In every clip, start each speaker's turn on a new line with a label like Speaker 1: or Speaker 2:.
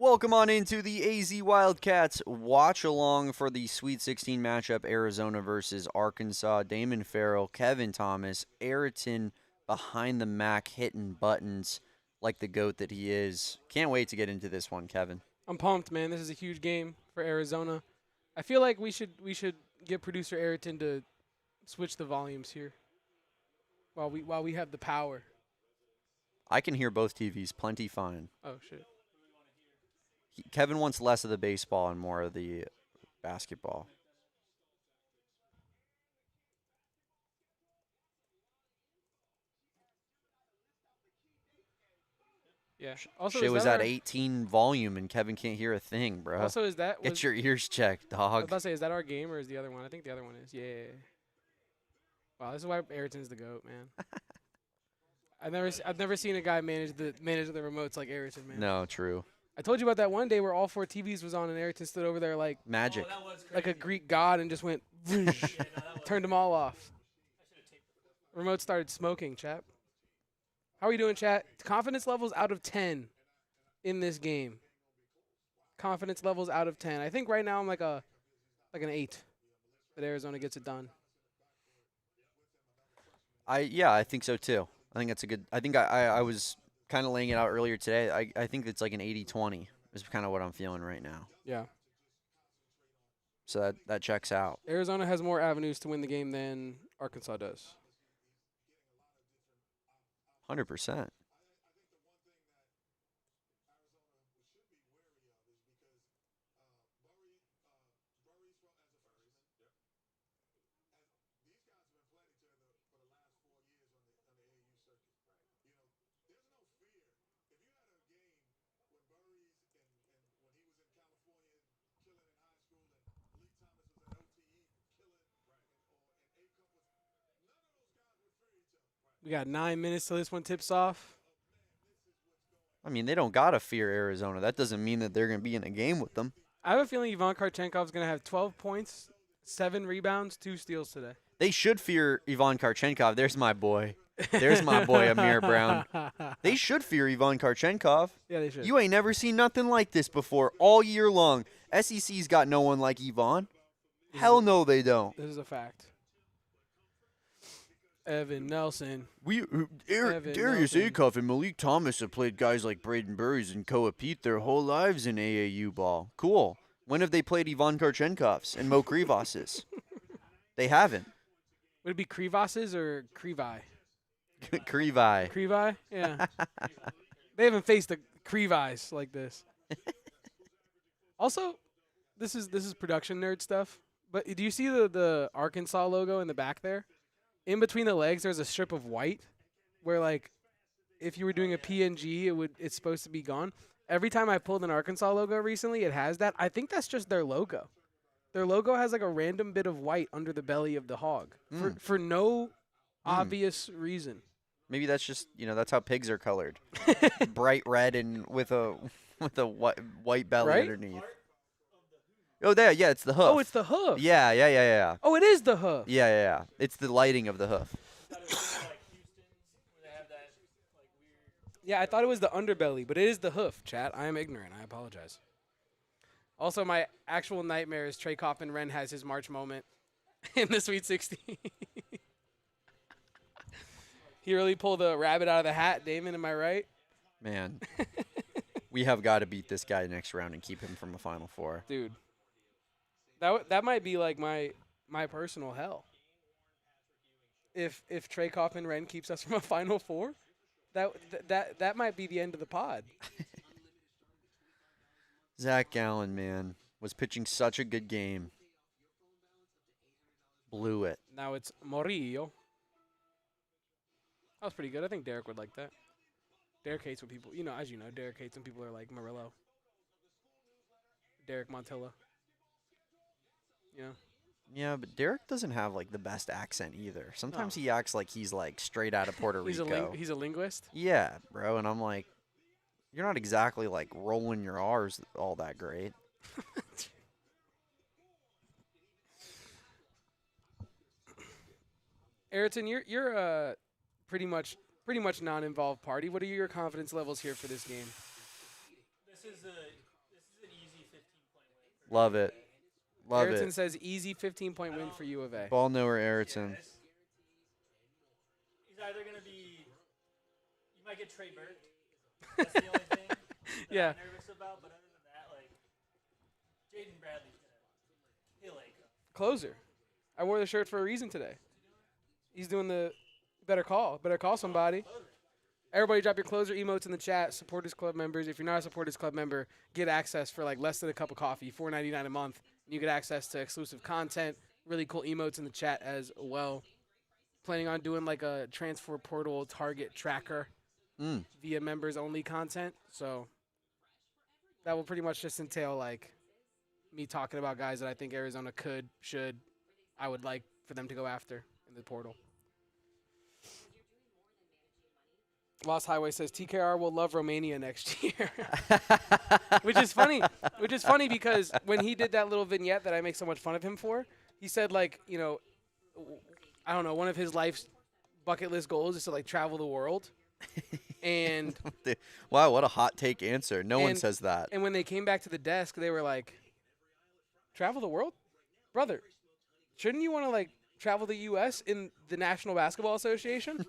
Speaker 1: Welcome on into the AZ Wildcats watch-along for the Sweet 16 matchup, Arizona versus Arkansas. Damon Farrell, Kevin Thomas, Ayrton behind the Mac hitting buttons like the GOAT that he is. Can't wait to get into this one, Kevin.
Speaker 2: I'm pumped, man. This is a huge game for Arizona. I feel like we should get producer Ayrton to switch the volumes here while we have the power.
Speaker 1: I can hear both TVs plenty fine.
Speaker 2: Oh, shit.
Speaker 1: Kevin wants less of the baseball and more of the basketball.
Speaker 2: Yeah. Also,
Speaker 1: Shit was at 18 volume and Kevin can't hear a thing, bro.
Speaker 2: Also, is that
Speaker 1: Get your ears checked,
Speaker 2: I was
Speaker 1: dog.
Speaker 2: about to say, is that our game or is the other one? I think the other one is. Yeah. Wow, this is why Ayrton's the GOAT, man. I've never seen a guy manage the remotes like Ayrton, man.
Speaker 1: No, true.
Speaker 2: I told you about that one day where all 4 TVs was on and Ayrton stood over there like
Speaker 1: Magic.
Speaker 2: like a Greek god and just went turned them all off. Remote started smoking, chat. How are you doing, chat? Confidence levels out of 10 in this game. Confidence levels out of 10. I think right now I'm like an 8 that Arizona gets it done.
Speaker 1: I think so too. I think that's a good. I think I was kind of laying it out earlier today. I think it's like an 80-20 is kind of what I'm feeling right now.
Speaker 2: Yeah.
Speaker 1: So that checks out.
Speaker 2: Arizona has more avenues to win the game than Arkansas does.
Speaker 1: 100%.
Speaker 2: We got 9 minutes till this one tips off.
Speaker 1: I mean, they don't gotta fear Arizona. That doesn't mean that they're gonna be in a game with them.
Speaker 2: I have a feeling Ivan Karchenkov's going to have 12 points, 7 rebounds, 2 steals today.
Speaker 1: They should fear Ivan Karchenkov. There's my boy. There's my boy, Amir Brown. They should fear Ivan Karchenkov.
Speaker 2: Yeah, they should.
Speaker 1: You ain't never seen nothing like this before all year long. SEC's got no one like Ivan. Hell no, they don't.
Speaker 2: This is a fact. Evan Nelson.
Speaker 1: Darius Akuff and Malik Thomas have played guys like Braden Burries and Koa Peat their whole lives in AAU ball. Cool. When have they played Ivan Karchenkovs and Mo Krivas's? They haven't.
Speaker 2: Would it be Krivas's or Krivi?
Speaker 1: Krivi.
Speaker 2: Krivi? Yeah. They haven't faced the Krivis like this. Also, this is production nerd stuff. But do you see the Arkansas logo in the back there? In between the legs, there's a strip of white where, like, if you were doing a PNG, it's supposed to be gone. Every time I pulled an Arkansas logo recently, it has that. I think that's just their logo. Their logo has, like, a random bit of white under the belly of the hog for no obvious reason.
Speaker 1: Maybe that's just, that's how pigs are colored. Bright red and with a white belly
Speaker 2: Right?
Speaker 1: underneath. Oh, yeah, it's the hoof.
Speaker 2: Oh, it's the hoof.
Speaker 1: Yeah.
Speaker 2: Oh, it is the hoof.
Speaker 1: Yeah. It's the lighting of the hoof.
Speaker 2: Yeah, I thought it was the underbelly, but it is the hoof, chat. I am ignorant. I apologize. Also, my actual nightmare is Trey Kaufman-Renn has his March moment in the Sweet 16. He really pulled the rabbit out of the hat, Damon, am I right?
Speaker 1: Man, we have got to beat this guy next round and keep him from a Final Four.
Speaker 2: Dude. That might be like my personal hell. If Trey Kaufman-Renn keeps us from a Final Four, that might be the end of the pod.
Speaker 1: Zach Gallen, man, was pitching such a good game. Blew it.
Speaker 2: Now it's Morillo. That was pretty good. I think Derek would like that. Derek hates when people, as you know, Derek hates when people are like Murillo. Derek Montilla.
Speaker 1: Yeah, but Derek doesn't have, like, the best accent either. Sometimes he acts like he's, like, straight out of Puerto Rico.
Speaker 2: He's a linguist?
Speaker 1: Yeah, bro, and I'm like, you're not exactly, like, rolling your R's all that great.
Speaker 2: Ayrton, you're a pretty much non-involved party. What are your confidence levels here for this game?
Speaker 3: This is
Speaker 1: Love it. Love
Speaker 2: Ayrton
Speaker 1: it.
Speaker 2: says easy 15-point win for U of A.
Speaker 1: Ball nowhere, Ayrton.
Speaker 3: He's either going to be, you might get Trey Burke. That's the only thing that
Speaker 2: Yeah.
Speaker 3: I'm nervous about. But other than that, like, Jaden Bradley's going to kill Akuff.
Speaker 2: Closer. I wore the shirt for a reason today. He's doing the better call. Better call somebody. Everybody drop your closer emotes in the chat. Supporters Club members. If you're not a Supporters Club member, get access for like less than a cup of coffee, $4.99 a month. And you get access to exclusive content, really cool emotes in the chat as well. Planning on doing like a transfer portal target tracker via members only content. So that will pretty much just entail like me talking about guys that I think Arizona could, should, I would like for them to go after in the portal. Lost Highway says TKR will love Romania next year, which is funny. Which is funny because when he did that little vignette that I make so much fun of him for, he said like, you know, I don't know, one of his life's bucket list goals is to like travel the world. And
Speaker 1: wow, what a hot take answer. No one says that.
Speaker 2: And when they came back to the desk, they were like, "Travel the world, brother? Shouldn't you want to like travel the U.S. in the National Basketball Association?"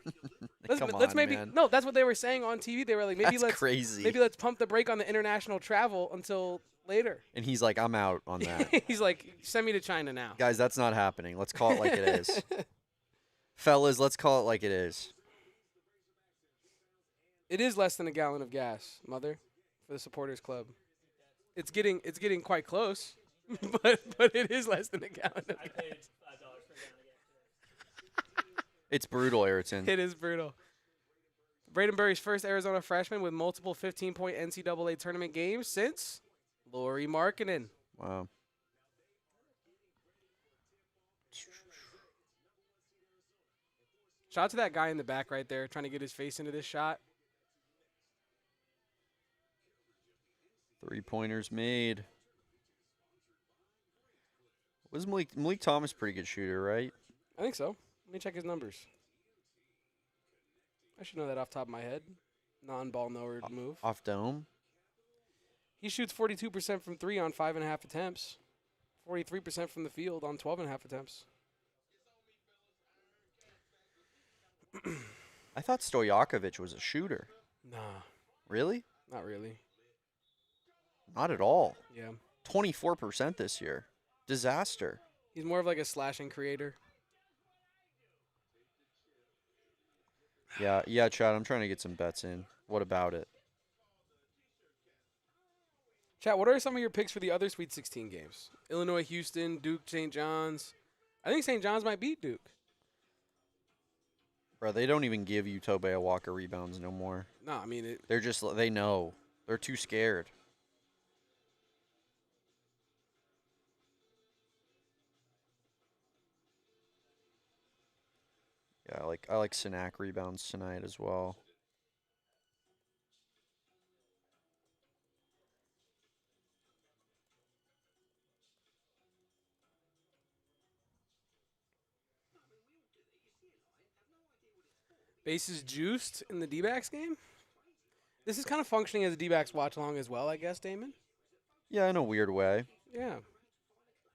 Speaker 2: let's maybe
Speaker 1: man.
Speaker 2: no. That's what they were saying on TV. They were like, maybe
Speaker 1: That's crazy.
Speaker 2: Maybe let's pump the brake on the international travel until later.
Speaker 1: And he's like, I'm out on that.
Speaker 2: He's like, send me to China now.
Speaker 1: Guys, that's not happening. Let's call it like it is. Fellas, let's call it like it is.
Speaker 2: It is less than a gallon of gas, mother, for the Supporters Club. It's getting quite close, but it is less than a gallon of
Speaker 3: I
Speaker 2: gas.
Speaker 3: paid $5 for a gallon of gas today.
Speaker 1: It's brutal, Ayrton.
Speaker 2: It is brutal. Braden Burries' first Arizona freshman with multiple 15-point NCAA tournament games since Lauri Markkanen.
Speaker 1: Wow.
Speaker 2: Shout out to that guy in the back right there trying to get his face into this shot.
Speaker 1: 3-pointers made. Was Malik Thomas a pretty good shooter, right?
Speaker 2: I think so. Let me check his numbers. I should know that off the top of my head. Non-ball knower move.
Speaker 1: Off dome.
Speaker 2: He shoots 42% from 3 on 5.5 attempts. 43% from the field on 12.5 attempts.
Speaker 1: I thought Stojakovic was a shooter.
Speaker 2: Nah,
Speaker 1: Really?
Speaker 2: not really.
Speaker 1: Not at all.
Speaker 2: Yeah.
Speaker 1: 24% this year. Disaster.
Speaker 2: He's more of like a slashing creator.
Speaker 1: Yeah, Chad, I'm trying to get some bets in. What about it?
Speaker 2: Chat, what are some of your picks for the other Sweet 16 games? Illinois, Houston, Duke, St. John's. I think St. John's might beat Duke.
Speaker 1: Bro, they don't even give you Tobe Awaka rebounds no more.
Speaker 2: No, I mean it.
Speaker 1: They're just, they know. They're too scared. Yeah, I like Sinak rebounds tonight as well.
Speaker 2: Bases juiced in the D-backs game. This is kind of functioning as a D-backs watch along as well, I guess, Damon.
Speaker 1: Yeah, in a weird way.
Speaker 2: Yeah.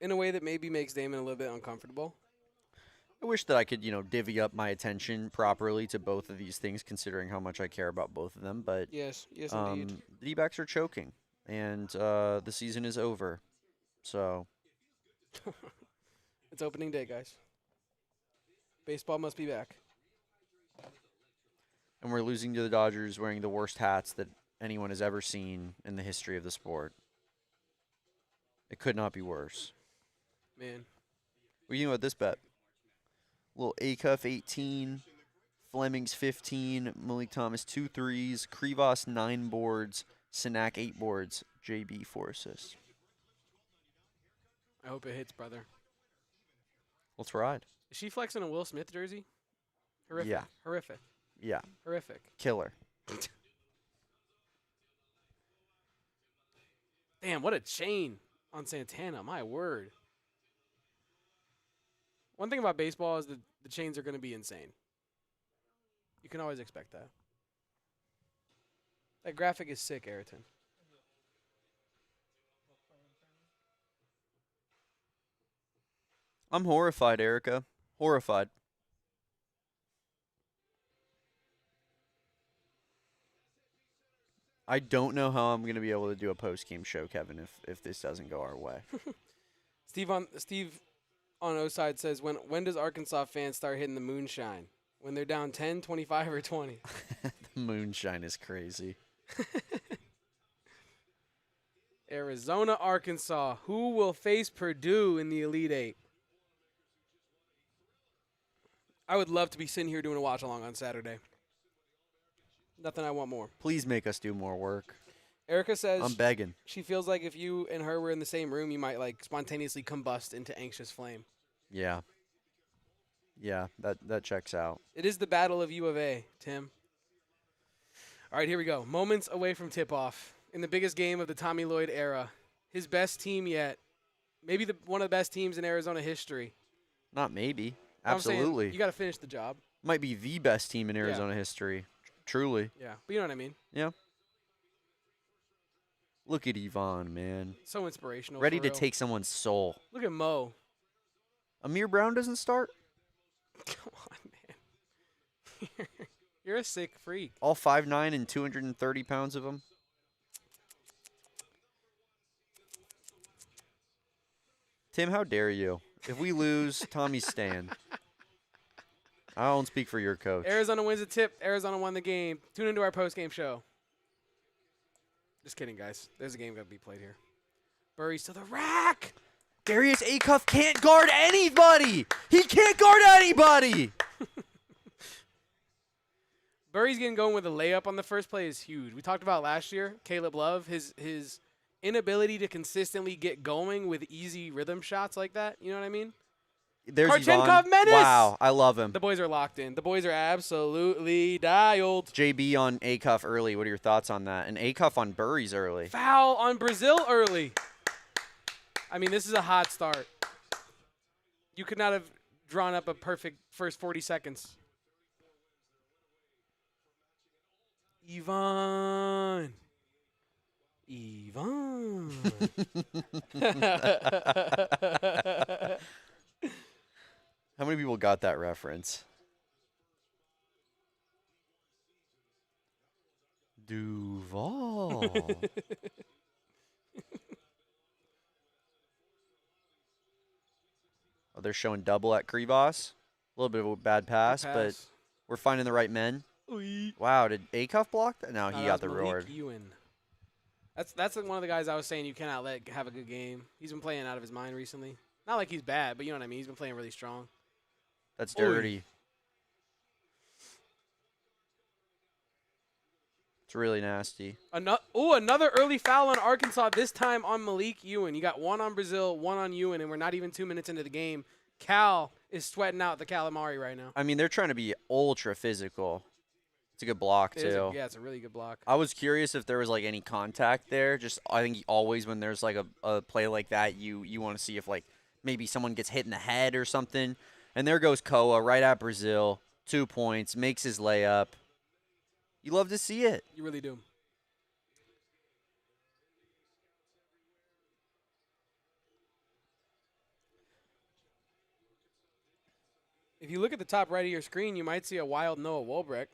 Speaker 2: In a way that maybe makes Damon a little bit uncomfortable.
Speaker 1: I wish that I could, divvy up my attention properly to both of these things, considering how much I care about both of them. But
Speaker 2: Yes, indeed.
Speaker 1: the D-backs are choking, and the season is over. So
Speaker 2: It's opening day, guys. Baseball must be back.
Speaker 1: and we're losing to the Dodgers wearing the worst hats that anyone has ever seen in the history of the sport. It could not be worse.
Speaker 2: Man.
Speaker 1: What do you think about this bet? Little Akuff 18, Fleming's 15, Malik Thomas 2 threes, Krivas 9 boards, Sinak 8 boards, JB 4 assists.
Speaker 2: I hope it hits, brother.
Speaker 1: Let's ride.
Speaker 2: Is she flexing a Will Smith jersey? Horrific.
Speaker 1: Yeah.
Speaker 2: Horrific.
Speaker 1: Yeah,
Speaker 2: Horrific.
Speaker 1: killer.
Speaker 2: Damn, what a chain on Santana. My word. One thing about baseball is that the chains are going to be insane. You can always expect that. That graphic is sick, Ayrton.
Speaker 1: I'm horrified, Erica. Horrified. I don't know how I'm going to be able to do a post-game show, Kevin, if this doesn't go our way.
Speaker 2: Steve on O side says, when does Arkansas fans start hitting the moonshine? When they're down 10, 25, or 20?
Speaker 1: The moonshine is crazy.
Speaker 2: Arizona, Arkansas. Who will face Purdue in the Elite Eight? I would love to be sitting here doing a watch along on Saturday. Nothing I want more.
Speaker 1: Please make us do more work.
Speaker 2: Erica says
Speaker 1: I'm begging.
Speaker 2: she feels like if you and her were in the same room, you might like spontaneously combust into anxious flame.
Speaker 1: Yeah. Yeah, that checks out.
Speaker 2: It is the battle of U of A, Tim. All right, here we go. Moments away from tip-off in the biggest game of the Tommy Lloyd era. His best team yet. Maybe one of the best teams in Arizona history.
Speaker 1: Not maybe.
Speaker 2: I'm saying
Speaker 1: Absolutely.
Speaker 2: you got to finish the job.
Speaker 1: Might be the best team in Arizona history. Truly.
Speaker 2: Yeah, but you know what I mean.
Speaker 1: Yeah. Look at Yvonne, man.
Speaker 2: So inspirational.
Speaker 1: Ready
Speaker 2: for
Speaker 1: to
Speaker 2: real.
Speaker 1: take someone's soul.
Speaker 2: Look at Mo.
Speaker 1: Amir Brown doesn't start?
Speaker 2: Come on, man. You're a sick freak.
Speaker 1: All 5'9" and 230 pounds of them? Tim, how dare you? If we lose, Tommy's stand. I don't speak for your coach.
Speaker 2: Arizona wins a tip. Arizona won the game. Tune into our post-game show. Just kidding, guys. There's a game going to be played here. Burries to the rack.
Speaker 1: Darius Akuff can't guard anybody. He can't guard anybody.
Speaker 2: Burries getting going with a layup on the first play is huge. We talked about last year, Caleb Love, his inability to consistently get going with easy rhythm shots like that. You know what I mean?
Speaker 1: There's
Speaker 2: Kuchenkov
Speaker 1: Yvonne.
Speaker 2: menace!
Speaker 1: Wow, I love him.
Speaker 2: The boys are locked in. The boys are absolutely dialed.
Speaker 1: JB on Akuff early. What are your thoughts on that? And Akuff on Burries early.
Speaker 2: Foul on Brazil early. I mean, this is a hot start. You could not have drawn up a perfect first 40 seconds. Yvonne.
Speaker 1: How many people got that reference? Duval. Oh, they're showing double at Kribos. A little bit of a bad pass, but we're finding the right men. Wow, did Akuff block that? No, he got the reward.
Speaker 2: That's one of the guys I was saying you cannot let have a good game. He's been playing out of his mind recently. Not like he's bad, but you know what I mean. He's been playing really strong.
Speaker 1: That's dirty. It's really nasty.
Speaker 2: Another early foul on Arkansas, this time on Malik Ewan. You got one on Brazil, one on Ewan, and we're not even 2 minutes into the game. Cal is sweating out the Calipari right now.
Speaker 1: I mean, they're trying to be ultra physical. It's a good block, too.
Speaker 2: Yeah, it's a really good block.
Speaker 1: I was curious if there was, like, any contact there. Just, I think always when there's, like, a play like that, you want to see if, like, maybe someone gets hit in the head or something. And there goes Koa right at Brazil. 2 points. Makes his layup. You love to see it.
Speaker 2: You really do. If you look at the top right of your screen, you might see a wild Noah Wolbrecht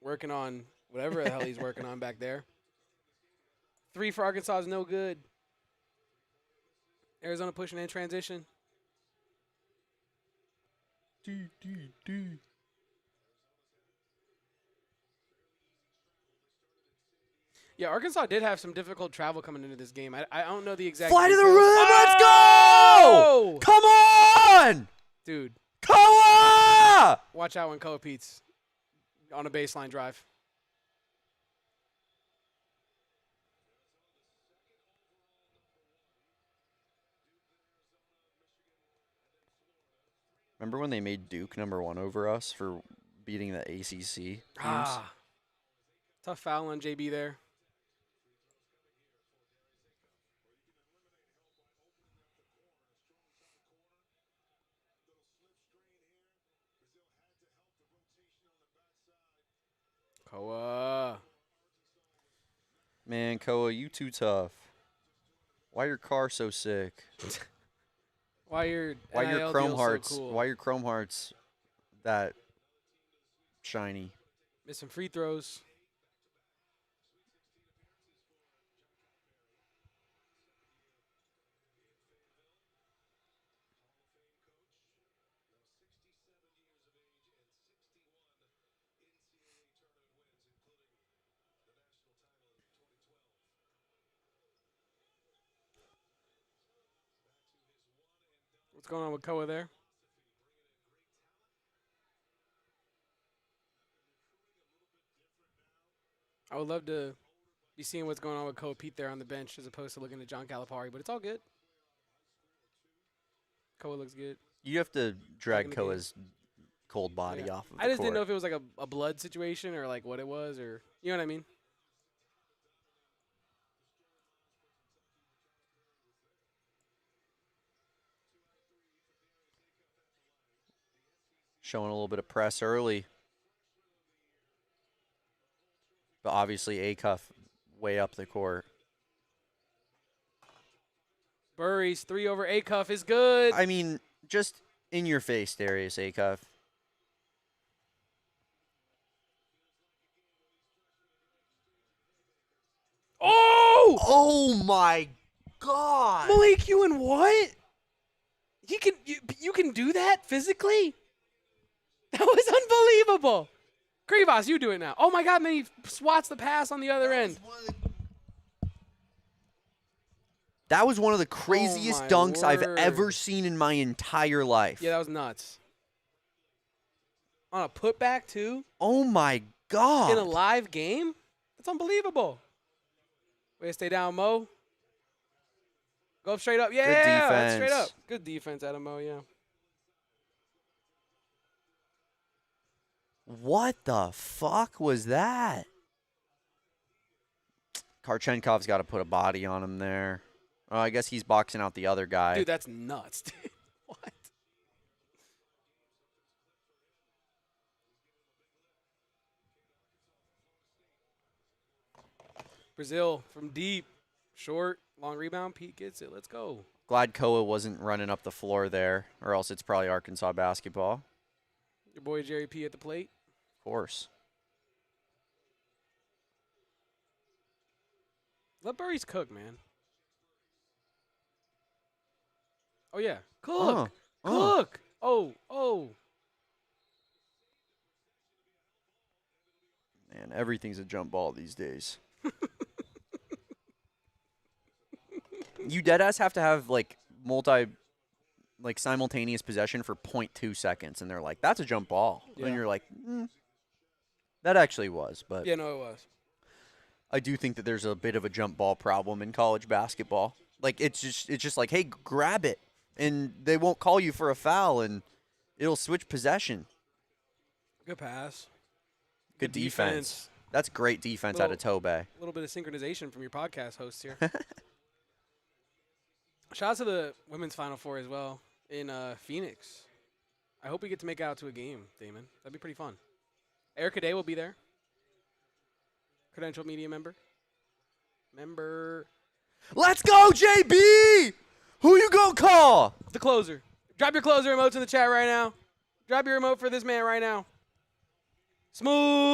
Speaker 2: working on whatever the hell he's working on back there. 3 for Arkansas is no good. Arizona pushing in transition. Yeah, Arkansas did have some difficult travel coming into this game. I don't know the exact
Speaker 1: Fly to the
Speaker 2: details.
Speaker 1: rim. Let's
Speaker 2: Oh!
Speaker 1: go! Come on!
Speaker 2: Dude,
Speaker 1: Koa!
Speaker 2: watch out when Koa Peat's on a baseline drive.
Speaker 1: Remember when they made Duke #1 over us for beating the ACC teams?
Speaker 2: Ah. Tough foul on JB there. Koa.
Speaker 1: Man, Koa, you too tough. Why your car so sick?
Speaker 2: Why your
Speaker 1: Chrome
Speaker 2: deal's
Speaker 1: Hearts?
Speaker 2: So cool.
Speaker 1: Why your Chrome Hearts that shiny?
Speaker 2: Missing free throws. What's going on with Koa there? I would love to be seeing what's going on with Koa Peat there on the bench as opposed to looking at John Calipari, but it's all good. Koa looks good.
Speaker 1: You have to drag
Speaker 2: the
Speaker 1: Koa's cold body
Speaker 2: Yeah.
Speaker 1: off of the
Speaker 2: I just
Speaker 1: court.
Speaker 2: didn't know if it was like a blood situation or like what it was or you know what I mean?
Speaker 1: Showing a little bit of press early. But obviously Akuff way up the court.
Speaker 2: Burries 3 over Akuff is good.
Speaker 1: I mean, just in your face, Darius Akuff.
Speaker 2: Oh!
Speaker 1: Oh my God!
Speaker 2: Malik Ewan, what? You can do that physically? That was unbelievable. Krivas, you do it now. Oh my God, man, he swats the pass on the other end.
Speaker 1: That was one of the craziest
Speaker 2: my
Speaker 1: dunks I've
Speaker 2: word.
Speaker 1: ever seen in my entire life.
Speaker 2: Yeah, that was nuts. On a putback too?
Speaker 1: Oh my God!
Speaker 2: In a live game? That's unbelievable. Way to stay down, Mo. Go up straight up. Yeah, that's straight up.
Speaker 1: defense.
Speaker 2: Good defense out of Mo, yeah.
Speaker 1: What the fuck was that? Kuchenkov's got to put a body on him there. Oh, I guess he's boxing out the other guy.
Speaker 2: Dude, that's nuts, dude. What? Brazil from deep. Short, long rebound. Pete gets it. Let's go.
Speaker 1: Glad Koa wasn't running up the floor there, or else it's probably Arkansas basketball.
Speaker 2: Your boy Jerry P at the plate.
Speaker 1: Of course.
Speaker 2: Let Burries cook, man. Oh, yeah. Cook. Cook. Oh.
Speaker 1: Man, everything's a jump ball these days. You deadass have to have simultaneous possession for 0.2 seconds, and they're like, that's a jump ball.
Speaker 2: Yeah.
Speaker 1: And you're like, that actually was. But
Speaker 2: Yeah, no, it was.
Speaker 1: I do think that there's a bit of a jump ball problem in college basketball. Like, it's just like, hey, grab it. And they won't call you for a foul, and it'll switch possession.
Speaker 2: Good pass.
Speaker 1: Good defense. That's great defense out of Tobe.
Speaker 2: A little bit of synchronization from your podcast hosts here. Shout out to the women's Final Four as well in Phoenix. I hope we get to make it out to a game, Damon. That'd be pretty fun. Erica Day will be there. Credentialed media member.
Speaker 1: Let's go, JB! Who you gonna call?
Speaker 2: The closer. Drop your closer emotes in the chat right now. Drop your emote for this man right now. Smooth.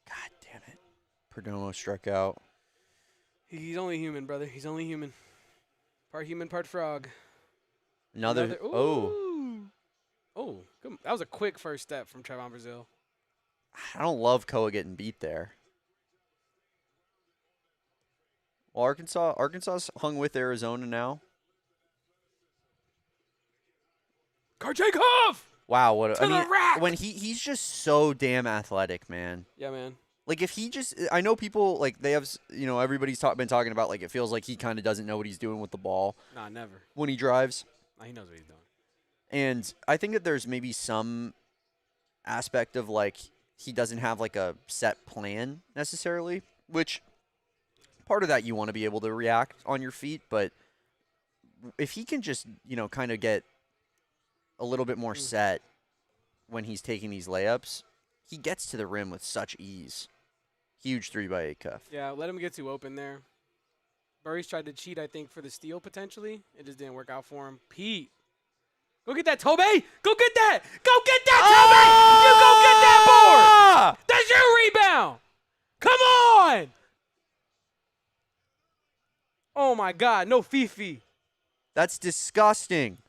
Speaker 2: God
Speaker 1: damn it. Perdomo struck out.
Speaker 2: He's only human, brother. He's only human. Part human, part frog.
Speaker 1: Another.
Speaker 2: Ooh. Oh, good. That was a quick first step from Trevon Brazil.
Speaker 1: I don't love Koa getting beat there. Well, Arkansas's hung with Arizona now.
Speaker 2: Kuchenkov!
Speaker 1: Wow, what
Speaker 2: To the rack!
Speaker 1: when he's just so damn athletic, man.
Speaker 2: Yeah, man.
Speaker 1: Like if he just, I know people like they have, everybody's been talking about like it feels like he kind of doesn't know what he's doing with the ball.
Speaker 2: Nah, never.
Speaker 1: When he drives.
Speaker 2: Nah, he knows what he's doing.
Speaker 1: And I think that there's maybe some aspect of like he doesn't have like a set plan necessarily, which part of that you want to be able to react on your feet, but if he can just, kind of get a little bit more set when he's taking these layups, he gets to the rim with such ease. Huge three by Akuff.
Speaker 2: Yeah, let him get too open there. Burries tried to cheat, I think, for the steal potentially. It just didn't work out for him. Peat. Go get that, Tobe. Go get that. Go get that, Tobe. You go get that board. That's your rebound. Come on. Oh, my God. No Fifi.
Speaker 1: That's disgusting.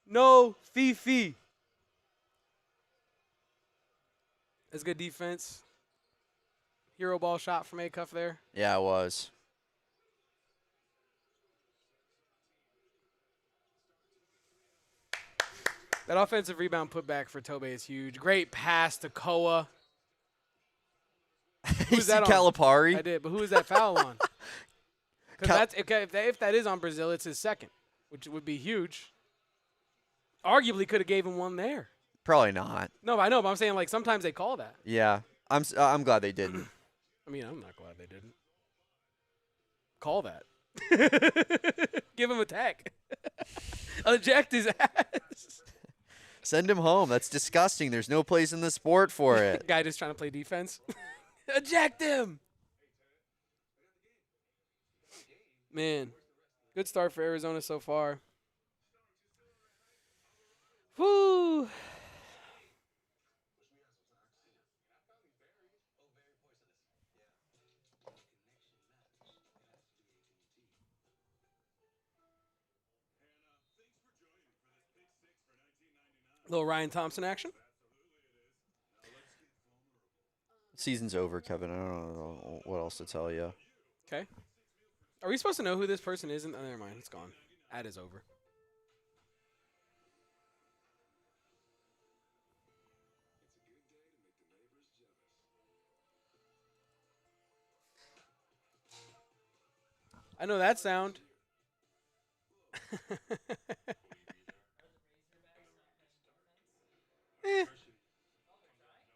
Speaker 2: No Fifi. That's good defense. Hero ball shot from Akuff there.
Speaker 1: Yeah, it was.
Speaker 2: That offensive rebound putback for Tobe is huge. Great pass to Koa.
Speaker 1: You
Speaker 2: Who's
Speaker 1: see
Speaker 2: that on?
Speaker 1: Calipari?
Speaker 2: I did, but who is that foul on? Because that's if that is on Brazil, it's his second, which would be huge. Arguably could have gave him one there.
Speaker 1: Probably not.
Speaker 2: No, I know, but I'm saying like sometimes they call that.
Speaker 1: Yeah, I'm glad they didn't.
Speaker 2: I mean, I'm not glad they didn't. Call that. Give him a tag. Eject his ass.
Speaker 1: Send him home. That's disgusting. There's no place in the sport for it.
Speaker 2: Guy just trying to play defense. Eject him. Man, good start for Arizona so far. Woo. Little Ryan Thompson action.
Speaker 1: Season's over, Kevin. I don't know what else to tell you.
Speaker 2: Okay. Are we supposed to know who this person is? Oh, never mind. It's gone. Ad is over. I know that sound.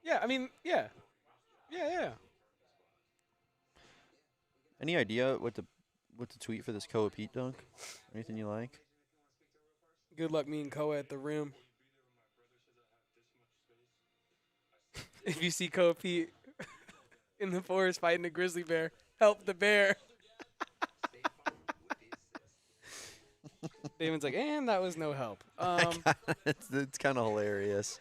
Speaker 2: Yeah, I mean, yeah. Yeah.
Speaker 1: Any idea what the tweet for this Koa Peat dunk? Anything you like?
Speaker 2: Good luck me and Koa at the rim. If you see Koa Peat in the forest fighting a grizzly bear, help the bear. Damon's like, and that was no help.
Speaker 1: It's kind of hilarious.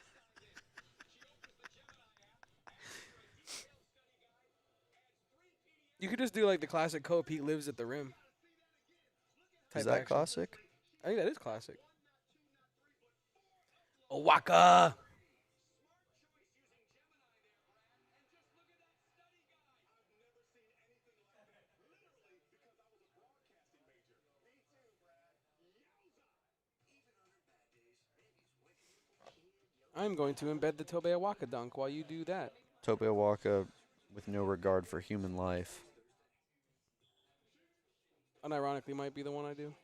Speaker 2: You could just do like the classic Koa Peat lives at the rim.
Speaker 1: Is
Speaker 2: type
Speaker 1: that
Speaker 2: action.
Speaker 1: classic?
Speaker 2: I think that is classic. Awaka. I'm going to embed the Tobe Awaka dunk while you do that.
Speaker 1: Tobe Awaka with no regard for human life.
Speaker 2: Unironically might be the one I do.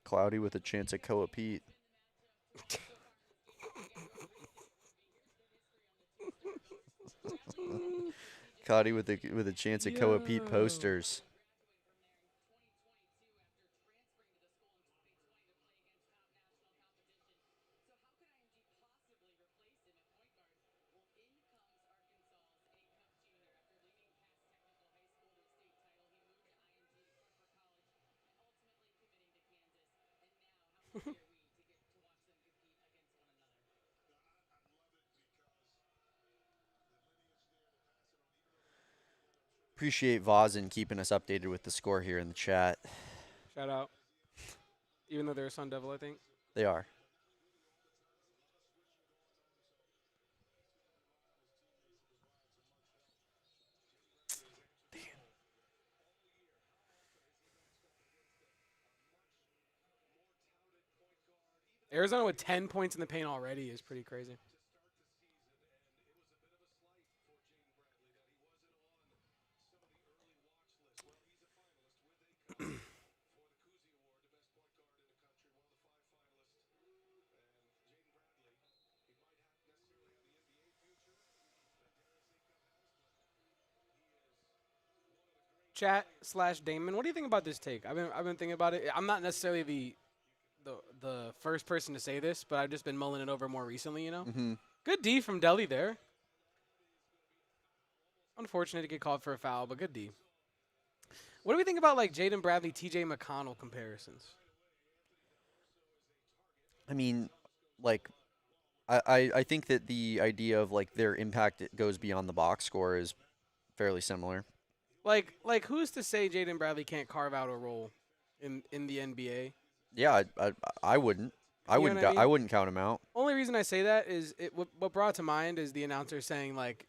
Speaker 1: Cloudy with a chance at Koa Peat. Cloudy with a chance at Koa Peat posters. Appreciate Vazin keeping us updated with the score here in the chat.
Speaker 2: Shout out. Even though they're a Sun Devil, I think.
Speaker 1: They are.
Speaker 2: Arizona with 10 points in the paint already is pretty crazy. chat/Damon, what do you think about this take? I've been thinking about it. I'm not necessarily the first person to say this, but I've just been mulling it over more recently. Good D from Delhi there. Unfortunate to get called for a foul, but good D. What do we think about like Jaden Bradley, TJ McConnell comparisons?
Speaker 1: I mean, like, I think that the idea of like their impact goes beyond the box score is fairly similar.
Speaker 2: Like who's to say Jaden Bradley can't carve out a role in the NBA?
Speaker 1: Yeah, I wouldn't. I wouldn't.
Speaker 2: what I mean?
Speaker 1: I wouldn't count him out.
Speaker 2: Only reason I say that is what brought to mind is the announcer saying like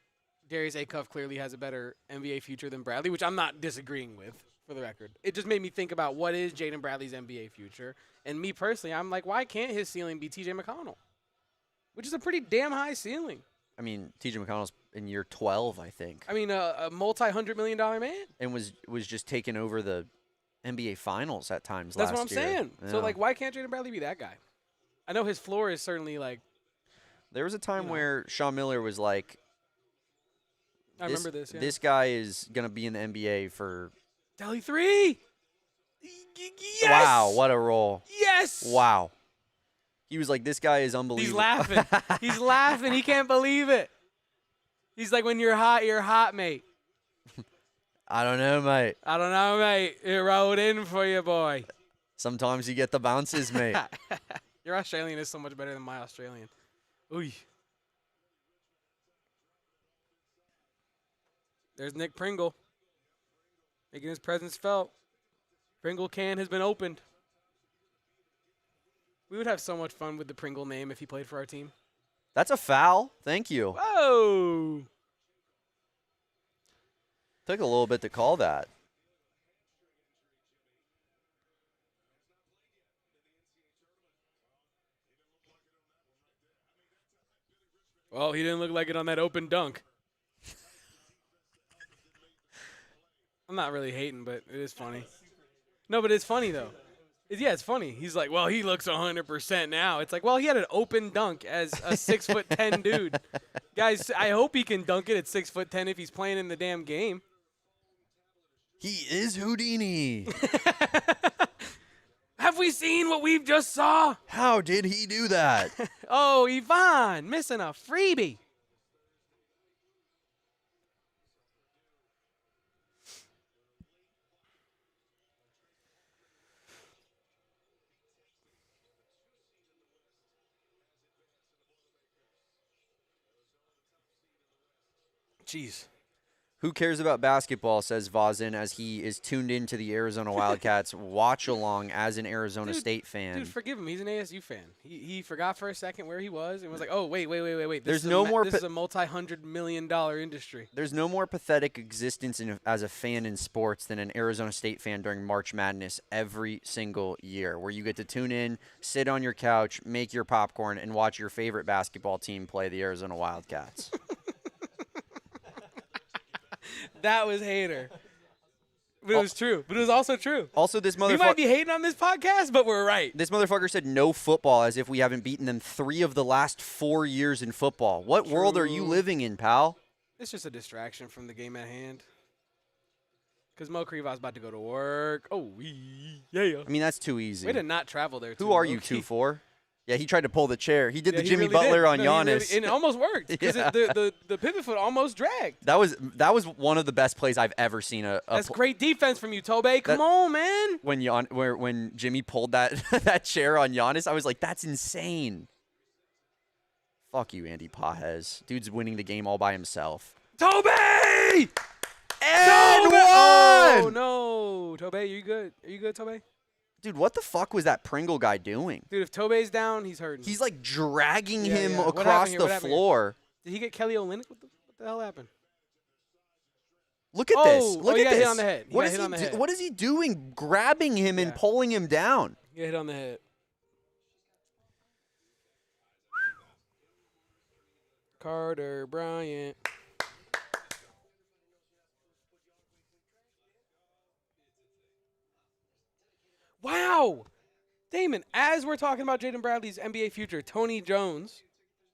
Speaker 2: Darius Akuff clearly has a better NBA future than Bradley, which I'm not disagreeing with, for the record. It just made me think about what is Jaden Bradley's NBA future. And me personally, I'm like, why can't his ceiling be TJ McConnell? Which is a pretty damn high ceiling.
Speaker 1: I mean, TJ McConnell's in year 12, I think.
Speaker 2: I mean, a multi-$100 million man.
Speaker 1: And was just taking over the NBA Finals at times
Speaker 2: That's
Speaker 1: last
Speaker 2: what I'm
Speaker 1: year.
Speaker 2: saying.
Speaker 1: Yeah.
Speaker 2: So, like, why can't Jaden Bradley be that guy? I know his floor is certainly, like...
Speaker 1: There was a time where Sean Miller was like,
Speaker 2: I remember this, yeah.
Speaker 1: This guy is going to be in the NBA for...
Speaker 2: Delhi 3! Yes!
Speaker 1: Wow, what a roll.
Speaker 2: Yes!
Speaker 1: Wow. He was like, this guy is unbelievable.
Speaker 2: He's laughing. He's laughing. He can't believe it. He's like, when you're hot, mate.
Speaker 1: I don't know, mate.
Speaker 2: I don't know, mate. It rolled in for you, boy.
Speaker 1: Sometimes you get the bounces, mate.
Speaker 2: Your Australian is so much better than my Australian. Ooh. There's Nick Pringle. Making his presence felt. Pringle can has been opened. We would have so much fun with the Pringle name if he played for our team.
Speaker 1: That's a foul. Thank you.
Speaker 2: Whoa.
Speaker 1: Took a little bit to call that.
Speaker 2: Well, he didn't look like it on that open dunk. I'm not really hating, but it is funny. No, but it's funny, though. It's funny. He's like, well, he looks 100% now. It's like, well, he had an open dunk as a 6'10" dude. Guys, I hope he can dunk it at 6'10" if he's playing in the damn game.
Speaker 1: He is Houdini.
Speaker 2: Have we seen what we've just saw?
Speaker 1: How did he do that?
Speaker 2: Oh, Yvonne, missing a freebie. Jeez.
Speaker 1: Who cares about basketball, says Vazin, as he is tuned into the Arizona Wildcats watch-along as an Arizona State fan.
Speaker 2: Dude, forgive him. He's an ASU fan. He forgot for a second where he was and was like, oh, wait.
Speaker 1: This
Speaker 2: is a multi-$100 million industry.
Speaker 1: There's no more pathetic existence as a fan in sports than an Arizona State fan during March Madness every single year, where you get to tune in, sit on your couch, make your popcorn, and watch your favorite basketball team play the Arizona Wildcats.
Speaker 2: That was hater. But it was true. But it was also true.
Speaker 1: Also, this motherfucker...
Speaker 2: We might be hating on this podcast, but we're right.
Speaker 1: This motherfucker said no football as if we haven't beaten them 3 of the last 4 years in football. What world are you living in, pal?
Speaker 2: It's just a distraction from the game at hand. Because Mo Kriva's about to go to work. Oh, yeah.
Speaker 1: I mean, that's too easy.
Speaker 2: Way to not travel there,
Speaker 1: Who are you 2-4? Yeah, he tried to pull the chair. He did the Jimmy
Speaker 2: really
Speaker 1: Butler
Speaker 2: did.
Speaker 1: on Giannis.
Speaker 2: And it almost worked because the pivot foot almost dragged.
Speaker 1: That was one of the best plays I've ever seen.
Speaker 2: That's great defense from you, Tobe. Come on, man.
Speaker 1: When Jimmy pulled that chair on Giannis, I was like, that's insane. Fuck you, Andy Pajes. Dude's winning the game all by himself.
Speaker 2: Tobe!
Speaker 1: And
Speaker 2: Tobe!
Speaker 1: one!
Speaker 2: Oh, no. Tobe, are you good? Are you good, Tobe?
Speaker 1: Dude, what the fuck was that Pringle guy doing?
Speaker 2: Dude, if Tobe's down, he's hurting.
Speaker 1: He's like dragging him
Speaker 2: yeah.
Speaker 1: across the floor.
Speaker 2: Did he get Kelly Olynyk? What the hell happened?
Speaker 1: Look at this. Look
Speaker 2: he
Speaker 1: at
Speaker 2: got
Speaker 1: this.
Speaker 2: hit on the head.
Speaker 1: What is he doing? Grabbing him and pulling him down.
Speaker 2: He got hit on the head. Carter Bryant. Wow. Damon, as we're talking about Jaden Bradley's NBA future, Tony Jones,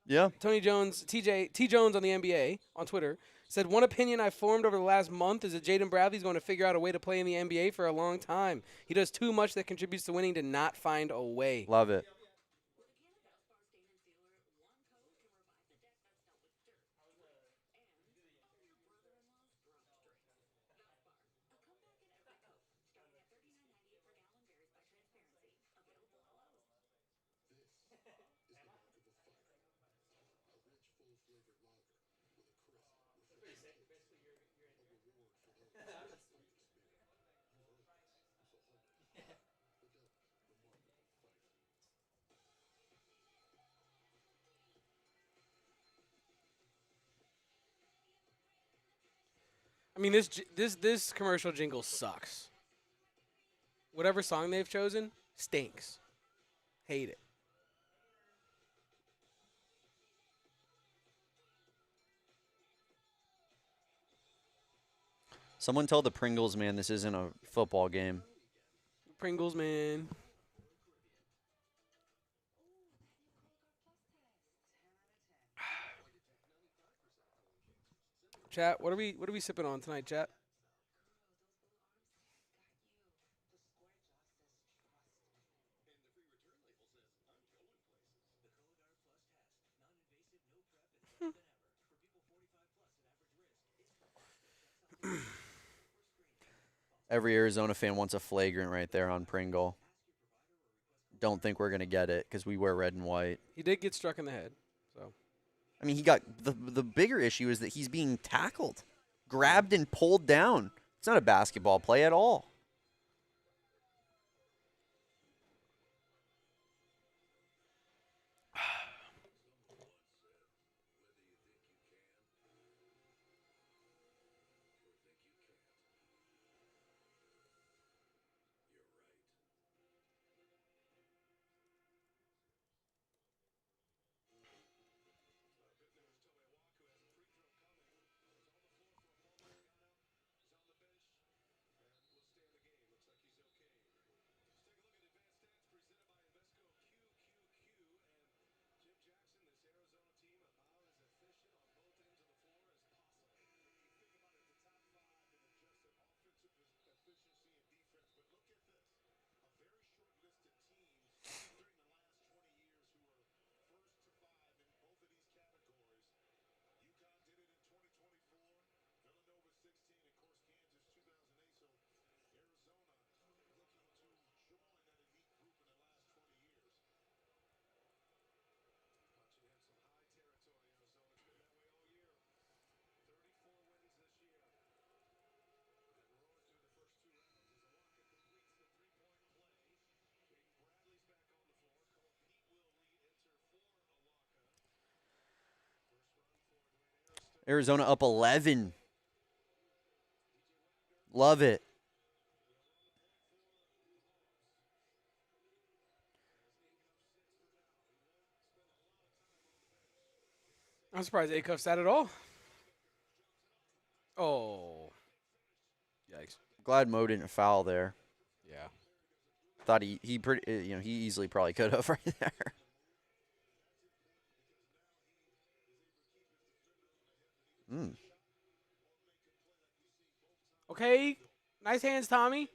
Speaker 1: Yeah.
Speaker 2: T. Jones on the NBA on Twitter Said, one opinion I formed over the last month is that Jaden Bradley's going to figure out a way to play in the NBA for a long time. He does too much that contributes to winning to not find a way.
Speaker 1: Love it.
Speaker 2: I mean, this commercial jingle sucks. Whatever song they've chosen stinks. Hate it.
Speaker 1: Someone tell the Pringles man this isn't a football game.
Speaker 2: Pringles, man. Chat, what are we sipping on tonight, chat?
Speaker 1: Every Arizona fan wants a flagrant right there on Pringle. Don't think we're going to get it because we wear red and white.
Speaker 2: He did get struck in the head. So,
Speaker 1: I mean, he got the bigger issue is that he's being tackled, grabbed and pulled down. It's not a basketball play at all. Arizona up 11. Love it.
Speaker 2: I'm surprised Akuff's at it all. Oh. Yikes.
Speaker 1: Glad Mo didn't foul there.
Speaker 2: Yeah.
Speaker 1: Thought he easily probably could have right there.
Speaker 2: Okay. Nice hands, Tommy.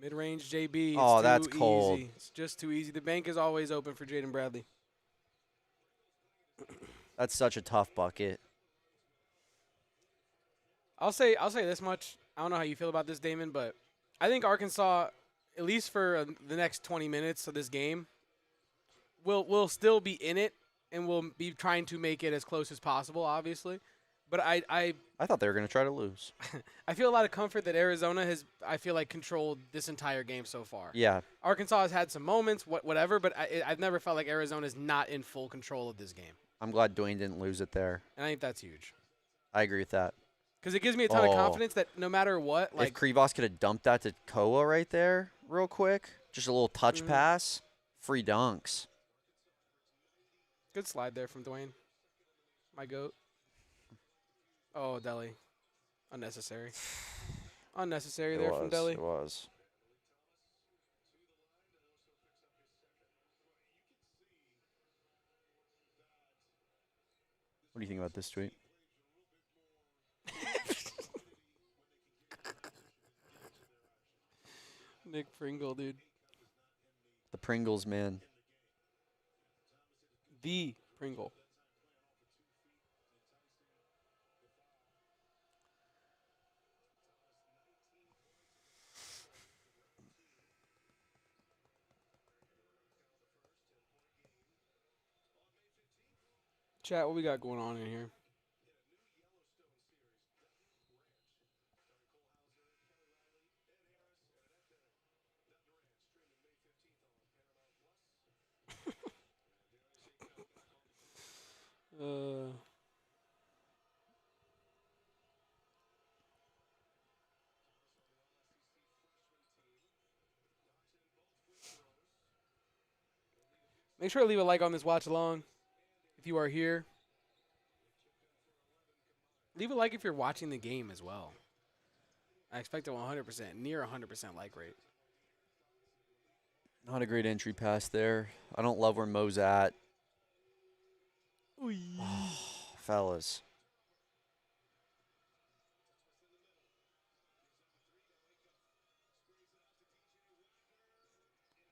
Speaker 2: Mid-range JB.
Speaker 1: Oh,
Speaker 2: It's
Speaker 1: that's
Speaker 2: too
Speaker 1: cold.
Speaker 2: Easy. It's just too easy. The bank is always open for Jaden Bradley.
Speaker 1: That's such a tough bucket.
Speaker 2: I'll say this much. I don't know how you feel about this, Damon, but I think Arkansas, at least for the next 20 minutes of this game, will still be in it and will be trying to make it as close as possible, obviously. But I
Speaker 1: thought they were going to try to lose.
Speaker 2: I feel a lot of comfort that Arizona has, I feel like, controlled this entire game so far.
Speaker 1: Yeah.
Speaker 2: Arkansas has had some moments, whatever, but I've never felt like Arizona is not in full control of this game.
Speaker 1: I'm glad Dwayne didn't lose it there.
Speaker 2: And I think that's huge.
Speaker 1: I agree with that.
Speaker 2: Because it gives me a ton of confidence that no matter what, like
Speaker 1: if Krivos could have dumped that to Koa right there real quick, just a little touch pass, free dunks.
Speaker 2: Good slide there from Dwayne. My goat. Oh, Deli. Unnecessary. Unnecessary there from Deli.
Speaker 1: It was. What do you think about this tweet?
Speaker 2: Nick Pringle, dude.
Speaker 1: The Pringles, man.
Speaker 2: The Pringle. Chat, what we got going on in here? Make sure to leave a like on this watch along if you are here. Leave a like if you're watching the game as well. I expect a 100%, near 100% like rate.
Speaker 1: Not a great entry pass there. I don't love where Mo's at. Fellas.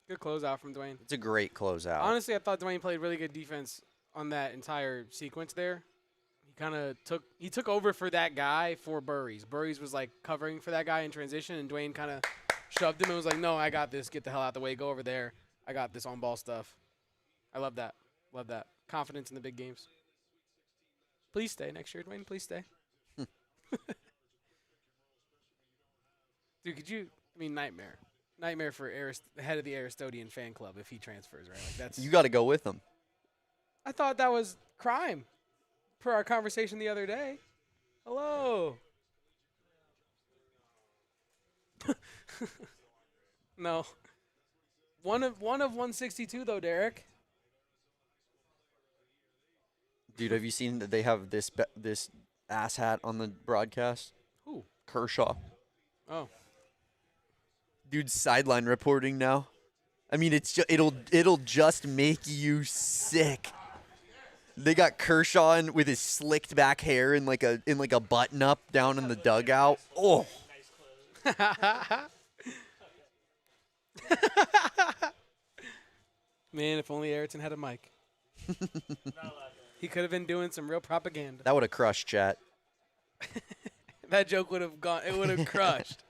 Speaker 2: Good closeout from Dwayne.
Speaker 1: It's a great closeout.
Speaker 2: Honestly, I thought Dwayne played really good defense on that entire sequence there. He kind of took over for that guy for Burries. Burries was like covering for that guy in transition, and Dwayne kind of shoved him and was like, "No, I got this. Get the hell out the way. Go over there. I got this on ball stuff." I love that. Love that. Confidence in the big games. Please stay next year, Dwayne. Please stay. Dude, could you? I mean, nightmare for the head of the Aristodian fan club if he transfers, right? Like that's.
Speaker 1: You got to go with him.
Speaker 2: I thought that was crime, per our conversation the other day. Hello. No. One of 162 though, Derek.
Speaker 1: Dude, have you seen that they have this ass hat on the broadcast?
Speaker 2: Who?
Speaker 1: Kershaw.
Speaker 2: Oh.
Speaker 1: Dude's sideline reporting now. I mean, it'll just make you sick. They got Kershaw in with his slicked back hair in like a button up down in the dugout. Oh.
Speaker 2: Man, if only Ayrton had a mic. He could have been doing some real propaganda.
Speaker 1: That would have crushed, chat.
Speaker 2: That joke would have gone. It would have crushed.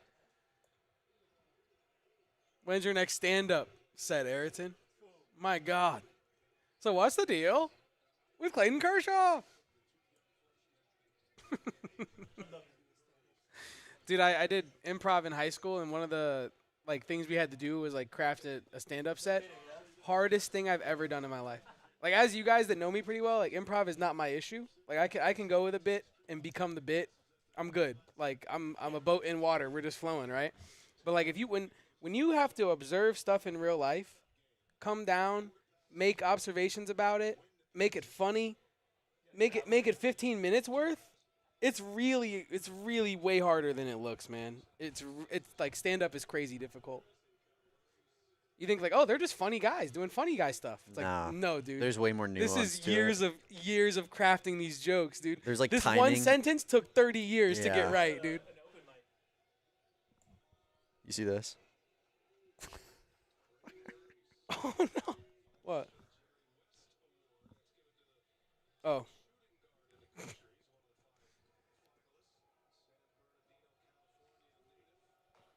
Speaker 2: When's your next stand-up set, Ayrton? My God. So what's the deal with Clayton Kershaw? Dude, I did improv in high school, and one of the things we had to do was craft a stand-up set. Hardest thing I've ever done in my life. As you guys that know me pretty well, improv is not my issue. I can go with a bit and become the bit. I'm good. I'm a boat in water. We're just flowing, right? But if you when you have to observe stuff in real life, come down, make observations about it, make it funny, make it 15 minutes worth. It's really way harder than it looks, man. It's stand up is crazy difficult. You think oh, they're just funny guys doing funny guy stuff. It's no, dude.
Speaker 1: There's way more nuance.
Speaker 2: This is
Speaker 1: to
Speaker 2: years of crafting these jokes, dude.
Speaker 1: There's
Speaker 2: this
Speaker 1: timing.
Speaker 2: one sentence took 30 years to get right, dude.
Speaker 1: You see this?
Speaker 2: Oh no. What? Oh.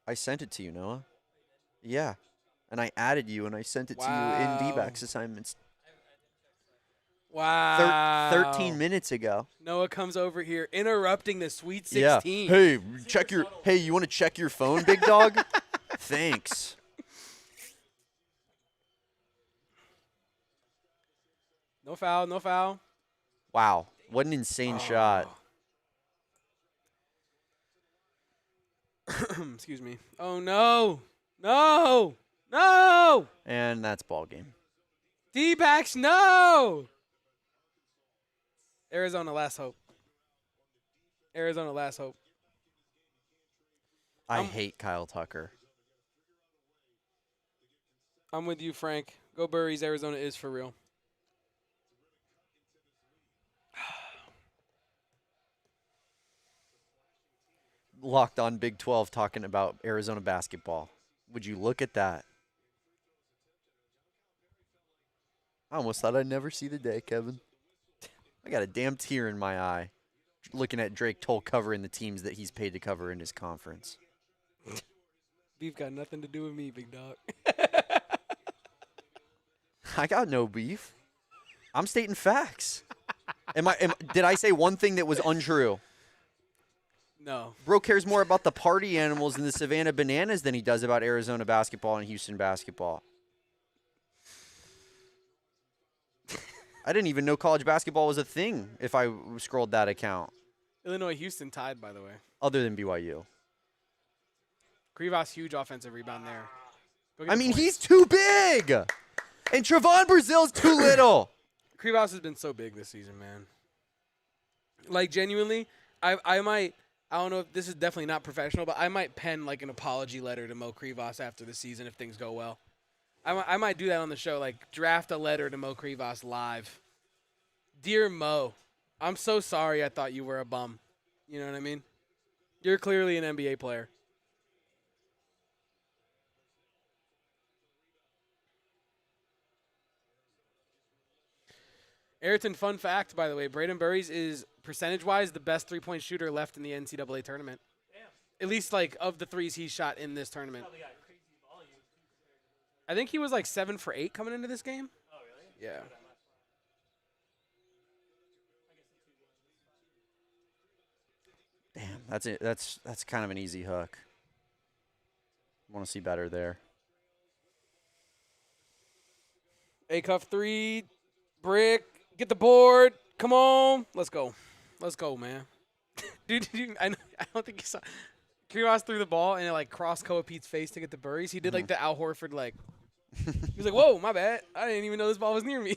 Speaker 1: I sent it to you, Noah. Yeah. And I added you, and I sent it to you
Speaker 2: Wow.
Speaker 1: in D-backs assignments
Speaker 2: Wow.
Speaker 1: 13 minutes ago.
Speaker 2: Noah comes over here interrupting the Sweet
Speaker 1: Yeah.
Speaker 2: 16.
Speaker 1: Hey, you want to check your phone, big dog? Thanks.
Speaker 2: No foul, no foul.
Speaker 1: Wow. What an insane shot.
Speaker 2: Excuse me. Oh, no. No. No.
Speaker 1: And that's ball game.
Speaker 2: D-backs, no. Arizona, last hope. Arizona last hope.
Speaker 1: I hate Kyle Tucker.
Speaker 2: I'm with you, Frank. Go Burries. Arizona is for real.
Speaker 1: Locked on Big 12 talking about Arizona basketball. Would you look at that? I almost thought I'd never see the day, Kevin. I got a damn tear in my eye looking at Drake Toll covering the teams that he's paid to cover in his conference.
Speaker 2: Beef got nothing to do with me, big dog.
Speaker 1: I got no beef. I'm stating facts. Did I say one thing that was untrue?
Speaker 2: No.
Speaker 1: Bro cares more about the party animals and the Savannah Bananas than he does about Arizona basketball and Houston basketball. I didn't even know college basketball was a thing if I scrolled that account.
Speaker 2: Illinois Houston tied, by the way.
Speaker 1: Other than BYU.
Speaker 2: Krivas, huge offensive rebound there. Go get
Speaker 1: I
Speaker 2: the
Speaker 1: mean,
Speaker 2: points.
Speaker 1: he's too big. And Trevon Brazil's too little.
Speaker 2: Krivas has been so big this season, man. Like, genuinely, I might, I don't know if this is definitely not professional, but I might pen, like, an apology letter to Mo Krivas after the season if things go well. I might do that on the show, like, draft a letter to Mo Krivas live. Dear Mo, I'm so sorry I thought you were a bum. You know what I mean? You're clearly an NBA player. Ayrton, fun fact, by the way, Braden Burries is, percentage-wise, the best three-point shooter left in the NCAA tournament.
Speaker 3: Damn.
Speaker 2: At least, like, of the threes he's shot in this tournament.
Speaker 3: Probably got crazy volume.
Speaker 2: I think he was, like, 7 for 8 coming into this game.
Speaker 3: Oh, really?
Speaker 2: Yeah.
Speaker 3: Not that much. I guess
Speaker 1: Damn, that's it. That's kind of an easy hook. Want to see better there.
Speaker 2: Akuff 3, brick, get the board. Come on. Let's go. Let's go, man. Dude, I don't think you saw. Krivas threw the ball and it, like, crossed Koa Peat's face to get the Burries. He did, like, the Al Horford, like. He was like, whoa, my bad. I didn't even know this ball was near me.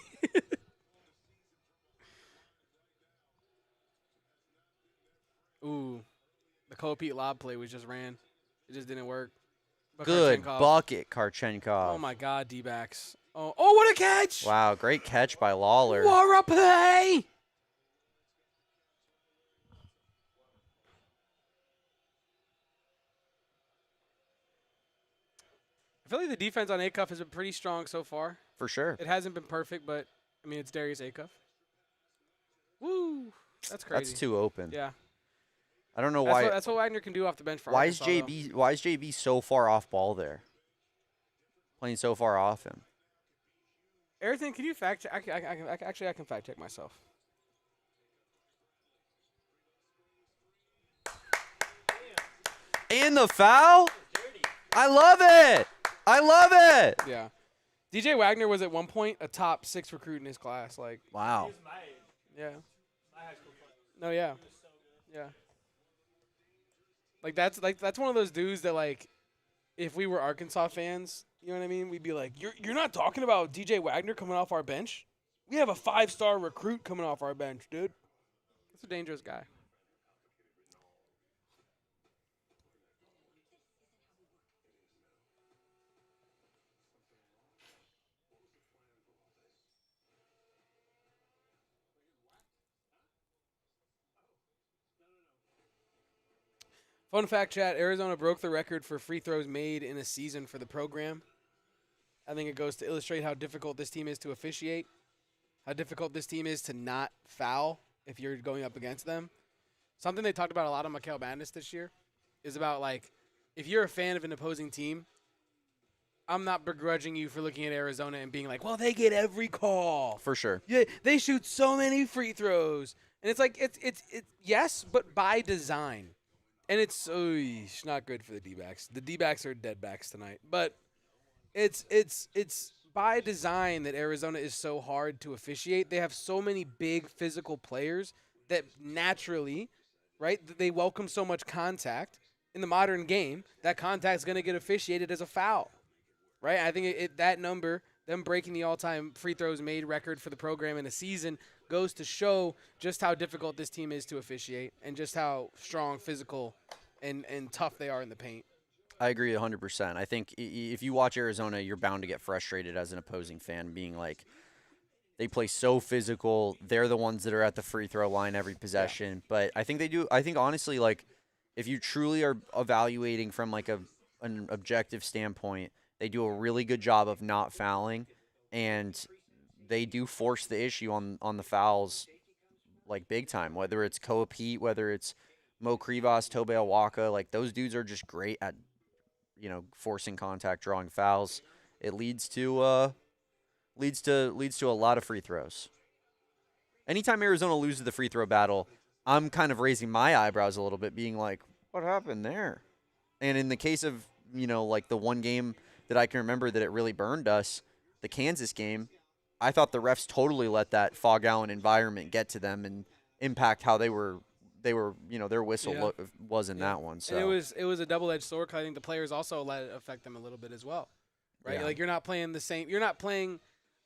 Speaker 2: Ooh. The Koa Peat lob play was just ran. It just didn't work. But
Speaker 1: Good
Speaker 2: Kuchenkov-
Speaker 1: bucket, Kuchenkov.
Speaker 2: Oh, my God, D-backs. Oh, what a catch.
Speaker 1: Wow, great catch by Lawler.
Speaker 2: What a play. I feel like the defense on Akuff has been pretty strong so far.
Speaker 1: For sure.
Speaker 2: It hasn't been perfect, but, I mean, it's Darius Akuff. Woo. That's crazy.
Speaker 1: That's too open.
Speaker 2: Yeah.
Speaker 1: I don't know
Speaker 2: That's
Speaker 1: why.
Speaker 2: what Wagner can do off the bench for
Speaker 1: Why is
Speaker 2: Arkansas, though.
Speaker 1: JB so far off ball there? Playing so far off him.
Speaker 2: Everything, can you fact check? Actually, I can fact check myself.
Speaker 1: And the foul? I love it. I love it.
Speaker 2: Yeah. DJ Wagner was at one point a top 6 recruit in his class. Like,
Speaker 1: Wow.
Speaker 3: he was my age.
Speaker 2: yeah.
Speaker 3: My high school player.
Speaker 2: No, yeah.
Speaker 3: He was so good.
Speaker 2: Yeah. That's one of those dudes that, like, if we were Arkansas fans, you know what I mean? We'd be like, you're not talking about DJ Wagner coming off our bench? We have a 5-star recruit coming off our bench, dude. That's a dangerous guy. Fun fact, chat, Arizona broke the record for free throws made in a season for the program. I think it goes to illustrate how difficult this team is to officiate, how difficult this team is to not foul if you're going up against them. Something they talked about a lot on Mikhail Bandis this year is about, like, if you're a fan of an opposing team, I'm not begrudging you for looking at Arizona and being like, well, they get every call.
Speaker 1: For sure.
Speaker 2: Yeah, they shoot so many free throws. And it's like, it's yes, but by design. And it's not good for the D-backs. The D-backs are dead backs tonight. But it's by design that Arizona is so hard to officiate. They have so many big physical players that naturally, right, they welcome so much contact. In the modern game, that contact is going to get officiated as a foul, right? I think that number, them breaking the all-time free throws made record for the program in a season, goes to show just how difficult this team is to officiate and just how strong, physical, and tough they are in the paint.
Speaker 1: I agree 100%. I think if you watch Arizona, you're bound to get frustrated as an opposing fan, being like, they play so physical. They're the ones that are at the free throw line every possession. Yeah. But I think they do. I think, honestly, like, if you truly are evaluating from, like, an objective standpoint, they do a really good job of not fouling. And they do force the issue on the fouls, like, big time. Whether it's Koa Peat, whether it's Mo Krivas, Tobe Awaka. Like, those dudes are just great at, forcing contact, drawing fouls. It leads to a lot of free throws. Anytime Arizona loses the free throw battle, I'm kind of raising my eyebrows a little bit, being like, what happened there? And in the case of, like the one game that I can remember that it really burned us, the Kansas game, I thought the refs totally let that Fog Allen environment get to them and impact how their whistle was in that one. So
Speaker 2: and it was a double-edged sword, 'cause I think the players also let it affect them a little bit as well, right?
Speaker 1: Yeah.
Speaker 2: Like, you're not playing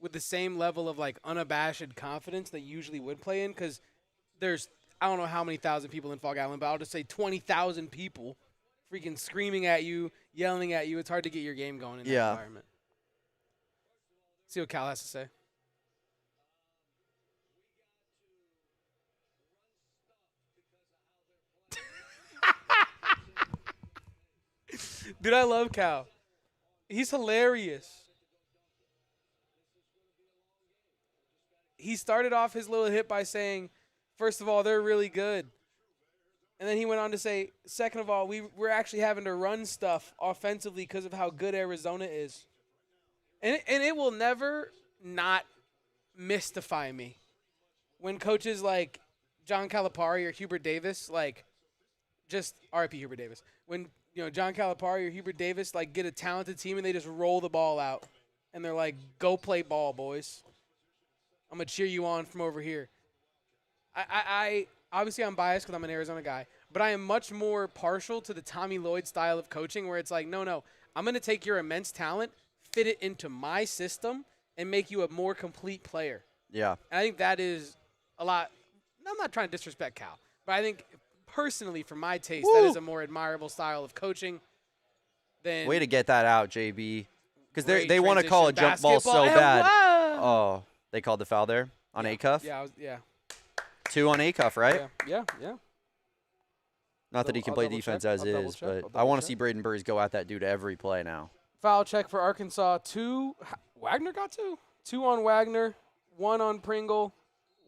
Speaker 2: with the same level of, like, unabashed confidence that you usually would play in, because there's, I don't know how many thousand people in Fog Island, but I'll just say 20,000 people freaking screaming at you, yelling at you. It's hard to get your game going in that environment. See what Cal has to say. Dude, I love Cal. He's hilarious. He started off his little hit by saying, first of all, they're really good. And then he went on to say, second of all, we're actually having to run stuff offensively because of how good Arizona is. And it will never not mystify me when coaches like John Calipari or Hubert Davis, like, just RIP Hubert Davis, when John Calipari or Hubert Davis, like, get a talented team and they just roll the ball out. And they're like, go play ball, boys. I'm going to cheer you on from over here. I obviously I'm biased because I'm an Arizona guy, but I am much more partial to the Tommy Lloyd style of coaching, where it's like, no, I'm going to take your immense talent, fit it into my system, and make you a more complete player.
Speaker 1: Yeah.
Speaker 2: And I think that is a lot. I'm not trying to disrespect Cal, but I think personally, for my taste, that is a more admirable style of coaching than.
Speaker 1: Way to get that out, JB. Because they want to call a jump ball so bad. Oh, they called the foul there on Akuff?
Speaker 2: Yeah.
Speaker 1: 2 on Akuff, right?
Speaker 2: Yeah.
Speaker 1: Not that he can play defense as is, but I want to see Braden Burries go at that dude every play now.
Speaker 2: Foul check for Arkansas. 2. Wagner got 2. 2 on Wagner, 1 on Pringle,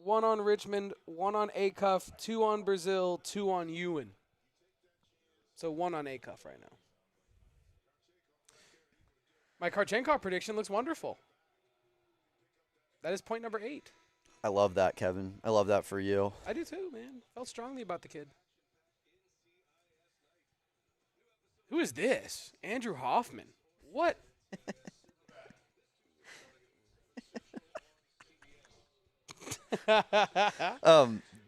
Speaker 2: 1 on Richmond, 1 on Akuff, 2 on Brazil, 2 on Ewan. So 1 on Akuff right now. My Kuchenkov prediction looks wonderful. That is point number 8.
Speaker 1: I love that, Kevin. I love that for you.
Speaker 2: I do too, man. Felt strongly about the kid. Who is this? Andrew Hoffman. What?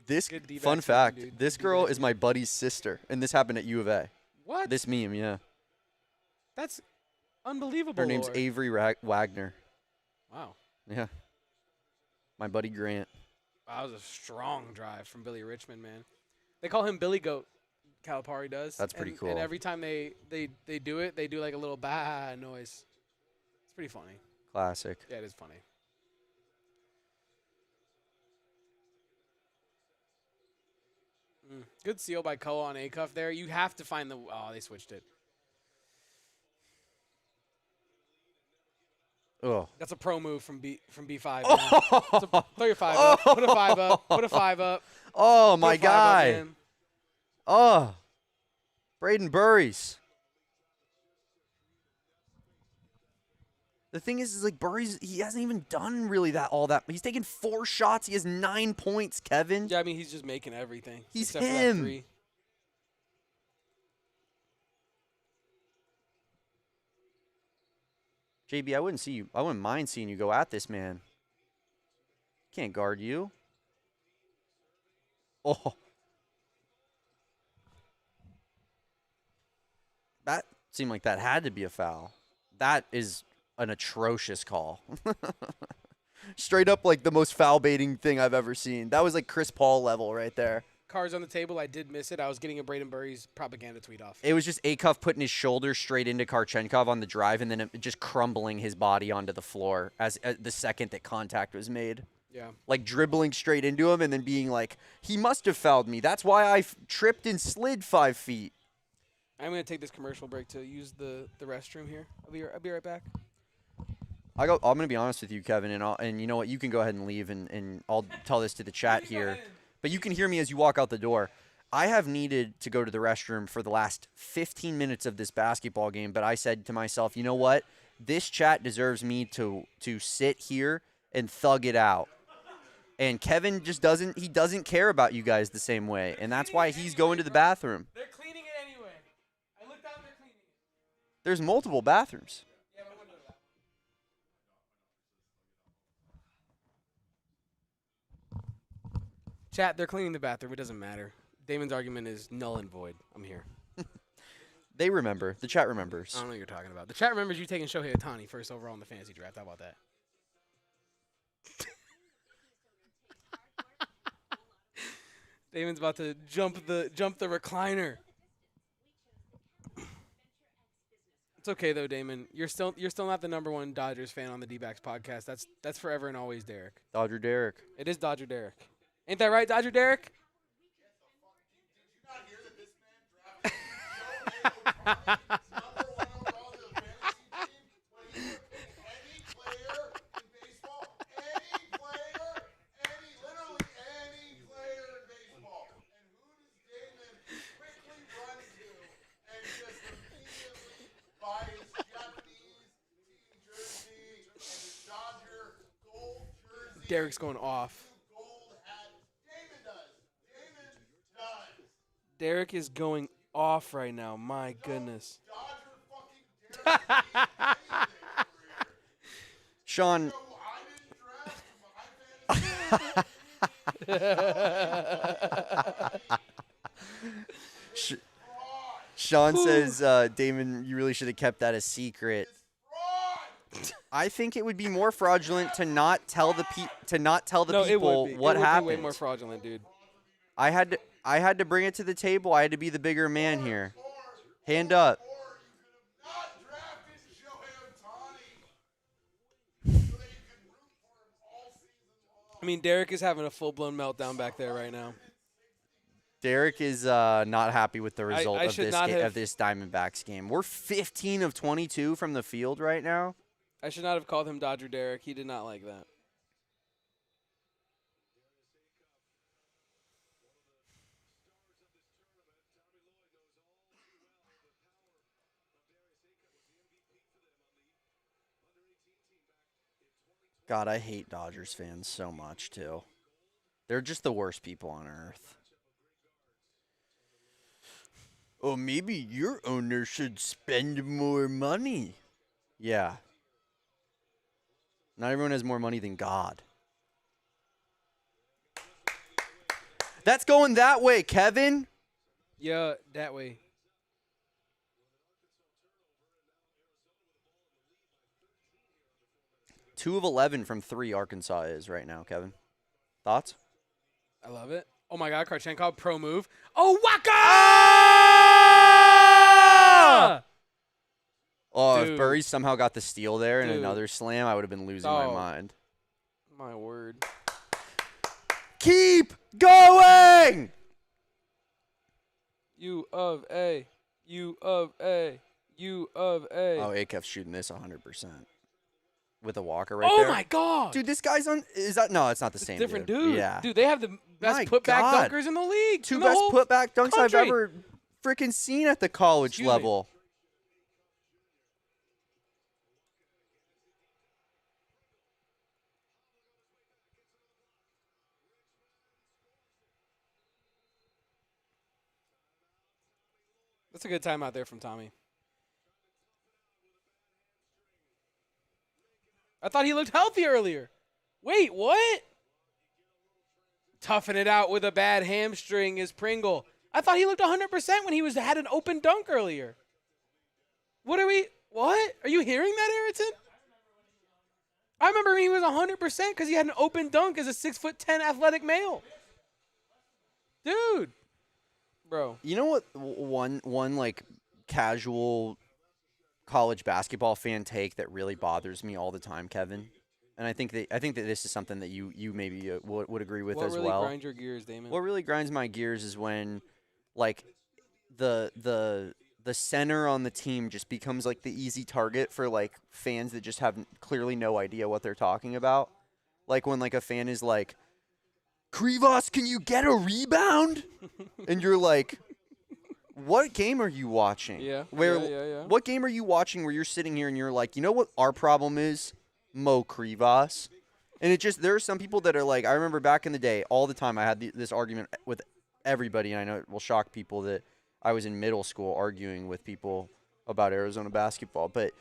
Speaker 1: This
Speaker 2: Good
Speaker 1: fun
Speaker 2: D-back
Speaker 1: fact,
Speaker 2: dude.
Speaker 1: this girl is my buddy's sister, and this happened at U of A.
Speaker 2: What?
Speaker 1: This meme, yeah.
Speaker 2: That's unbelievable.
Speaker 1: Her name's
Speaker 2: Lord.
Speaker 1: Avery Wagner.
Speaker 2: Wow.
Speaker 1: Yeah. My buddy Grant.
Speaker 2: Wow, that was a strong drive from Billy Richmond, man. They call him Billy Goat. Calipari does.
Speaker 1: That's pretty cool.
Speaker 2: And every time they do it, they do like a little bah noise. It's pretty funny.
Speaker 1: Classic.
Speaker 2: Yeah, it is funny. Good seal by Koa on Akuff there. You have to find the. Oh, they switched it.
Speaker 1: Oh.
Speaker 2: That's a pro move from B5. Oh. Throw your 5 up. Put a 5 up. Put a 5 up.
Speaker 1: Oh, my guy.
Speaker 2: Up,
Speaker 1: oh. Braden Burries. The thing is like Burries, he hasn't even done really all that. He's taken 4 shots. He has 9 points, Kevin.
Speaker 2: Yeah, I mean, he's just making everything.
Speaker 1: He's
Speaker 2: except
Speaker 1: him.
Speaker 2: For that 3.
Speaker 1: JB, I wouldn't mind seeing you go at this man. Can't guard you. Oh. That seemed like that had to be a foul. That is an atrocious call. Straight up like the most foul baiting thing I've ever seen. That was like Chris Paul level right there.
Speaker 2: Cards on the table. I did miss it. I was getting a Braden Burries propaganda tweet off.
Speaker 1: It was just Akuff putting his shoulder straight into Kuchenkov on the drive and then it just crumbling his body onto the floor as the second that contact was made.
Speaker 2: Yeah.
Speaker 1: Like dribbling straight into him and then being like, he must have fouled me. That's why I tripped and slid 5 feet.
Speaker 2: I'm going to take this commercial break to use the restroom here. I'll be right back.
Speaker 1: I'm going to be honest with you, Kevin, and you know what? You can go ahead and leave, and I'll tell this to the chat here. But you can hear me as you walk out the door. I have needed to go to the restroom for the last 15 minutes of this basketball game, but I said to myself, you know what? This chat deserves me to sit here and thug it out. And Kevin just doesn't care about you guys the same way, and that's why he's going to the bathroom.
Speaker 2: They're cleaning it anyway. I looked out and they're cleaning it.
Speaker 1: There's multiple bathrooms.
Speaker 2: Yeah, but I'm going to go to that. Chat, they're cleaning the bathroom. It doesn't matter. Damon's argument is null and void. I'm here.
Speaker 1: They remember. The chat remembers.
Speaker 2: I don't know what you're talking about. The chat remembers you taking Shohei Ohtani first overall in the fantasy draft. How about that? Damon's about to jump the recliner. It's okay though, Damon. You're still not the #1 Dodgers fan on the D-backs podcast. That's forever and always Derek.
Speaker 1: Dodger Derek.
Speaker 2: It is Dodger Derek. Ain't that right, Dodger Derek? Derek's going off. Derek is going off right now. My goodness.
Speaker 1: Sean. Sean says, Damon, you really should have kept that a secret. I think it would be more fraudulent to not tell the people what happened.
Speaker 2: Way more fraudulent, dude.
Speaker 1: I had to bring it to the table. I had to be the bigger man here. Hand up.
Speaker 2: I mean, Derek is having a full-blown meltdown back there right now.
Speaker 1: Derek is not happy with the result
Speaker 2: of
Speaker 1: this Diamondbacks game. We're 15 of 22 from the field right now.
Speaker 2: I should not have called him Dodger Derek. He did not like that.
Speaker 1: God, I hate Dodgers fans so much, too. They're just the worst people on earth. Oh, maybe your owner should spend more money. Yeah. Not everyone has more money than God. That's going that way, Kevin.
Speaker 2: Yeah, that way.
Speaker 1: Two of 11 from 3 Arkansas is right now, Kevin. Thoughts?
Speaker 2: I love it. Oh, my God, Kuchenkov, pro move. Oh, Waka!
Speaker 1: Oh,
Speaker 2: Dude.
Speaker 1: if Burries somehow got the steal there and another slam, I would have been losing my mind.
Speaker 2: My word.
Speaker 1: Keep going!
Speaker 2: U of A. U of A. U of A.
Speaker 1: Oh, Akuff's shooting this 100%. With a Walker right there.
Speaker 2: Oh, my God.
Speaker 1: Dude, this guy's on. Is that? No, it's not the same
Speaker 2: Different dude.
Speaker 1: Yeah.
Speaker 2: Dude, they have the best
Speaker 1: My
Speaker 2: putback
Speaker 1: God.
Speaker 2: dunkers in the league.
Speaker 1: Two
Speaker 2: in the
Speaker 1: best
Speaker 2: whole
Speaker 1: putback dunks I've
Speaker 2: country.
Speaker 1: ever freaking seen at the college
Speaker 2: Excuse me.
Speaker 1: level.
Speaker 2: That's a good time out there from Tommy. I thought he looked healthy earlier. Wait, what? Toughen it out with a bad hamstring is Pringle. I thought he looked 100% when he had an open dunk earlier. What? Are you hearing that, Ayrton? I remember when he was 100% because he had an open dunk as a 6'10" athletic male. Dude. Bro.
Speaker 1: You know what? One like casual college basketball fan take that really bothers me all the time, Kevin. And I think that this is something that you maybe would agree with
Speaker 2: What
Speaker 1: as
Speaker 2: really
Speaker 1: well.
Speaker 2: grinds your gears, Damon?
Speaker 1: What really grinds my gears is when like the center on the team just becomes like the easy target for like fans that just have clearly no idea what they're talking about. Like when like a fan is like, Krivas, can you get a rebound? And you're like, what game are you watching?
Speaker 2: Yeah.
Speaker 1: What game are you watching where you're sitting here and you're like, you know what our problem is? Mo Krivas. And it just, there are some people that are like, I remember back in the day, all the time I had this argument with everybody, and I know it will shock people that I was in middle school arguing with people about Arizona basketball, but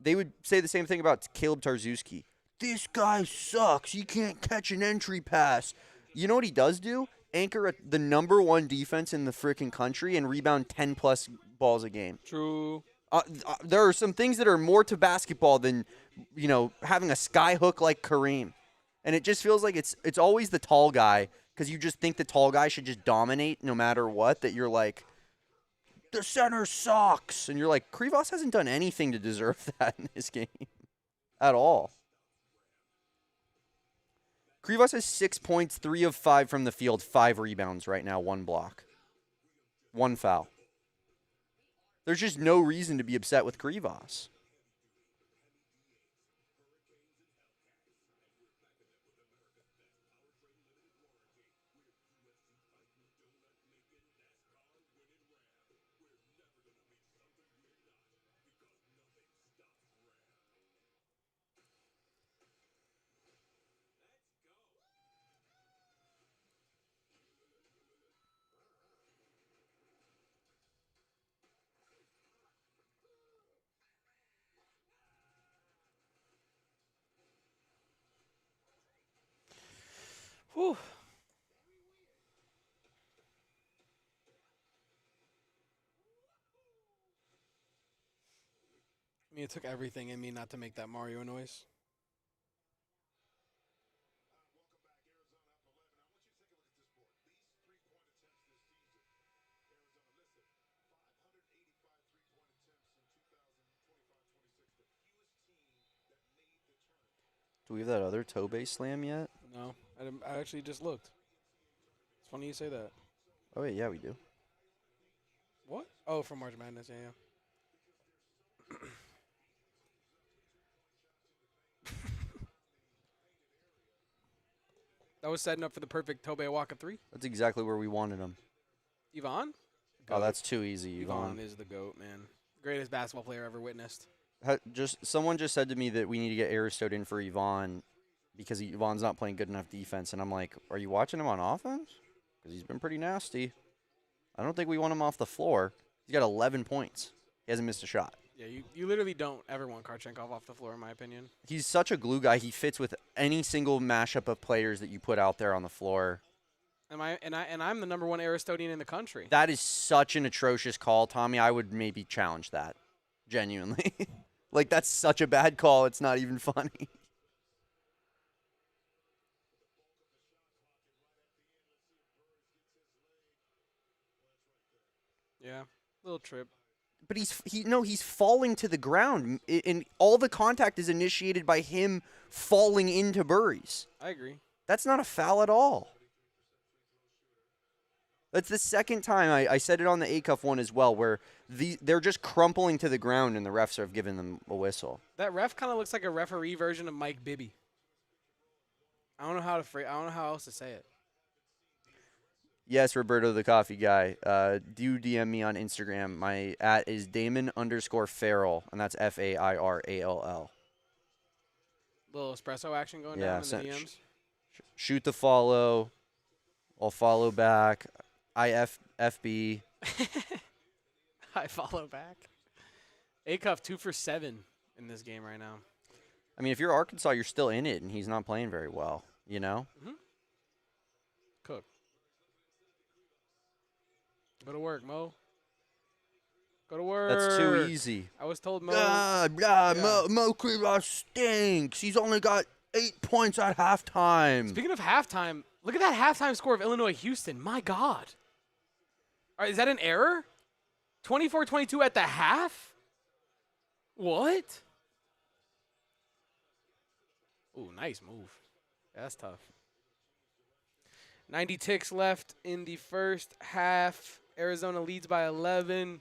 Speaker 1: they would say the same thing about Caleb Tarczewski. This guy sucks. He can't catch an entry pass. You know what he does do? Anchor at the #1 defense in the freaking country and rebound 10-plus balls a game.
Speaker 2: True.
Speaker 1: There are some things that are more to basketball than, having a sky hook like Kareem. And it just feels like it's always the tall guy because you just think the tall guy should just dominate no matter what, that you're like, the center sucks. And you're like, Krivas hasn't done anything to deserve that in this game at all. Krivas has 6 points, 3 of 5 from the field, 5 rebounds right now, 1 block, 1 foul. There's just no reason to be upset with Krivas.
Speaker 2: Whew. I mean, it took everything in me not to make that Mario noise.
Speaker 1: Do we have that other Tobe slam yet?
Speaker 2: No, I actually just looked. It's funny you say that.
Speaker 1: Oh, wait, yeah, we do.
Speaker 2: What? Oh, from March Madness, yeah. That was setting up for the perfect Tobe Awaka 3.
Speaker 1: That's exactly where we wanted him.
Speaker 2: Yvonne?
Speaker 1: Oh, that's too easy,
Speaker 2: Yvonne
Speaker 1: Yvonne.
Speaker 2: is the GOAT, man. Greatest basketball player ever witnessed.
Speaker 1: Someone just said to me that we need to get Aristote in for Yvonne because Yvonne's not playing good enough defense. And I'm like, are you watching him on offense? Because he's been pretty nasty. I don't think we want him off the floor. He's got 11 points. He hasn't missed a shot.
Speaker 2: Yeah, you literally don't ever want Kuchenkov off the floor, in my opinion.
Speaker 1: He's such a glue guy. He fits with any single mashup of players that you put out there on the floor.
Speaker 2: And I'm the #1 Aristotelian in the country.
Speaker 1: That is such an atrocious call, Tommy. I would maybe challenge that, genuinely. Like, that's such a bad call. It's not even funny.
Speaker 2: Yeah, little trip.
Speaker 1: But he's falling to the ground, and all the contact is initiated by him falling into Burries.
Speaker 2: I agree.
Speaker 1: That's not a foul at all. That's the second time I said it on the Akuff one as well, where they're just crumpling to the ground and the refs have given them a whistle.
Speaker 2: That ref kind of looks like a referee version of Mike Bibby. I don't know how else to say it.
Speaker 1: Yes, Roberto the coffee guy. Do DM me on Instagram. My @ is Damon_Farrell, and that's FAIRALL.
Speaker 2: Little espresso action going down in the DMs.
Speaker 1: Shoot the follow. I'll follow back. FB.
Speaker 2: I follow back. Akuff 2 for 7 in this game right now.
Speaker 1: I mean, if you're Arkansas, you're still in it, and he's not playing very well, you know?
Speaker 2: Mm-hmm. Cook. Go to work, Mo. Go to work.
Speaker 1: That's too easy.
Speaker 2: I was told Mo.
Speaker 1: Mo Krivas stinks. He's only got 8 points at halftime.
Speaker 2: Speaking of halftime, look at that halftime score of Illinois-Houston. My God. All right, is that an error? 24-22 at the half? What? Ooh, nice move. That's tough. 90 ticks left in the first half. Arizona leads by 11.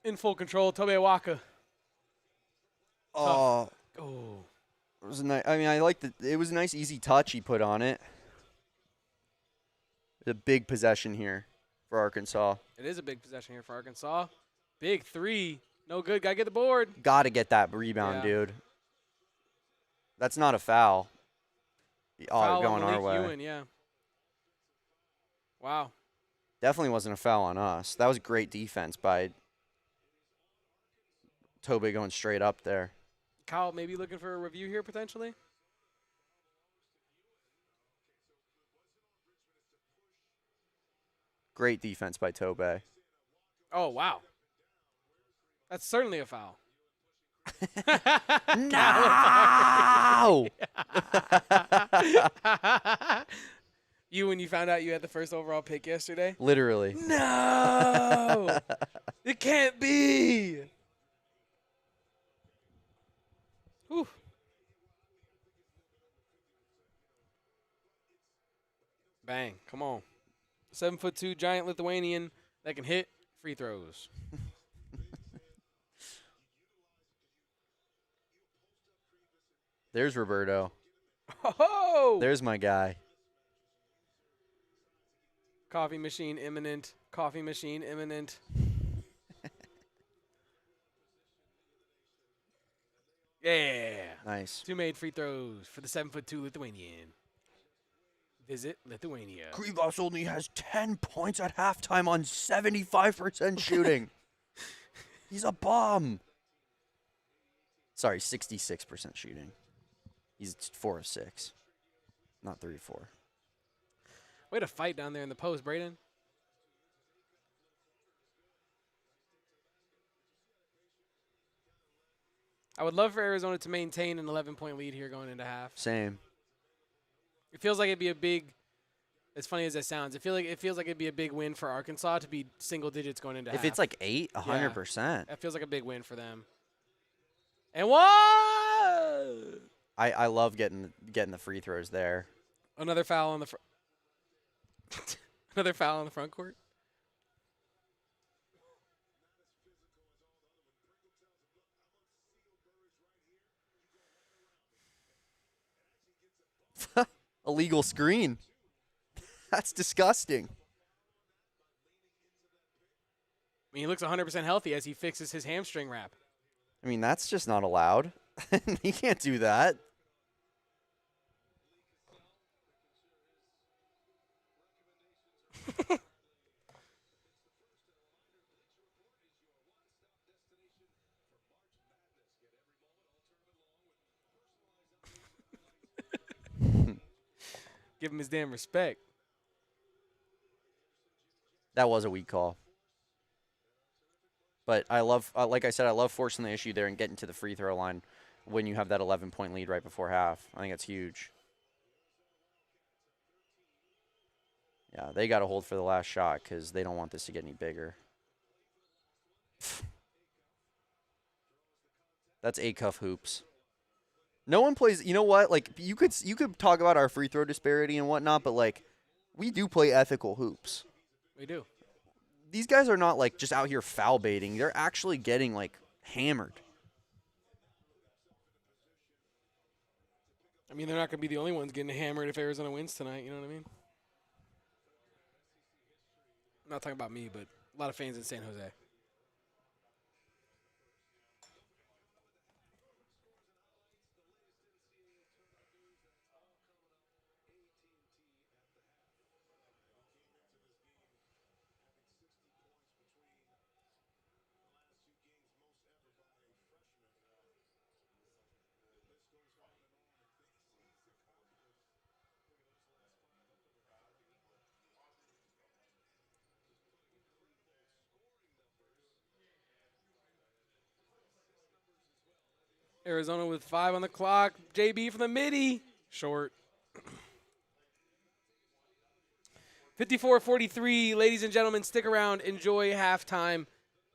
Speaker 2: In full control, Tobe Awaka.
Speaker 1: Oh,
Speaker 2: Oh.
Speaker 1: it was nice. I mean, I like it was a nice, easy touch he put on it. The big possession here for Arkansas.
Speaker 2: It is a big possession here for Arkansas. Big three. No good. Got to get the board.
Speaker 1: Got to get that rebound,
Speaker 2: Yeah.
Speaker 1: dude. That's not a foul. Oh,
Speaker 2: Foul on
Speaker 1: going our
Speaker 2: Malik
Speaker 1: way.
Speaker 2: Ewan, yeah. Wow.
Speaker 1: Definitely wasn't a foul on us. That was great defense by Tobe going straight up there.
Speaker 2: Kyle maybe looking for a review here potentially.
Speaker 1: Great defense by Tobe.
Speaker 2: Oh, wow. That's certainly a foul.
Speaker 1: No!
Speaker 2: You, when you found out you had the first overall pick yesterday?
Speaker 1: Literally.
Speaker 2: No! It can't be! Whew. Bang. Come on. 7'2" giant Lithuanian that can hit free throws.
Speaker 1: There's Roberto.
Speaker 2: Oh!
Speaker 1: There's my guy.
Speaker 2: Coffee machine imminent. Coffee machine imminent. Yeah.
Speaker 1: Nice.
Speaker 2: 2 made free throws for the 7'2" Lithuanian. Visit Lithuania.
Speaker 1: Krivas only has 10 points at halftime on 75% shooting. He's a bum. Sorry, 66% shooting. He's 4 of 6, not 3 of 4.
Speaker 2: Way to fight down there in the post, Braden. I would love for Arizona to maintain an 11-point lead here going into half.
Speaker 1: Same.
Speaker 2: It feels like it'd be a big, as funny as that sounds, it feels like it'd be a big win for Arkansas to be single digits going into half.
Speaker 1: If it's like 8, 100%.
Speaker 2: That feels like a big win for them. And what?
Speaker 1: I love getting the free throws there.
Speaker 2: Another foul on the another foul on the front court.
Speaker 1: Illegal screen. That's disgusting.
Speaker 2: I mean, he looks 100% healthy as he fixes his hamstring wrap.
Speaker 1: I mean, that's just not allowed. He can't do that.
Speaker 2: Give him his damn respect.
Speaker 1: That was a weak call. But I love, like I said, I love forcing the issue there and getting to the free throw line when you have that 11-point lead right before half. I think that's huge. Yeah, they got to hold for the last shot because they don't want this to get any bigger. That's Acuff hoops. No one plays. You know what? Like you could talk about our free throw disparity and whatnot, but like we do play ethical hoops.
Speaker 2: We do.
Speaker 1: These guys are not like just out here foul baiting. They're actually getting like hammered.
Speaker 2: I mean, they're not going to be the only ones getting hammered if Arizona wins tonight. You know what I mean? I'm not talking about me, but a lot of fans in San Jose. Arizona with 5 on the clock. JB from the midi. Short. 54-43. Ladies and gentlemen, stick around. Enjoy halftime.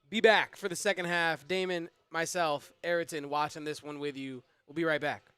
Speaker 2: Be back for the second half. Damon, myself, Ayrton watching this one with you. We'll be right back.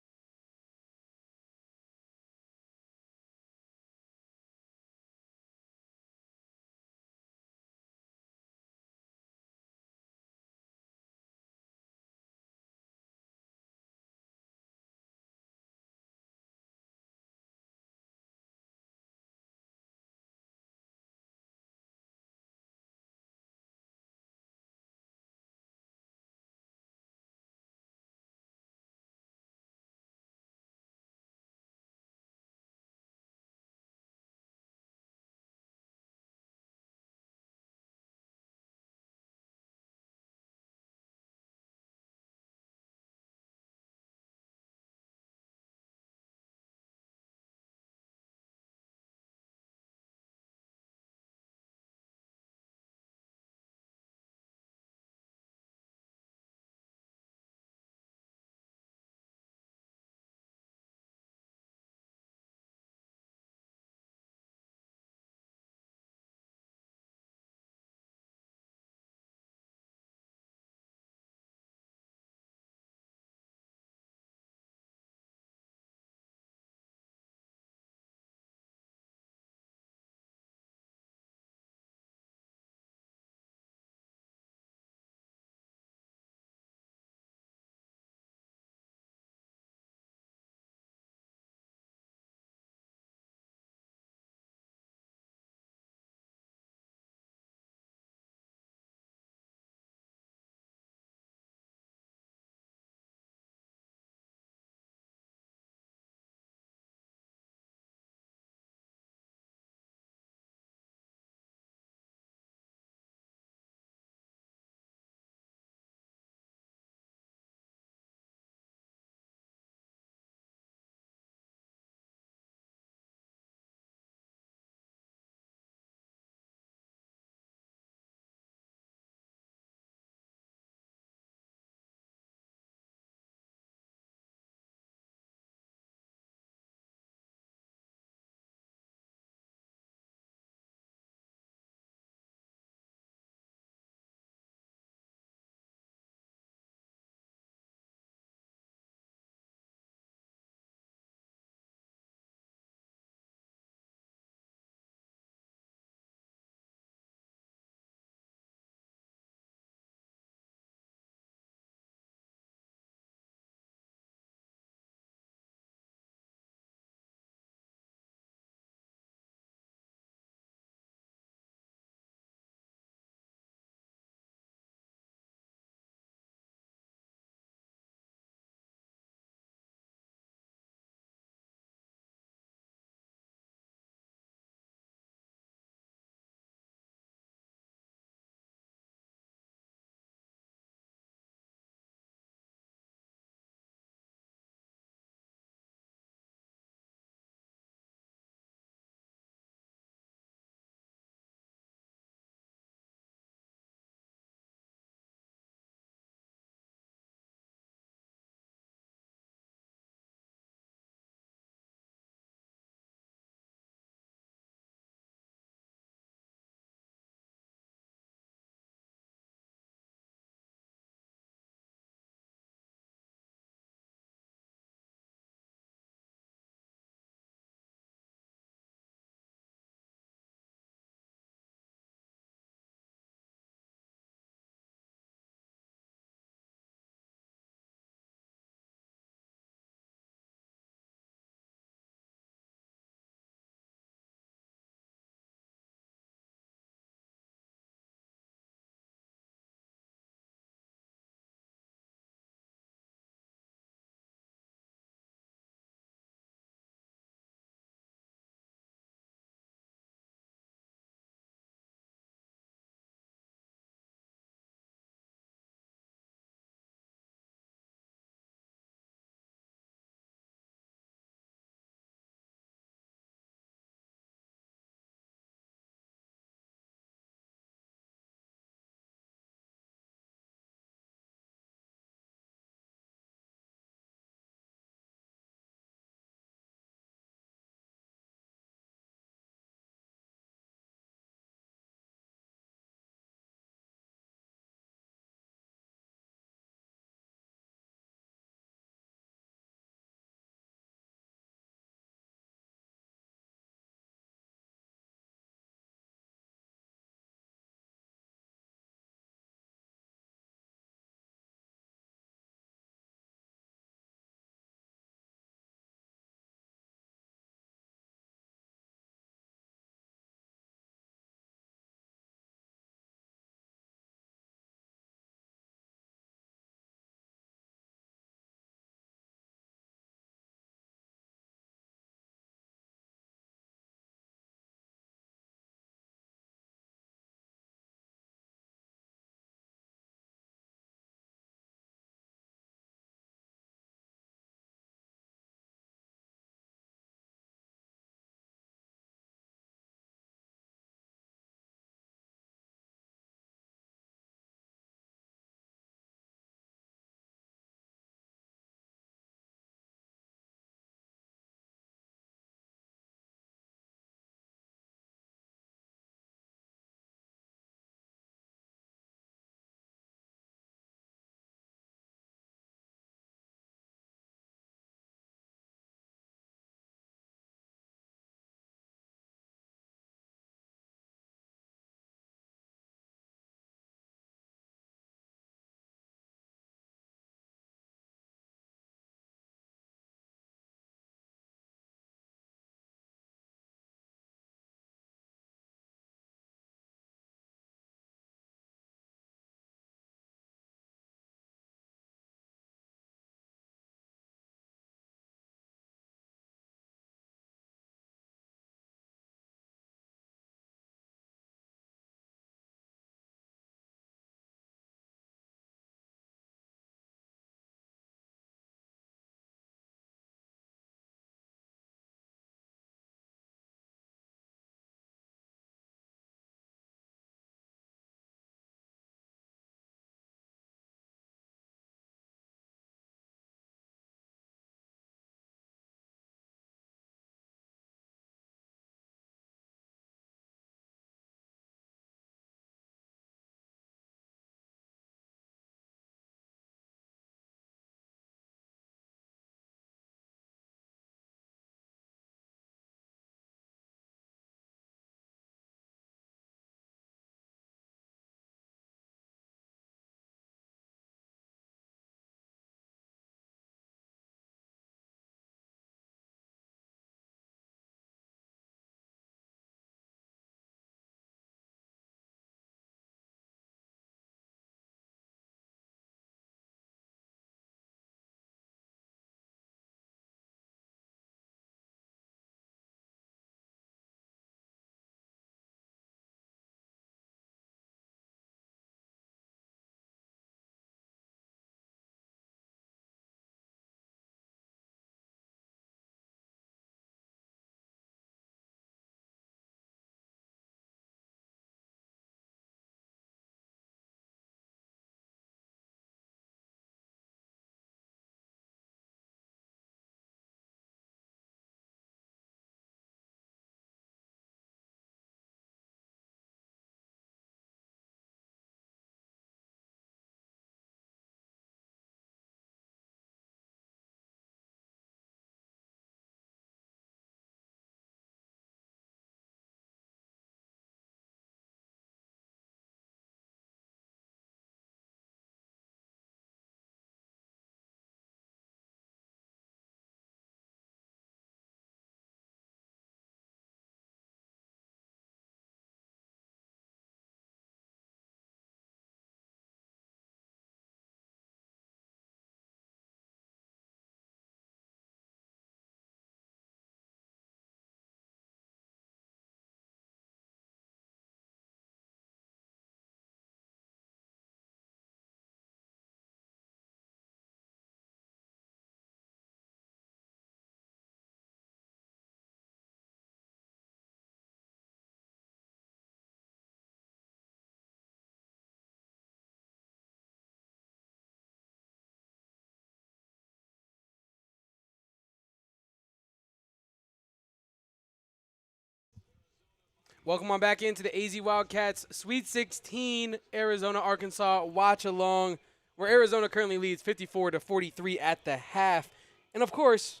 Speaker 2: Welcome on back into the AZ Wildcats Sweet 16 Arizona-Arkansas watch-along, where Arizona currently leads 54-43 at the half. And, of course,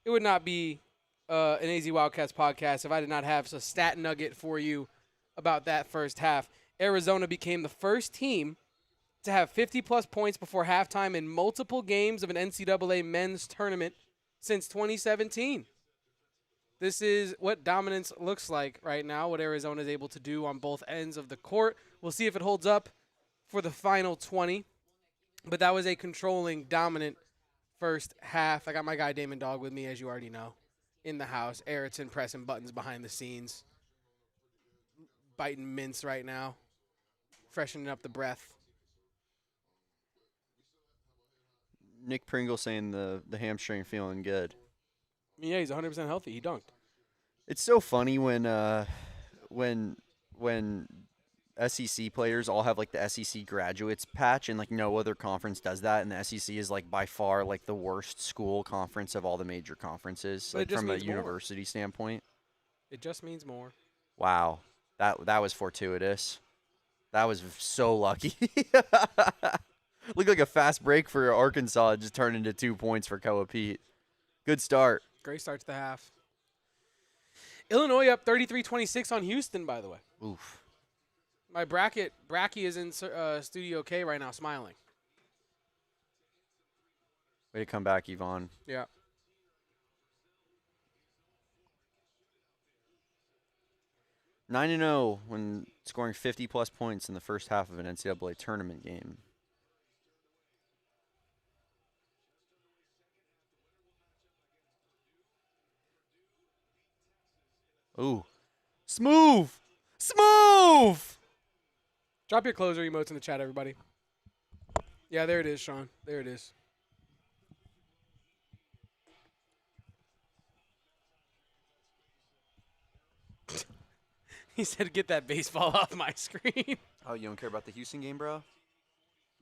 Speaker 2: it would not be an AZ Wildcats podcast if I did not have a stat nugget for you about that first half. Arizona became the first team to have 50-plus points before halftime in multiple games of an NCAA men's tournament since 2017. This is what dominance looks like right now, what Arizona is able to do on both ends of the court. We'll see if it holds up for the final 20. But that was a controlling, dominant first half. I got my guy Damon Dog with me, as you already know, in the house. Ayrton pressing buttons behind the scenes. Biting mints right now. Freshening up the breath.
Speaker 1: Nick Pringle saying the hamstring feeling good.
Speaker 2: I mean, yeah, he's 100% healthy. He dunked.
Speaker 1: It's so funny when SEC players all have like the SEC graduates patch, and like no other conference does that, and the SEC is like by far like the worst school conference of all the major conferences,
Speaker 2: But it
Speaker 1: like
Speaker 2: just
Speaker 1: from a
Speaker 2: means more.
Speaker 1: university standpoint.
Speaker 2: It just means more.
Speaker 1: Wow, that was fortuitous. That was so lucky. Looked like a fast break for Arkansas. It just turned into 2 points for Koa Peat. Good start.
Speaker 2: Great start to the half. Illinois up 33-26 on Houston, by the way.
Speaker 1: Oof.
Speaker 2: My Bracky is in Studio K right now, smiling.
Speaker 1: Way to come back, Yvonne.
Speaker 2: Yeah.
Speaker 1: Nine 9-0 when scoring 50-plus points in the first half of an NCAA tournament game. Ooh. Smooth! Smooth!
Speaker 2: Drop your closer emotes in the chat, everybody. Yeah, there it is, Sean. There it is. He said, get that baseball off my screen.
Speaker 1: Oh, you don't care about the Houston game, bro? I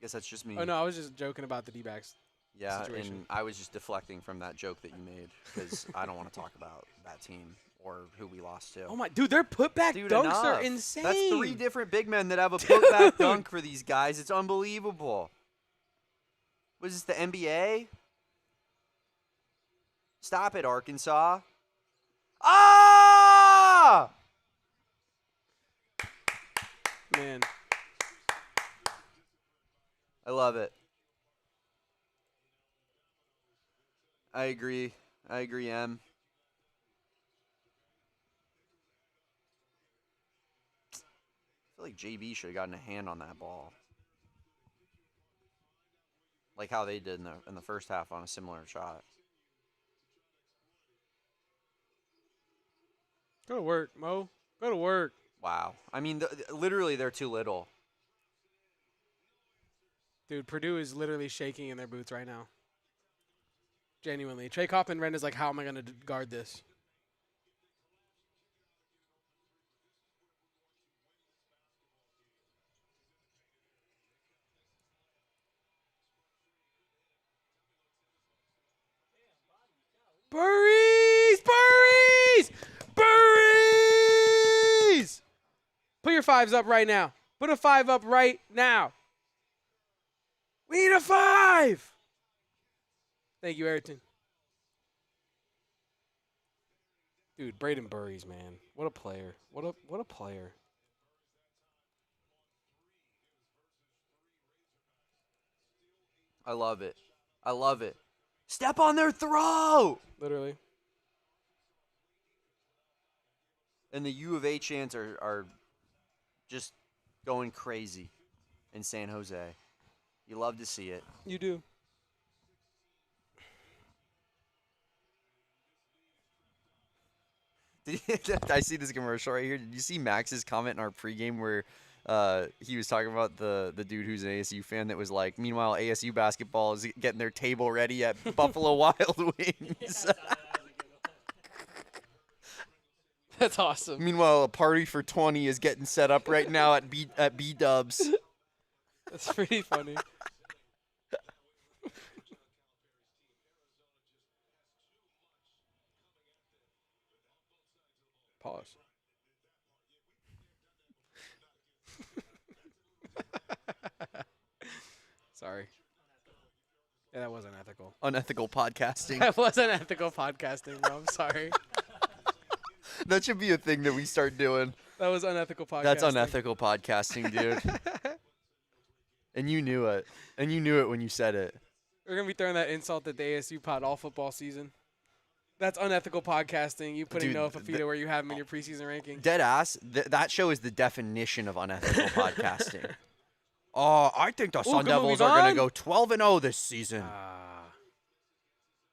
Speaker 1: guess that's just me.
Speaker 2: Oh, no, I was just joking about the D-backs.
Speaker 1: Yeah,
Speaker 2: situation.
Speaker 1: and I was just deflecting from that joke that you made because I don't want to talk about that team or who we lost to.
Speaker 2: Oh, my. Dude, their putback
Speaker 1: Dude,
Speaker 2: dunks
Speaker 1: enough.
Speaker 2: are insane.
Speaker 1: That's 3 different big men that have a putback dunk for these guys. It's unbelievable. Was this the NBA? Stop it, Arkansas. Ah!
Speaker 2: Man.
Speaker 1: I love it. I agree, Em. I feel like JB should have gotten a hand on that ball. Like how they did in the first half on a similar shot.
Speaker 2: Go to work, Mo. Go to work.
Speaker 1: Wow. I mean, literally, they're too little.
Speaker 2: Dude, Purdue is literally shaking in their boots right now. Genuinely. Trey Kaufman-Renn is like, how am I going to guard this? Burries! Burries! Burries! Put your 5s up right now. Put a 5 up right now. We need a 5! Thank you, Ayrton. Dude, Braden Burries, man. What a player. What a player.
Speaker 1: I love it. I love it. Step on their throat!
Speaker 2: Literally.
Speaker 1: And the U of A chants are just going crazy in San Jose. You love to see it.
Speaker 2: You do.
Speaker 1: I see this commercial right here. Did you see Max's comment in our pregame where he was talking about the dude who's an ASU fan that was like, meanwhile, ASU basketball is getting their table ready at Buffalo Wild Wings.
Speaker 2: That's awesome.
Speaker 1: Meanwhile, a party for 20 is getting set up right now at B-Dubs.
Speaker 2: That's pretty funny. Pause. Sorry. Yeah, that was unethical.
Speaker 1: Unethical podcasting.
Speaker 2: That was unethical podcasting, bro. I'm sorry.
Speaker 1: That should be a thing that we start doing.
Speaker 2: That was unethical podcasting.
Speaker 1: That's unethical podcasting, dude. And you knew it. And you knew it when you said it.
Speaker 2: We're going to be throwing that insult at the ASU pod all football season. That's unethical podcasting. You putting
Speaker 1: Dude,
Speaker 2: Noah Fafita where you have him in your preseason ranking.
Speaker 1: Dead ass. That show is the definition of unethical podcasting. Oh, I think the Sun Devils are going to go 12-0 this season.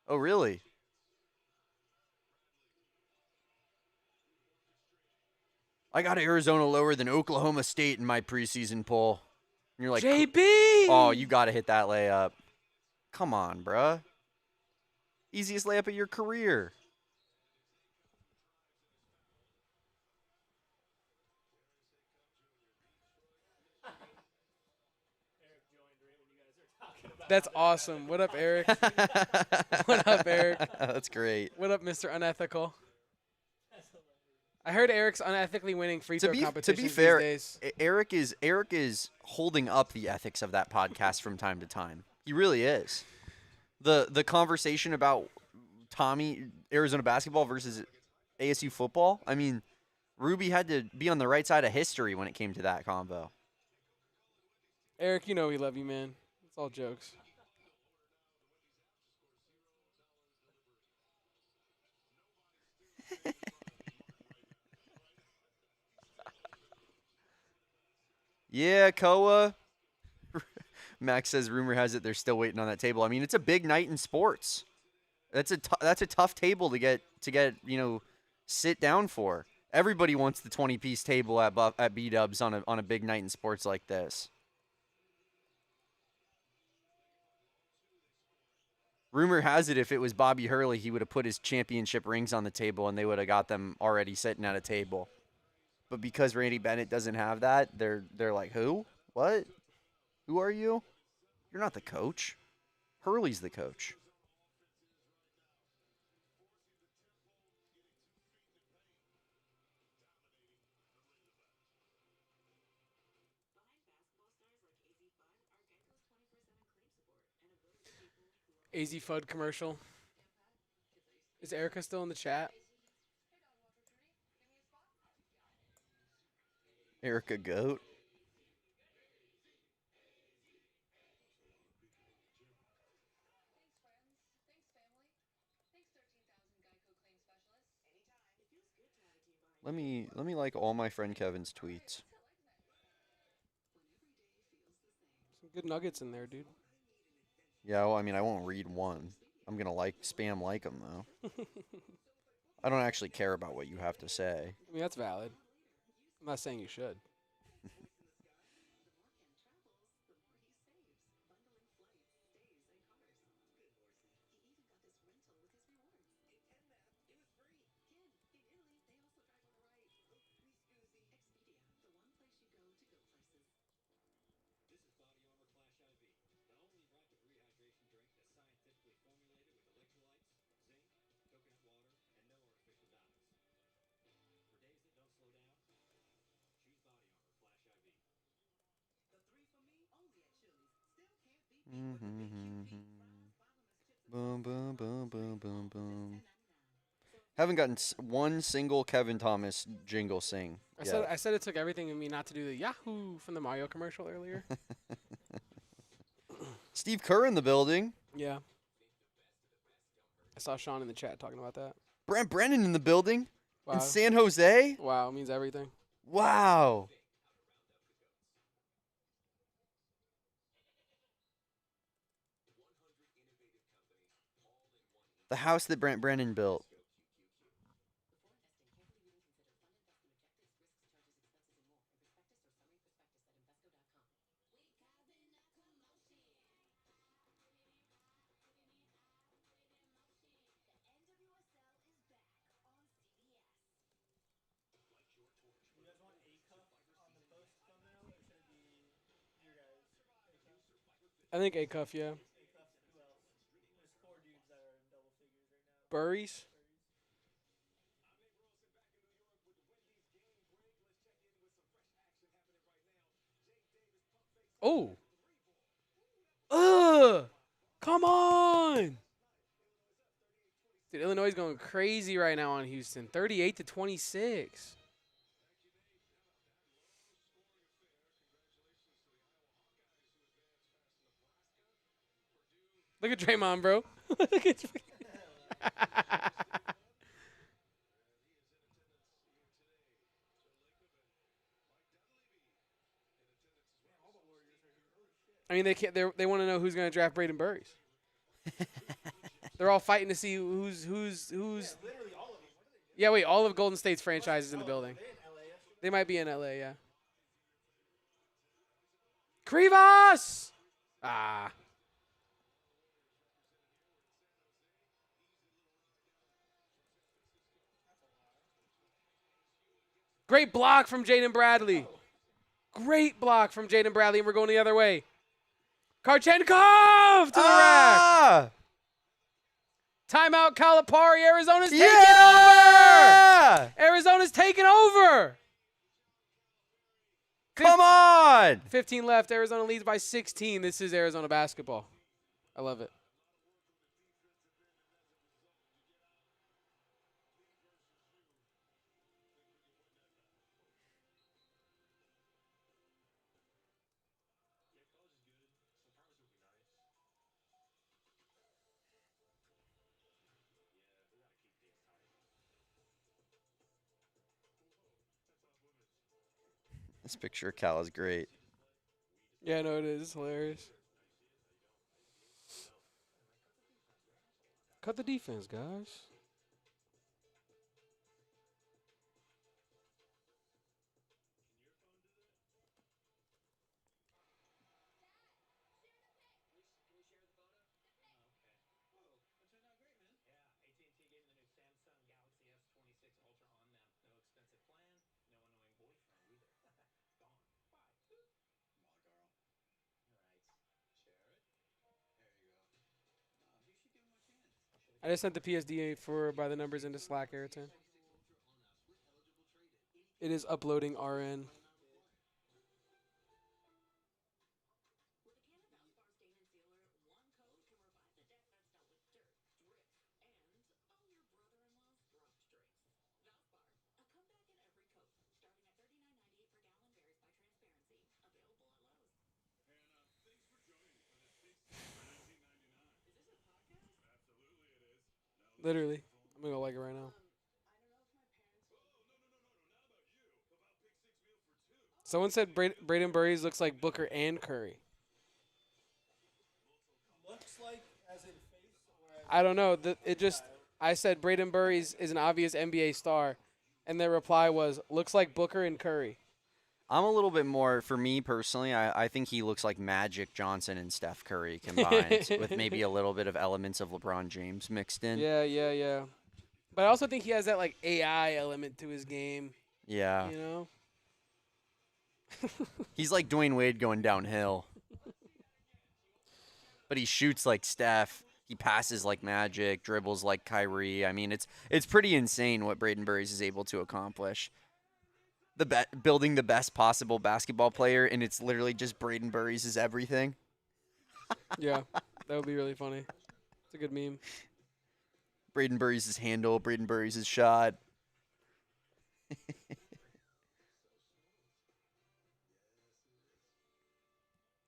Speaker 1: Oh, really? I got Arizona lower than Oklahoma State in my preseason poll. And you're like,
Speaker 2: JB!
Speaker 1: Oh, you got to hit that layup. Come on, bruh. Easiest layup of your career.
Speaker 2: That's awesome. What up, Eric? What up, Eric?
Speaker 1: That's great.
Speaker 2: What up, Mr. Unethical? I heard Eric's unethically winning free throw competitions
Speaker 1: to be fair,
Speaker 2: these days.
Speaker 1: Eric is holding up the ethics of that podcast from time to time. He really is. The conversation about Tommy Arizona basketball versus ASU football. I mean, Ruby had to be on the right side of history when it came to that combo.
Speaker 2: Eric, you know we love you, man. It's all jokes.
Speaker 1: Yeah, Koa. Max says, rumor has it they're still waiting on that table. I mean, it's a big night in sports. That's a tough table to get sit down for. Everybody wants the 20-piece table at B-Dubs on a big night in sports like this. Rumor has it if it was Bobby Hurley, he would have put his championship rings on the table and they would have got them already sitting at a table. But because Randy Bennett doesn't have that, they're like, who? What? Who are you? You're not the coach. Hurley's the coach.
Speaker 2: AZ FUD commercial. Is Erica still in the chat?
Speaker 1: Erica Goat. Let me like all my friend Kevin's tweets.
Speaker 2: Some good nuggets in there, dude.
Speaker 1: Yeah, well, I mean, I won't read one. I'm gonna spam like them though. I don't actually care about what you have to say.
Speaker 2: I mean, that's valid. I'm not saying you should.
Speaker 1: Boom, boom, boom, boom, boom, boom. Haven't gotten one single Kevin Thomas jingle sing.
Speaker 2: I said it took everything in me not to do the Yahoo from the Mario commercial earlier.
Speaker 1: Steve Kerr in the building.
Speaker 2: Yeah. I saw Sean in the chat talking about that.
Speaker 1: Brent Brennan in the building.
Speaker 2: Wow.
Speaker 1: In San Jose.
Speaker 2: Wow, it means everything.
Speaker 1: Wow. The house that Brent Brennan built.
Speaker 2: I think Akuff, yeah. Burries? Oh. Come on. Dude, Illinois is going crazy right now on Houston. 38-26. Look at Draymond, bro. Look at I mean, they want to know who's going to draft Braden Burries. They're all fighting to see who's. Yeah, wait, all of Golden State's franchises in the building. They might be in LA, yeah. Krivas! Ah. Great block from Jaden Bradley. Great block from Jaden Bradley, and we're going the other way. Kuchenkov to the rack. Timeout, Calipari. Arizona's taking over. Arizona's taking over.
Speaker 1: Come on.
Speaker 2: 15 left. Arizona leads by 16. This is Arizona basketball. I love it.
Speaker 1: This picture of Cal is great.
Speaker 2: Yeah, no, it is. It's hilarious. Cut the defense, guys. I just sent the PSD for by the numbers into Slack, Ayrton. It is uploading RN. Literally. I'm going to go like it right now. Someone said Braden Burries looks like Booker and Curry.
Speaker 3: Looks like as in face or as
Speaker 2: I don't know. I said Braden Burries is an obvious NBA star, and their reply was, looks like Booker and Curry.
Speaker 1: I'm a little bit more, for me personally, I think he looks like Magic Johnson and Steph Curry combined with maybe a little bit of elements of LeBron James mixed in.
Speaker 2: Yeah. But I also think he has that like AI element to his game.
Speaker 1: Yeah.
Speaker 2: You know?
Speaker 1: He's like Dwayne Wade going downhill. But he shoots like Steph. He passes like Magic, dribbles like Kyrie. I mean, it's pretty insane what Braden Burries is able to accomplish. Building the best possible basketball player, and it's literally just Braden Burries is everything.
Speaker 2: Yeah, that would be really funny. It's a good meme.
Speaker 1: Braden Burries' handle, Braden Burries' shot.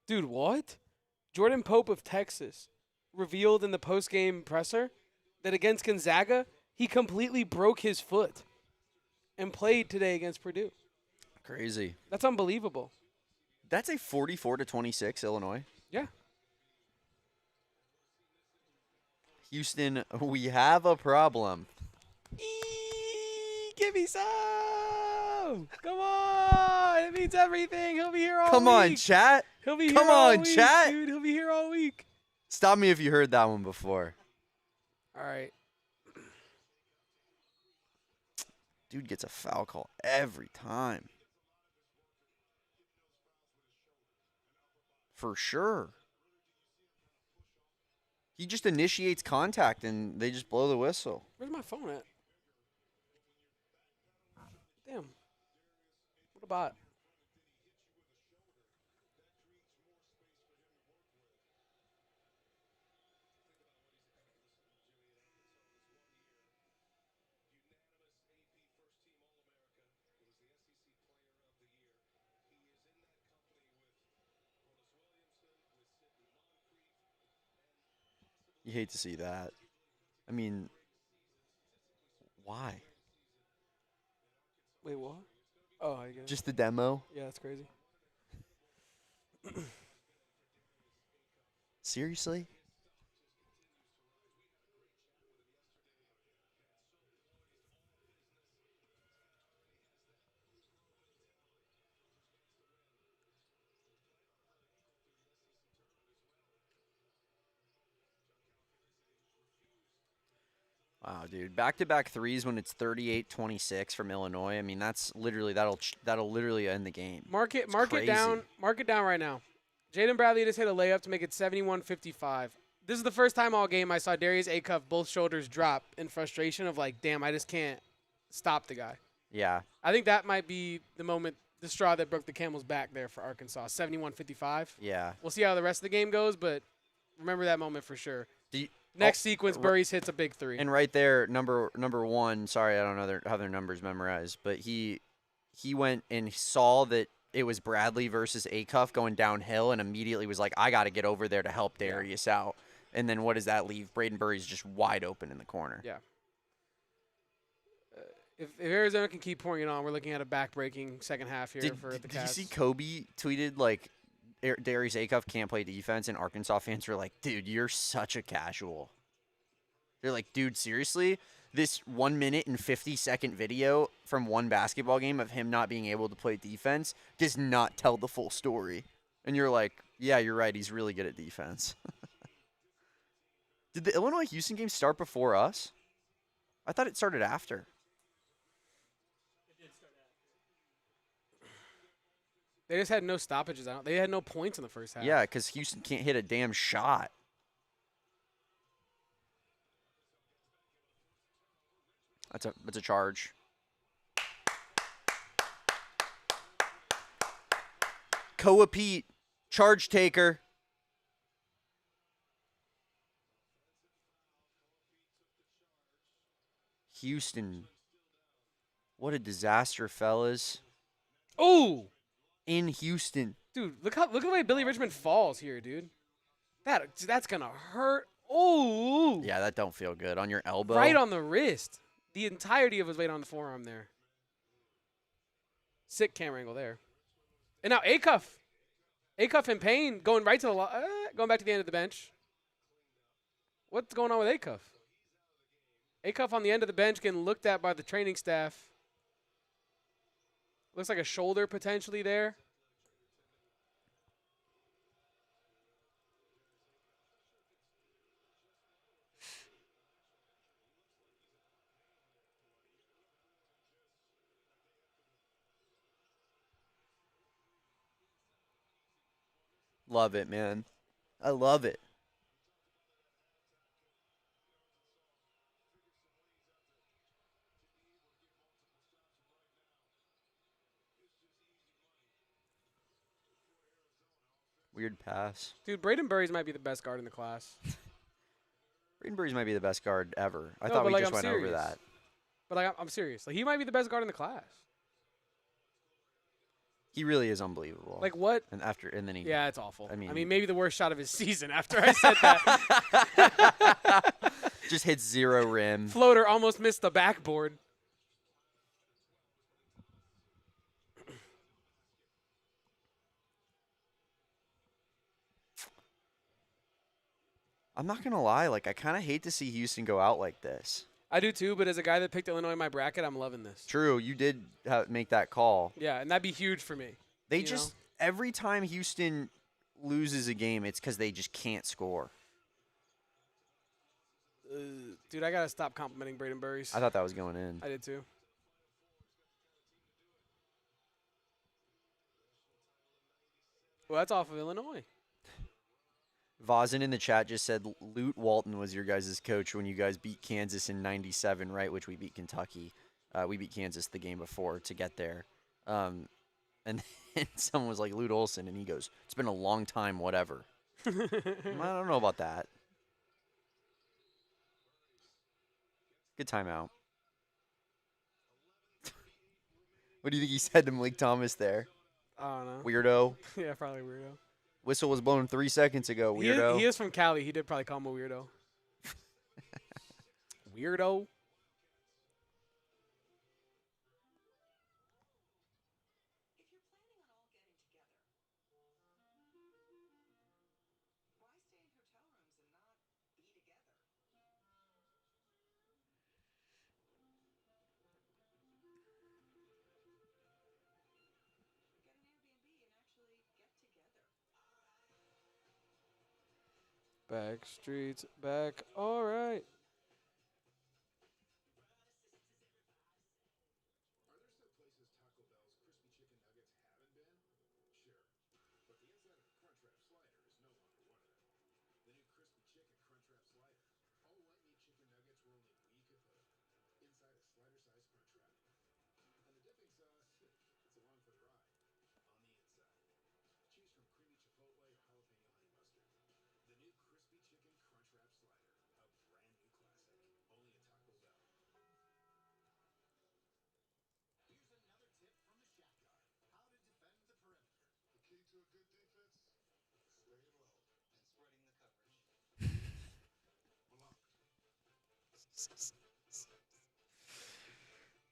Speaker 2: Dude, what? Jordan Pope of Texas revealed in the post-game presser that against Gonzaga, he completely broke his foot and played today against Purdue.
Speaker 1: Crazy.
Speaker 2: That's unbelievable.
Speaker 1: That's a 44-26 Illinois.
Speaker 2: Yeah.
Speaker 1: Houston, we have a problem.
Speaker 2: Give me some. Come on. It means everything. He'll be here all week.
Speaker 1: Come on, chat.
Speaker 2: He'll be here
Speaker 1: Come
Speaker 2: all
Speaker 1: on,
Speaker 2: week,
Speaker 1: chat.
Speaker 2: dude. He'll be here all week.
Speaker 1: Stop me if you heard that one before.
Speaker 2: All right.
Speaker 1: Dude gets a foul call every time. For sure. He just initiates contact and they just blow the whistle.
Speaker 2: Where's my phone at? Damn. What a bot.
Speaker 1: You hate to see that. I mean, why?
Speaker 2: Wait, what? Oh, I get it.
Speaker 1: Just the demo?
Speaker 2: Yeah, that's crazy.
Speaker 1: Seriously? Wow, dude. Back-to-back threes when it's 38-26 from Illinois. I mean, that's literally that'll literally end the game.
Speaker 2: Mark it
Speaker 1: crazy.
Speaker 2: down. Mark it down right now. Jaden Bradley just hit a layup to make it 71-55. This is the first time all game I saw Darius Akuff both shoulders drop in frustration of like, damn, I just can't stop the guy.
Speaker 1: Yeah.
Speaker 2: I think that might be the moment, the straw that broke the camel's back there for Arkansas. 71-55.
Speaker 1: Yeah.
Speaker 2: We'll see how the rest of the game goes, but remember that moment for sure. Next sequence,
Speaker 1: r-
Speaker 2: Burries hits a big three.
Speaker 1: And right there, number one. Sorry, I don't know have their numbers memorized, but he went and saw that it was Bradley versus Akuff going downhill, and immediately was like, I got to get over there to help Darius out. And then what does that leave? Braden Burries just wide open in the corner.
Speaker 2: Yeah. If Arizona can keep pouring it on, we're looking at a back-breaking second half here for the
Speaker 1: Did
Speaker 2: Cats.
Speaker 1: you see Kobe tweeted like Darius Akuff can't play defense, and Arkansas fans were like, dude, you're such a casual. They're like, dude, seriously? This 1 minute and 50-second video from one basketball game of him not being able to play defense does not tell the full story. And you're like, yeah, you're right. He's really good at defense. Did the Illinois-Houston game start before us? I thought it started after.
Speaker 3: It did start after.
Speaker 2: They just had no stoppages out. They had no points in the first half.
Speaker 1: Yeah, because Houston can't hit a damn shot. That's a charge. Koa Peat, charge taker. Houston. What a disaster, fellas.
Speaker 2: Ooh!
Speaker 1: In Houston.
Speaker 2: Dude, look the way Billy Richmond falls here, dude. That's gonna hurt. Ooh!
Speaker 1: Yeah, that don't feel good. On your elbow.
Speaker 2: Right on the wrist. The entirety of his weight on the forearm there. Sick camera angle there. And now Akuff. Akuff in pain, going right to the going back to the end of the bench. What's going on with Akuff? Akuff on the end of the bench getting looked at by the training staff. Looks like a shoulder potentially there.
Speaker 1: Love it, man. I love it. Weird pass.
Speaker 2: Dude, Braden Burries might be the best guard in the class.
Speaker 1: Braden Burries might be the best guard ever. I
Speaker 2: No,
Speaker 1: thought
Speaker 2: but,
Speaker 1: we
Speaker 2: like,
Speaker 1: just
Speaker 2: I'm
Speaker 1: went over
Speaker 2: serious.
Speaker 1: that.
Speaker 2: But like, I'm serious. Like, he might be the best guard in the class.
Speaker 1: He really is unbelievable.
Speaker 2: Like, what?
Speaker 1: And then he.
Speaker 2: Yeah, it's awful.
Speaker 1: I mean-
Speaker 2: maybe the worst shot of his season after I said that.
Speaker 1: just hits zero rim.
Speaker 2: Floater almost missed the backboard.
Speaker 1: I'm not gonna lie. Like, I kind of hate to see Houston go out like this.
Speaker 2: I do too, but as a guy that picked Illinois in my bracket, I'm loving this.
Speaker 1: True, you did make that call.
Speaker 2: Yeah, and that'd be huge for me.
Speaker 1: They
Speaker 2: You
Speaker 1: just every time Houston loses a game, it's because they just can't score.
Speaker 2: Dude, I gotta stop complimenting Braden Burries.
Speaker 1: I thought that was going in.
Speaker 2: I did too. Well, that's off of Illinois.
Speaker 1: Vozen in the chat just said Lute Walton was your guys' coach when you guys beat Kansas in '97, right? Which we beat Kentucky. We beat Kansas the game before to get there. And then someone was like, Lute Olson, and he goes, it's been a long time, whatever. I don't know about that. Good timeout. What do you think he said to Malik Thomas there?
Speaker 2: I don't know.
Speaker 1: Weirdo.
Speaker 2: Yeah, probably weirdo.
Speaker 1: Whistle was blown 3 seconds ago, weirdo.
Speaker 2: He is from Cali. He did probably call him a weirdo. weirdo. Back streets, back. All right.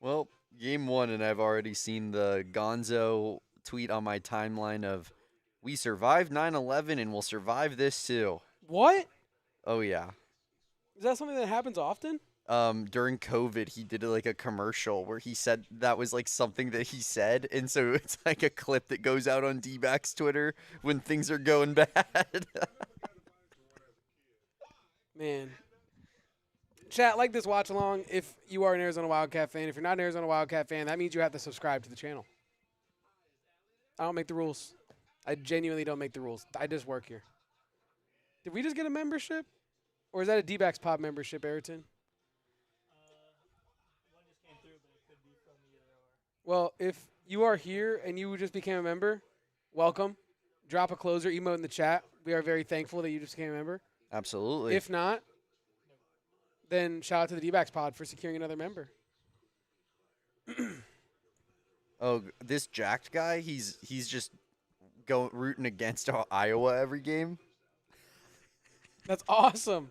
Speaker 1: Well, game 1, and I've already seen the Gonzo tweet on my timeline of, "We survived 9/11 and we'll survive this too."
Speaker 2: What?
Speaker 1: Oh yeah.
Speaker 2: Is that something that happens often?
Speaker 1: During COVID, he did like a commercial where he said that was like something that he said, and so it's like a clip that goes out on D-backs Twitter when things are going bad.
Speaker 2: Man. Chat, like this watch along if you are an Arizona Wildcat fan. If you're not an Arizona Wildcat fan, that means you have to subscribe to the channel. I don't make the rules. I genuinely don't make the rules. I just work here. Did we just get a membership? Or is that a D-backs Pop membership, Ayrton?
Speaker 3: One just came through, but it could be from either or.
Speaker 2: Well, if you are here and you just became a member, welcome. Drop a closer emote in the chat. We are very thankful that you just became a member.
Speaker 1: Absolutely.
Speaker 2: If not, then shout out to the D-backs Pod for securing another member.
Speaker 1: Oh, this jacked guy, he's just rooting against Iowa every game.
Speaker 2: That's awesome.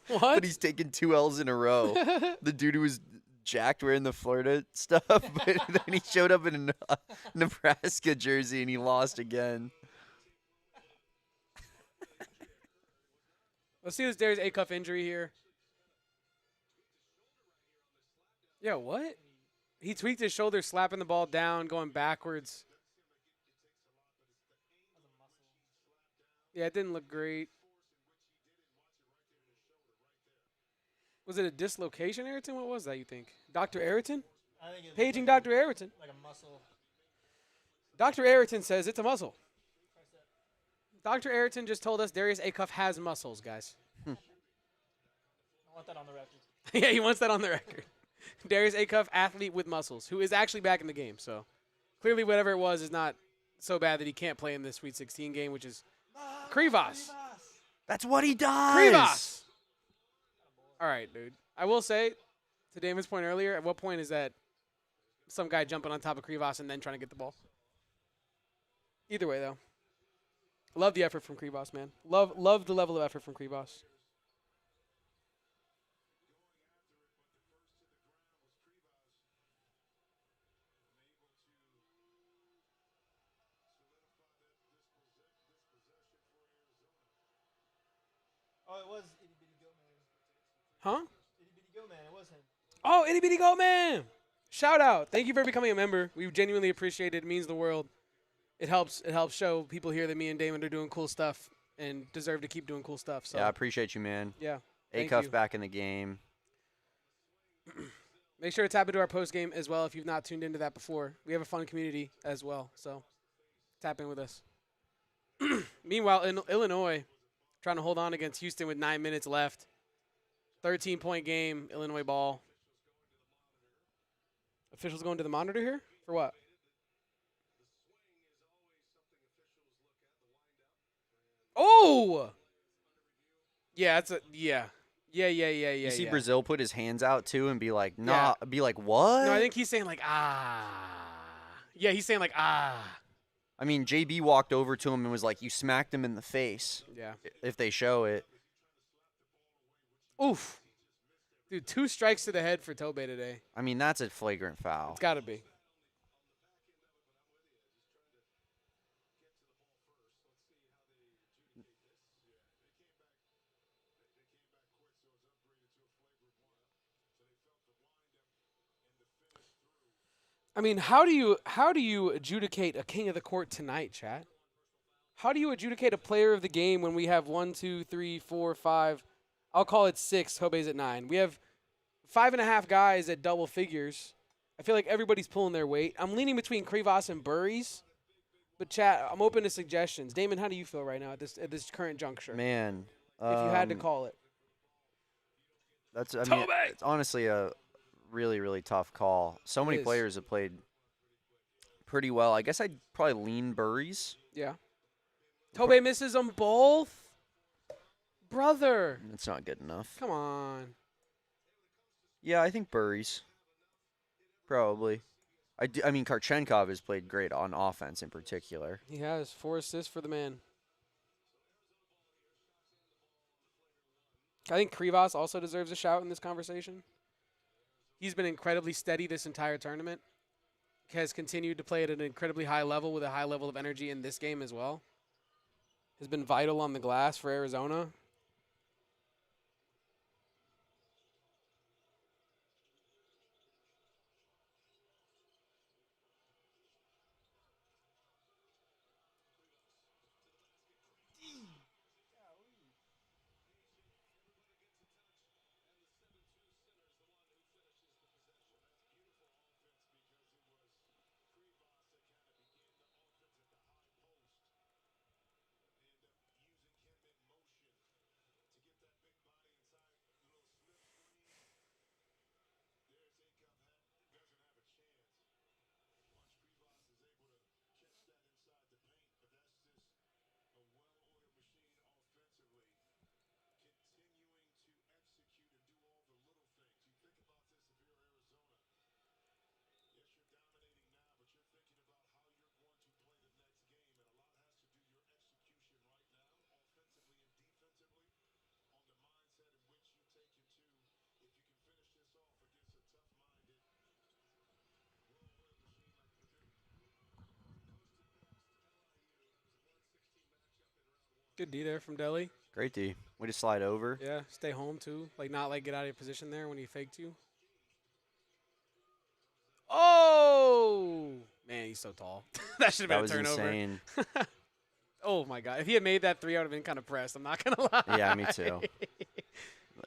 Speaker 2: What?
Speaker 1: But he's taken 2 L's in a row. The dude who was jacked wearing the Florida stuff, but then he showed up in a Nebraska jersey and he lost again.
Speaker 2: Let's see this Darius Akuff injury here. Yeah, what? He tweaked his shoulder, slapping the ball down, going backwards. Yeah, it didn't look great. Was it a dislocation, Ayrton? What was that, you think? Dr. Ayrton?
Speaker 3: I think it's
Speaker 2: Paging
Speaker 3: like
Speaker 2: Dr. Ayrton.
Speaker 3: like a muscle.
Speaker 2: Dr. Ayrton says it's a muscle. Dr. Ayrton just told us Darius Akuff has muscles, guys.
Speaker 3: I want that on the record.
Speaker 2: Yeah, he wants that on the record. Darius Akuff, athlete with muscles, who is actually back in the game. So clearly whatever it was is not so bad that he can't play in this Sweet 16 game, which is Krivas.
Speaker 1: That's what he does.
Speaker 2: Krivas. All right, dude. I will say, to Damon's point earlier, at what point is that some guy jumping on top of Krivas and then trying to get the ball? Either way, though. Love the effort from Krivas, man. Love the level of effort from Krivas.
Speaker 3: Oh, it was Itty Bitty Goat Man.
Speaker 2: Huh?
Speaker 3: Itty Bitty Goat Man, it was him.
Speaker 2: Oh, Itty Bitty Goat Man. Shout out. Thank you for becoming a member. We genuinely appreciate it. It means the world. It helps show people here that me and Damon are doing cool stuff and deserve to keep doing cool stuff. So
Speaker 1: Yeah, I appreciate you, man.
Speaker 2: yeah. Thank
Speaker 1: Akuff
Speaker 2: you.
Speaker 1: back in the game.
Speaker 2: Make sure to tap into our post game as well if you've not tuned into that before. We have a fun community as well, so tap in with us. Meanwhile, in Illinois, trying to hold on against Houston with 9 minutes left. 13-point game, Illinois ball. Officials going to the monitor here for what? Oh! Yeah, it's a yeah. Yeah.
Speaker 1: You see
Speaker 2: yeah.
Speaker 1: Brazil put his hands out too and be like, nah, be like, what?
Speaker 2: No, I think he's saying like ah. Yeah, he's saying like ah.
Speaker 1: I mean, JB walked over to him and was like, you smacked him in the face.
Speaker 2: Yeah.
Speaker 1: If they show it.
Speaker 2: Oof. Dude, 2 strikes to the head for Tobe today.
Speaker 1: I mean, that's a flagrant foul.
Speaker 2: It's got to be. I mean, how do you adjudicate a king of the court tonight, chat? How do you adjudicate a player of the game when we have 1, 2, 3, 4, 5? I'll call it 6. Tobe's at 9. We have 5.5 guys at double figures. I feel like everybody's pulling their weight. I'm leaning between Krivas and Burries, but chat, I'm open to suggestions. Damon, how do you feel right now at this current juncture?
Speaker 1: Man,
Speaker 2: if you had to call it,
Speaker 1: I mean, it's honestly a really, really tough call. So many players have played pretty well. I guess I'd probably lean Burries.
Speaker 2: Yeah. Tobe misses them both. Brother.
Speaker 1: It's not good enough.
Speaker 2: Come on.
Speaker 1: Yeah, I think Burries. Probably. I mean, Kuchenkov has played great on offense in particular.
Speaker 2: He has 4 assists for the man. I think Krivas also deserves a shout in this conversation. He's been incredibly steady this entire tournament. Has continued to play at an incredibly high level with a high level of energy in this game as well. Has been vital on the glass for Arizona. Good D there from Delhi.
Speaker 1: Great D. Way to slide over.
Speaker 2: Yeah, stay home too. Like not like get out of your position there when he faked you. Oh man, he's so tall. That should have been a turnover.
Speaker 1: Insane.
Speaker 2: Oh my god. If he had made that 3, I would have been kind of pressed. I'm not gonna lie.
Speaker 1: Yeah, me too.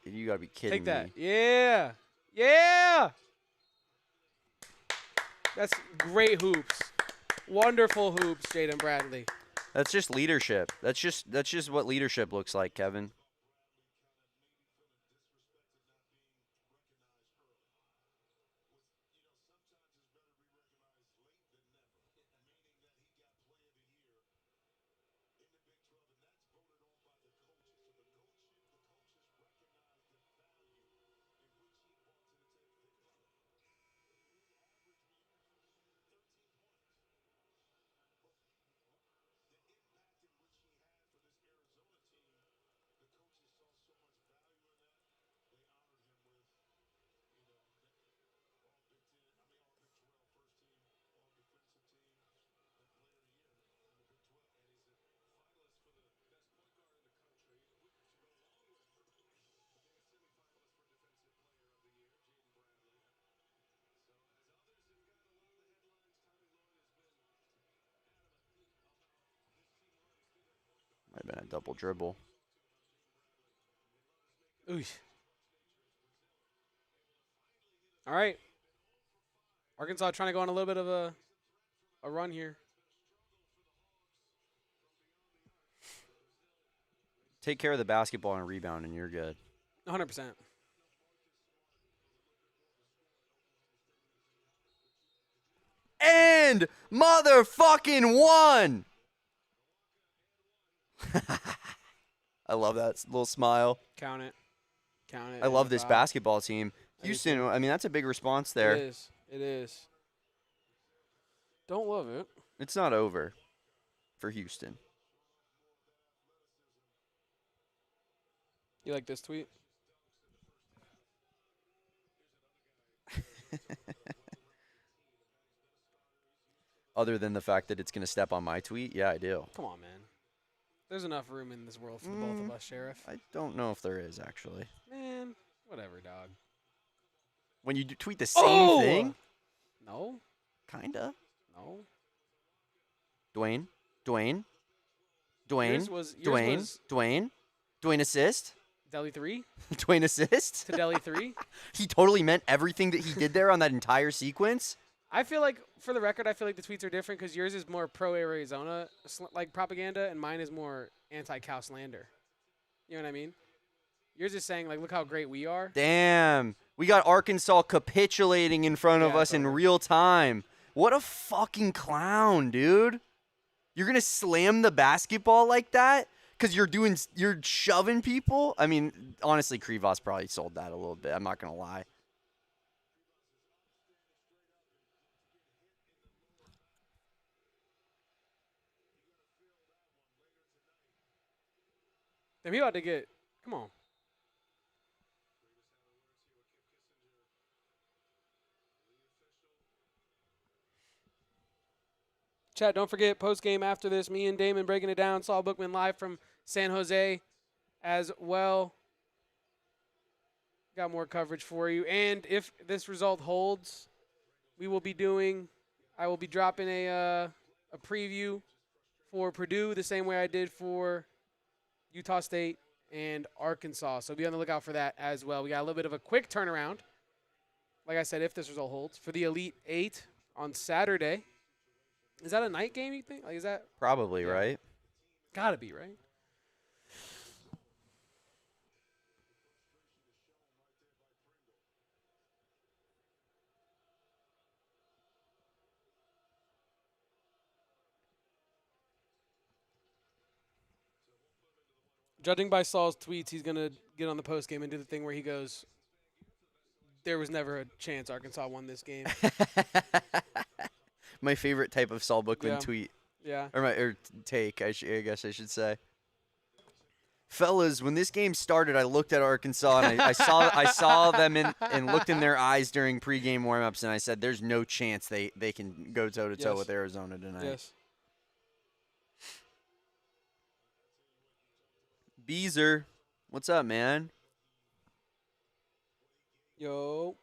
Speaker 1: You gotta be kidding
Speaker 2: Take that.
Speaker 1: me.
Speaker 2: Yeah. Yeah. That's great hoops. Wonderful hoops, Jaden Bradley.
Speaker 1: That's just leadership. That's just what leadership looks like, Kevin. Might have been a double dribble.
Speaker 2: Ooh. All right. Arkansas trying to go on a little bit of a run here.
Speaker 1: Take care of the basketball and rebound, and you're good.
Speaker 2: 100%.
Speaker 1: And motherfucking won! I love that little smile.
Speaker 2: Count it. Count it.
Speaker 1: I love this basketball team. Houston, I mean, that's a big response there.
Speaker 2: It is. It is. Don't love it.
Speaker 1: It's not over for Houston.
Speaker 2: You like this tweet?
Speaker 1: Other than the fact that it's going to step on my tweet, yeah, I do.
Speaker 2: Come on, man. There's enough room in this world for the both of us, Sheriff.
Speaker 1: I don't know if there is, actually.
Speaker 2: Man, whatever, dog.
Speaker 1: When you tweet the same thing?
Speaker 2: No.
Speaker 1: Kinda.
Speaker 2: No.
Speaker 1: Dwayne
Speaker 2: Yours was
Speaker 1: assist.
Speaker 2: Deli 3
Speaker 1: Dwayne assist.
Speaker 2: to Deli 3.
Speaker 1: He totally meant everything that he did there on that entire sequence.
Speaker 2: I feel like, for the record, I feel like the tweets are different because yours is more pro-Arizona like propaganda, and mine is more anti-Cal slander. You know what I mean? Yours is saying, like, look how great we are.
Speaker 1: Damn. We got Arkansas capitulating in front of us in real time. What a fucking clown, dude. You're going to slam the basketball like that? Because you're shoving people? I mean, honestly, Krivas probably sold that a little bit. I'm not going to lie.
Speaker 2: Damn, he about to get. Come on. Chat, don't forget, post-game after this, me and Damon breaking it down. Saul Bookman live from San Jose as well. Got more coverage for you. And if this result holds, I will be dropping a preview for Purdue the same way I did for Utah State and Arkansas. So be on the lookout for that as well. We got a little bit of a quick turnaround, like I said, if this result holds, for the Elite Eight on Saturday. Is that a night game, you think? Like, is that
Speaker 1: probably, right?
Speaker 2: Gotta be, right? Judging by Saul's tweets, he's going to get on the post game and do the thing where he goes, there was never a chance Arkansas won this game.
Speaker 1: My favorite type of Saul Bookman tweet.
Speaker 2: Yeah.
Speaker 1: Or take, I guess I should say. Fellas, when this game started, I looked at Arkansas and I saw them and looked in their eyes during pregame warmups, and I said, "There's no chance they can go toe to toe with Arizona tonight."
Speaker 2: Yes.
Speaker 1: Beezer, what's up, man?
Speaker 2: Yo.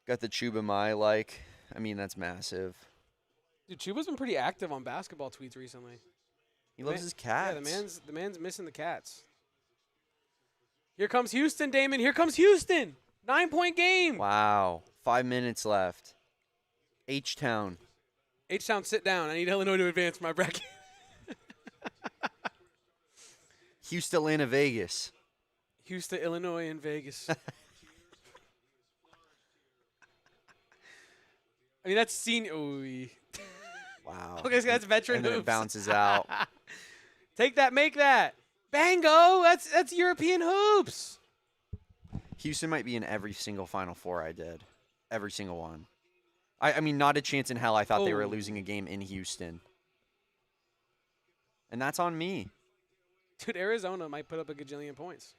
Speaker 1: Got the Chuba Mai like. I mean, that's massive.
Speaker 2: Dude, Chuba's been pretty active on basketball tweets recently.
Speaker 1: He loves his cats.
Speaker 2: Yeah, the man's missing the cats. Here comes Houston, Damon. Here comes Houston. 9-point game.
Speaker 1: Wow. 5 minutes left. H-Town.
Speaker 2: H-Town, sit down. I need Illinois to advance my bracket.
Speaker 1: Houston, Atlanta, Vegas.
Speaker 2: Houston, Illinois, and Vegas. I mean, that's senior.
Speaker 1: Wow.
Speaker 2: Okay, so that's veteran
Speaker 1: and then
Speaker 2: hoops.
Speaker 1: It bounces out.
Speaker 2: Take that, make that. Bango. That's European hoops.
Speaker 1: Houston might be in every single Final Four I did. Every single one. I mean, not a chance in hell I thought they were losing a game in Houston. And that's on me.
Speaker 2: Dude, Arizona might put up a gajillion points.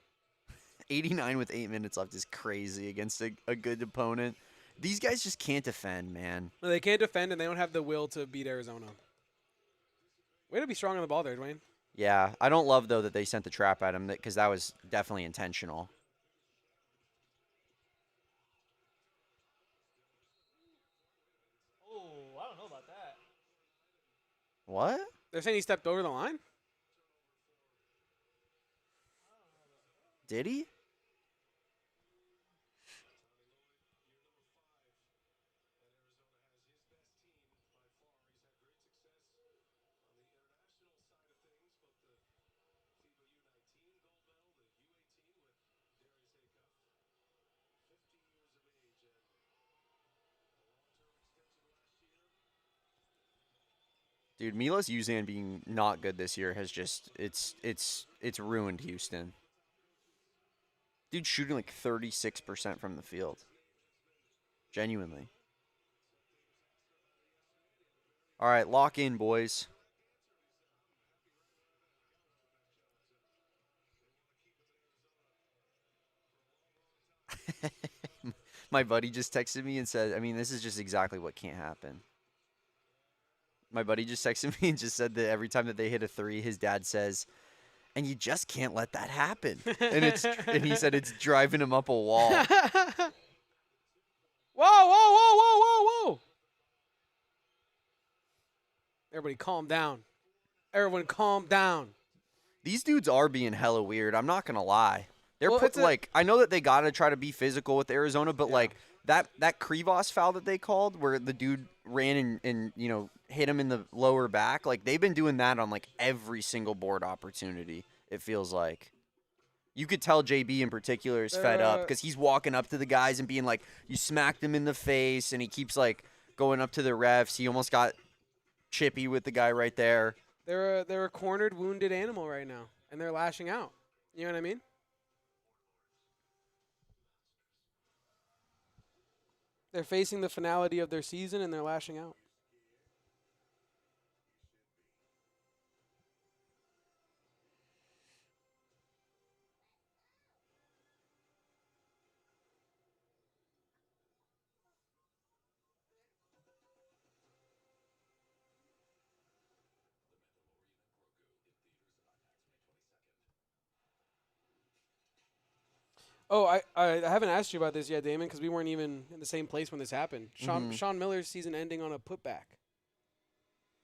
Speaker 1: 89 with 8 minutes left is crazy against a good opponent. These guys just can't defend, man.
Speaker 2: No, they can't defend, and they don't have the will to beat Arizona. Way to be strong on the ball there, Dwayne.
Speaker 1: Yeah, I don't love, though, that they sent the trap at him because that was definitely intentional.
Speaker 3: Oh, I don't know about that.
Speaker 1: What?
Speaker 2: They're saying he stepped over the line?
Speaker 1: Did he? Dude, Milos Uzan being not good this year has just it's ruined Houston. Dude shooting like 36% from the field. Genuinely. All right, lock in, boys. My buddy just texted me and said, I mean, this is just exactly what can't happen. My buddy just texted me and just said that every time that they hit a 3, his dad says, and you just can't let that happen. And he said it's driving him up a wall.
Speaker 2: Whoa, whoa, whoa, whoa, whoa, whoa. Everybody calm down. Everyone calm down.
Speaker 1: These dudes are being hella weird. I'm not going to lie. They're
Speaker 2: Well,
Speaker 1: I know that they got to try to be physical with Arizona, but
Speaker 2: Yeah.
Speaker 1: like that Krivos foul that they called where the dude ran and you know, hit him in the lower back, like they've been doing that on like every single board opportunity, it feels like. You could tell JB in particular is fed up because he's walking up to the guys and being like, you smacked him in the face, and he keeps like going up to the refs. He almost got chippy with the guy right there.
Speaker 2: They're a cornered, wounded animal right now, and they're lashing out. You know what I mean? They're facing the finality of their season, and they're lashing out. Oh, I haven't asked you about this yet, Damon, because we weren't even in the same place when this happened. Sean Miller's season ending on a putback.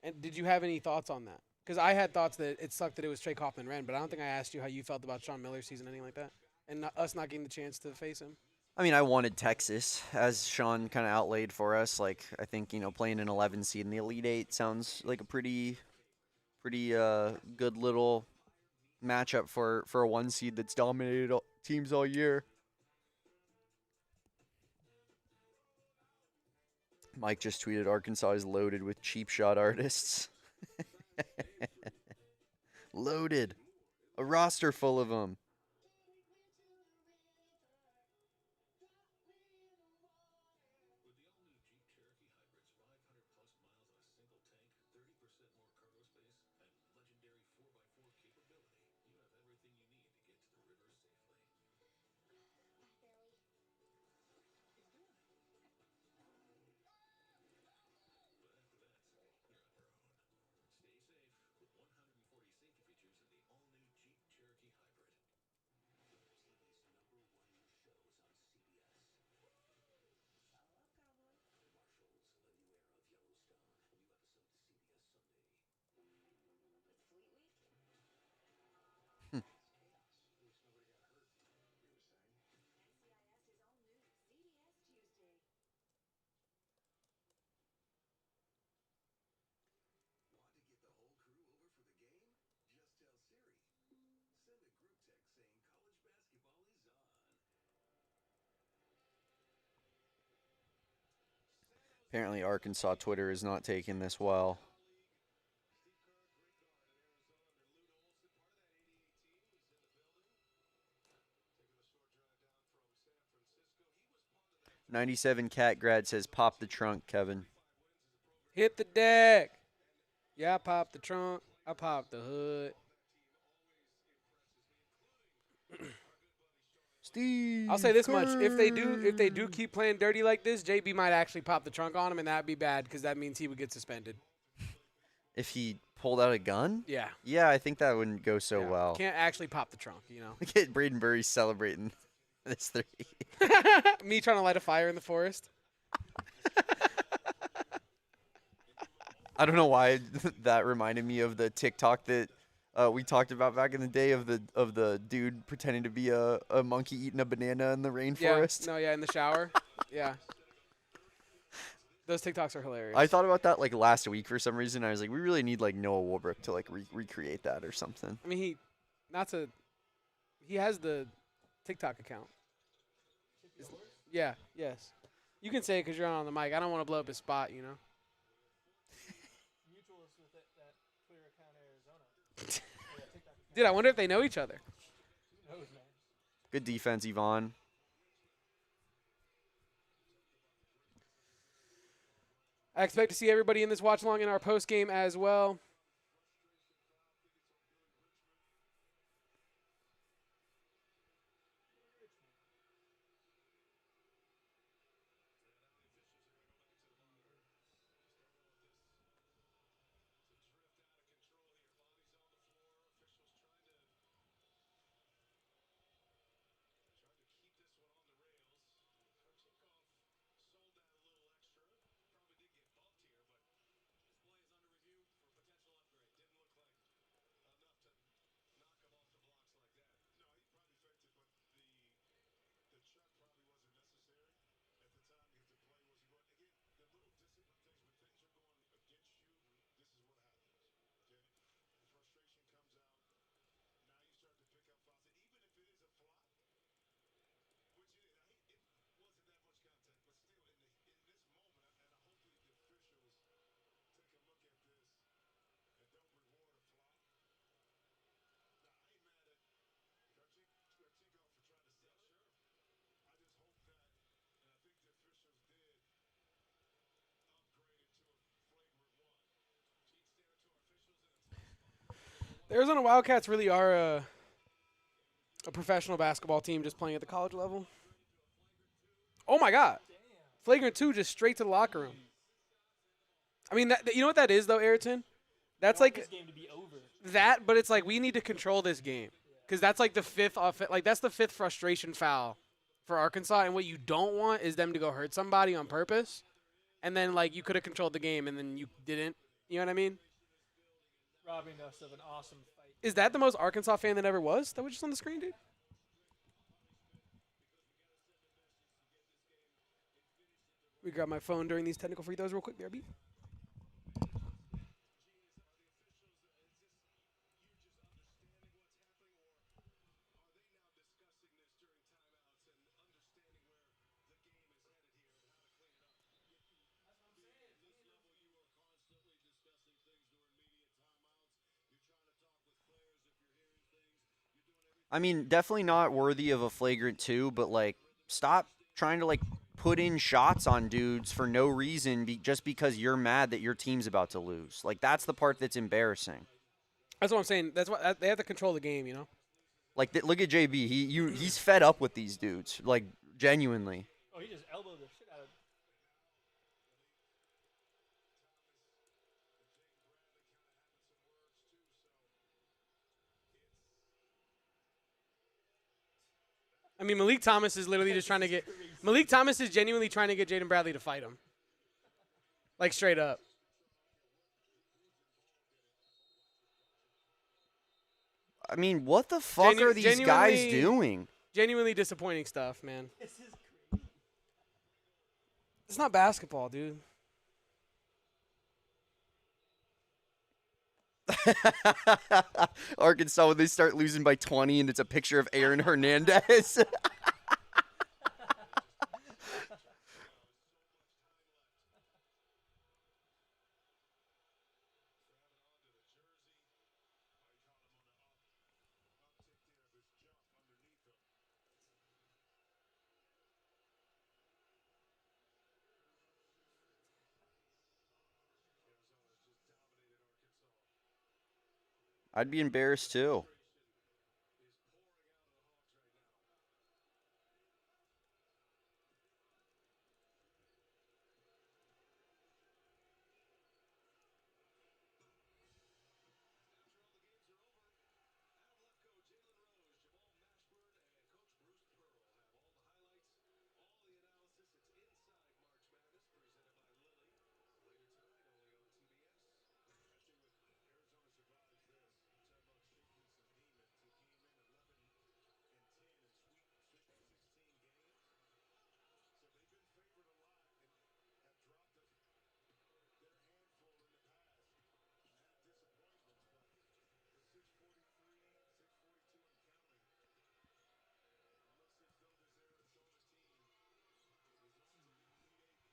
Speaker 2: And did you have any thoughts on that? Because I had thoughts that it sucked that it was Trey Kaufman-Renn, but I don't think I asked you how you felt about Sean Miller's season ending like that, and us not getting the chance to face him.
Speaker 1: I mean, I wanted Texas, as Sean kind of outlaid for us. Like, I think, you know, playing an 11 seed in the Elite Eight sounds like a pretty good little matchup for a 1 seed that's dominated teams all year. Mike just tweeted Arkansas is loaded with cheap shot artists. Loaded. A roster full of them. Apparently Arkansas Twitter is not taking this well. '97 Cat Grad says, "Pop the trunk, Kevin."
Speaker 2: Hit the deck. Yeah, I popped the trunk. I popped the hood.
Speaker 1: Steve.
Speaker 2: I'll say this much: if they do keep playing dirty like this, JB might actually pop the trunk on him, and that'd be bad because that means he would get suspended.
Speaker 1: If he pulled out a gun?
Speaker 2: Yeah.
Speaker 1: Yeah, I think that wouldn't go so
Speaker 2: Yeah.
Speaker 1: well.
Speaker 2: Can't actually pop the trunk, you know.
Speaker 1: Look at Braden Burries celebrating this 3.
Speaker 2: Me trying to light a fire in the forest.
Speaker 1: I don't know why that reminded me of the TikTok that we talked about back in the day of the dude pretending to be a monkey eating a banana in the rainforest.
Speaker 2: Yeah, in the shower. Yeah. Those TikToks are hilarious.
Speaker 1: I thought about that like last week for some reason. I was like, we really need like Noah Wolbrook to like recreate that or something.
Speaker 2: I mean, he has the TikTok account. Yeah, yes. You can say it because you're on the mic. I don't want to blow up his spot, you know.
Speaker 3: Mutuals with that Twitter account Arizona.
Speaker 2: Dude, I wonder if they know each other.
Speaker 3: Who knows, man?
Speaker 1: Good defense, Yvonne.
Speaker 2: I expect to see everybody in this watch along in our post game as well. The Arizona Wildcats really are a professional basketball team just playing at the college level. Oh, my God. Flagrant 2 just straight to the locker room. I mean, you know what that is, though, Ayrton? That's
Speaker 3: I want
Speaker 2: like
Speaker 3: this game to be over.
Speaker 2: that, but it's like we need to control this game. Because that's like the fifth that's the fifth frustration foul for Arkansas. And what you don't want is them to go hurt somebody on purpose. And then, like, you could have controlled the game and then you didn't. You know what I mean?
Speaker 3: Robbing us of an awesome fight.
Speaker 2: Is that the most Arkansas fan that ever was? That was just on the screen, dude? We grab my phone during these technical free throws real quick, BRB.
Speaker 1: I mean, definitely not worthy of a flagrant 2, but like, stop trying to like put in shots on dudes for no reason just because you're mad that your team's about to lose. Like, that's the part that's embarrassing.
Speaker 2: That's what I'm saying. That's what they have to control the game, you know?
Speaker 1: Like, look at JB. He's fed up with these dudes. Like, genuinely.
Speaker 3: Oh, he just elbowed the shit out of.
Speaker 2: I mean, Malik Thomas is literally just trying to get – Malik Thomas is genuinely trying to get Jaden Bradley to fight him. Like, straight up.
Speaker 1: I mean, what the fuck are these guys doing?
Speaker 2: Genuinely disappointing stuff, man.
Speaker 3: This is crazy.
Speaker 2: It's not basketball, dude.
Speaker 1: Arkansas, when they start losing by 20 and it's a picture of Aaron Hernandez. I'd be embarrassed too.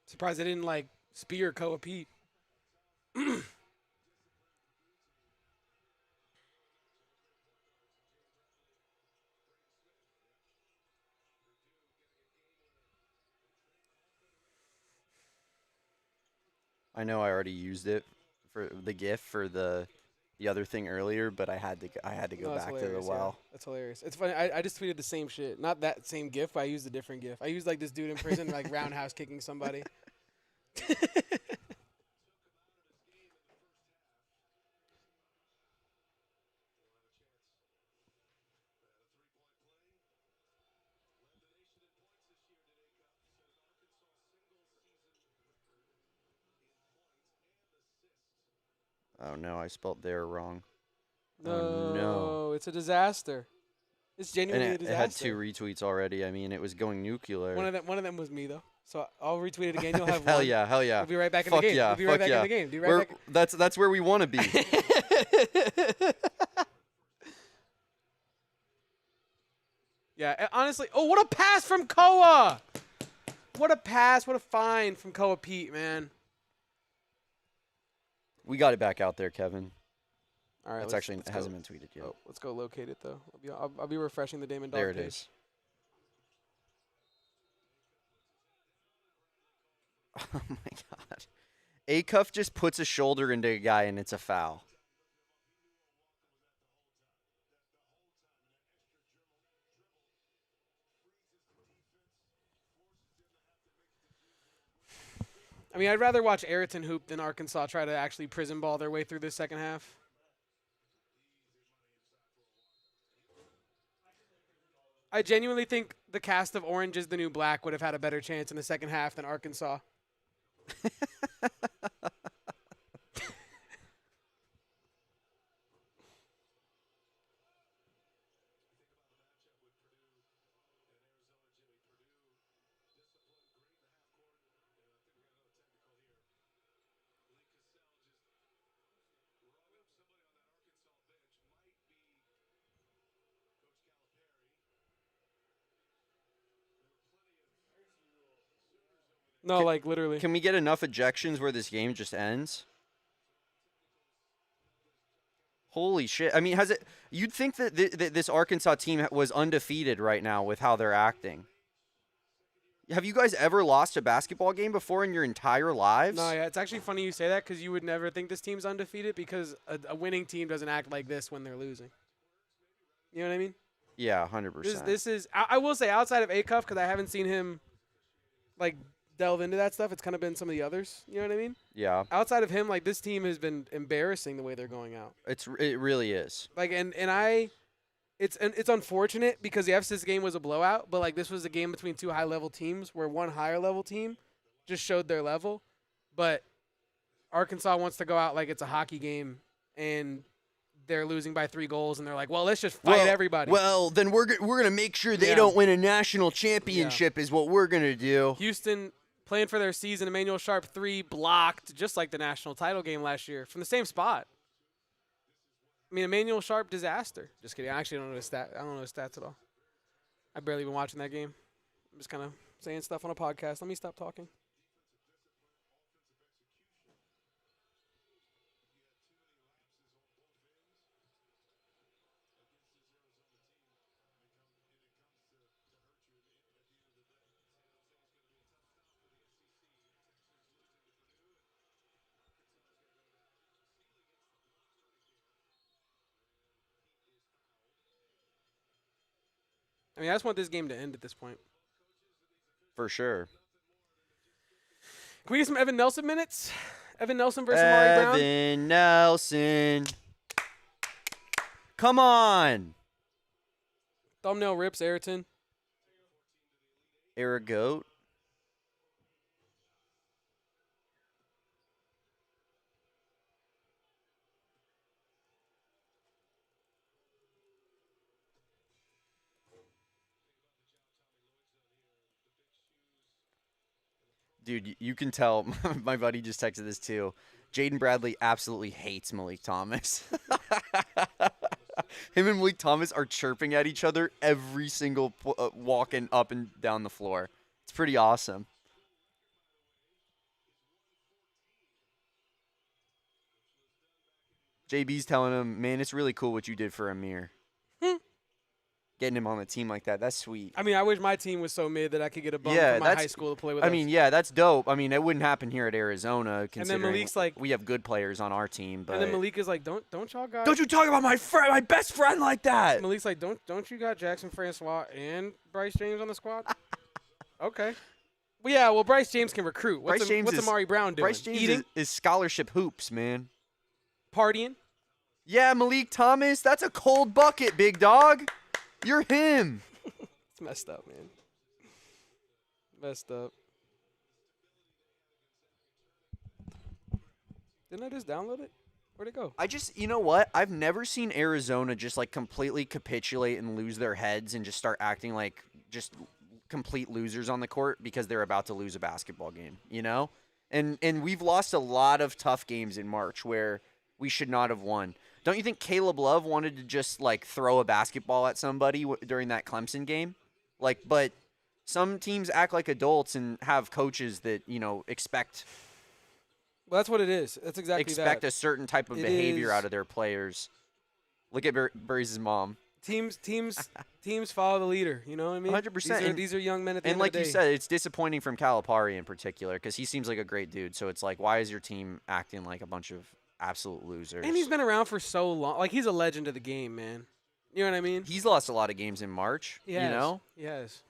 Speaker 2: Surprised they didn't, like, spear Koa Peat.
Speaker 1: I know I already used it for the GIF for the other thing earlier, but I had to go
Speaker 2: No, that's
Speaker 1: back to the
Speaker 2: hilarious,
Speaker 1: well.
Speaker 2: yeah. That's hilarious. It's funny. I just tweeted the same shit. Not that same GIF, but I used a different GIF. I used, like, this dude in prison, like, roundhouse kicking somebody.
Speaker 1: Oh no, I spelled there wrong.
Speaker 2: No,
Speaker 1: Oh, no.
Speaker 2: It's a disaster. It's
Speaker 1: And
Speaker 2: genuinely a
Speaker 1: it
Speaker 2: disaster.
Speaker 1: had 2 retweets already. I mean, it was going nuclear.
Speaker 2: One of them was me though. So I'll retweet it again. You'll have
Speaker 1: hell
Speaker 2: one.
Speaker 1: yeah, hell yeah.
Speaker 2: We'll be right back in
Speaker 1: Fuck
Speaker 2: the game.
Speaker 1: yeah,
Speaker 2: We'll be right
Speaker 1: fuck
Speaker 2: back
Speaker 1: yeah.
Speaker 2: in the game. Be right back.
Speaker 1: That's where we want to be.
Speaker 2: Yeah, honestly. Oh, what a pass from Koa! What a pass! What a find from Koa Peat, man.
Speaker 1: We got it back out there, Kevin.
Speaker 2: All right,
Speaker 1: It's actually it hasn't been tweeted yet.
Speaker 2: Oh, let's go locate it though. I'll be refreshing the Damon Dog
Speaker 1: There it
Speaker 2: page.
Speaker 1: is. Oh my god. Acuff just puts a shoulder into a guy and it's a foul.
Speaker 2: I mean, I'd rather watch Ayrton hoop than Arkansas try to actually prison ball their way through this second half. I genuinely think the cast of Orange is the New Black would have had a better chance in the second half than Arkansas. No, like literally.
Speaker 1: Can we get enough ejections where this game just ends? Holy shit. I mean, you'd think that this Arkansas team was undefeated right now with how they're acting. Have you guys ever lost a basketball game before in your entire lives?
Speaker 2: No, yeah, it's actually funny you say that because you would never think this team's undefeated because a winning team doesn't act like this when they're losing. You know what I mean?
Speaker 1: Yeah, 100%.
Speaker 2: This is I will say outside of Akuff because I haven't seen him like delve into that stuff. It's kind of been some of the others. You know what I mean?
Speaker 1: Yeah.
Speaker 2: Outside of him, like this team has been embarrassing the way they're going out.
Speaker 1: It really is.
Speaker 2: Like it's unfortunate because the Ephesus game was a blowout, but like this was a game between two high level teams where one higher level team just showed their level, but Arkansas wants to go out like it's a hockey game and they're losing by 3 goals and they're like, well, let's just fight everybody.
Speaker 1: Well, then we're gonna make sure they don't win a national championship is what we're gonna do.
Speaker 2: Houston playing for their season, Emmanuel Sharp 3 blocked just like the national title game last year from the same spot. I mean, Emmanuel Sharp disaster. Just kidding. I actually don't know his stats. I don't know his stats at all. I've barely been watching that game. I'm just kind of saying stuff on a podcast. Let me stop talking. I mean, I just want this game to end at this point.
Speaker 1: For sure.
Speaker 2: Can we get some Evan Nelson minutes? Evan Nelson versus Amari Brown?
Speaker 1: Evan Nelson. Come on.
Speaker 2: Thumbnail rips, Ayrton.
Speaker 1: Aragoat. Dude, you can tell. My buddy just texted this too. Jaden Bradley absolutely hates Malik Thomas. Him and Malik Thomas are chirping at each other every single walking up and down the floor. It's pretty awesome. JB's telling him, man, it's really cool what you did for Amir. Getting him on the team like that, that's sweet.
Speaker 2: I mean, I wish my team was so mid that I could get a bump from my high school to play with us.
Speaker 1: I mean, yeah, that's dope. I mean, it wouldn't happen here at Arizona considering
Speaker 2: Malik's like,
Speaker 1: we have good players on our team. But
Speaker 2: and then Malik is like, don't y'all got...
Speaker 1: Don't you talk about my best friend like that.
Speaker 2: Malik's like, don't you got Jackson Francois and Bryce James on the squad? Okay. Well, yeah, well, Bryce James can recruit. What's Amari Brown doing?
Speaker 1: Bryce James is scholarship hoops, man.
Speaker 2: Partying?
Speaker 1: Yeah, Malik Thomas, that's a cold bucket, big dog. You're him.
Speaker 2: It's messed up, man. Messed up. Didn't I just download it? Where'd it go?
Speaker 1: You know what? I've never seen Arizona just like completely capitulate and lose their heads and just start acting like just complete losers on the court because they're about to lose a basketball game, you know? And we've lost a lot of tough games in March where we should not have won. Don't you think Caleb Love wanted to just, like, throw a basketball at somebody during that Clemson game? Like, but some teams act like adults and have coaches that, you know, expect.
Speaker 2: Well, that's what it is. That's exactly
Speaker 1: expect a certain type of behavior out of their players. Look at Burries' mom.
Speaker 2: Teams follow the leader. You know what I mean?
Speaker 1: 100%.
Speaker 2: These are young men at the end
Speaker 1: of the day. And like you said, it's disappointing from Calipari in particular because he seems like a great dude. So it's like, why is your team acting like a bunch of absolute losers?
Speaker 2: And he's been around for so long. Like, he's a legend of the game, man. You know what I mean?
Speaker 1: He's lost a lot of games in March.
Speaker 2: He has.
Speaker 1: You know?
Speaker 2: Yes.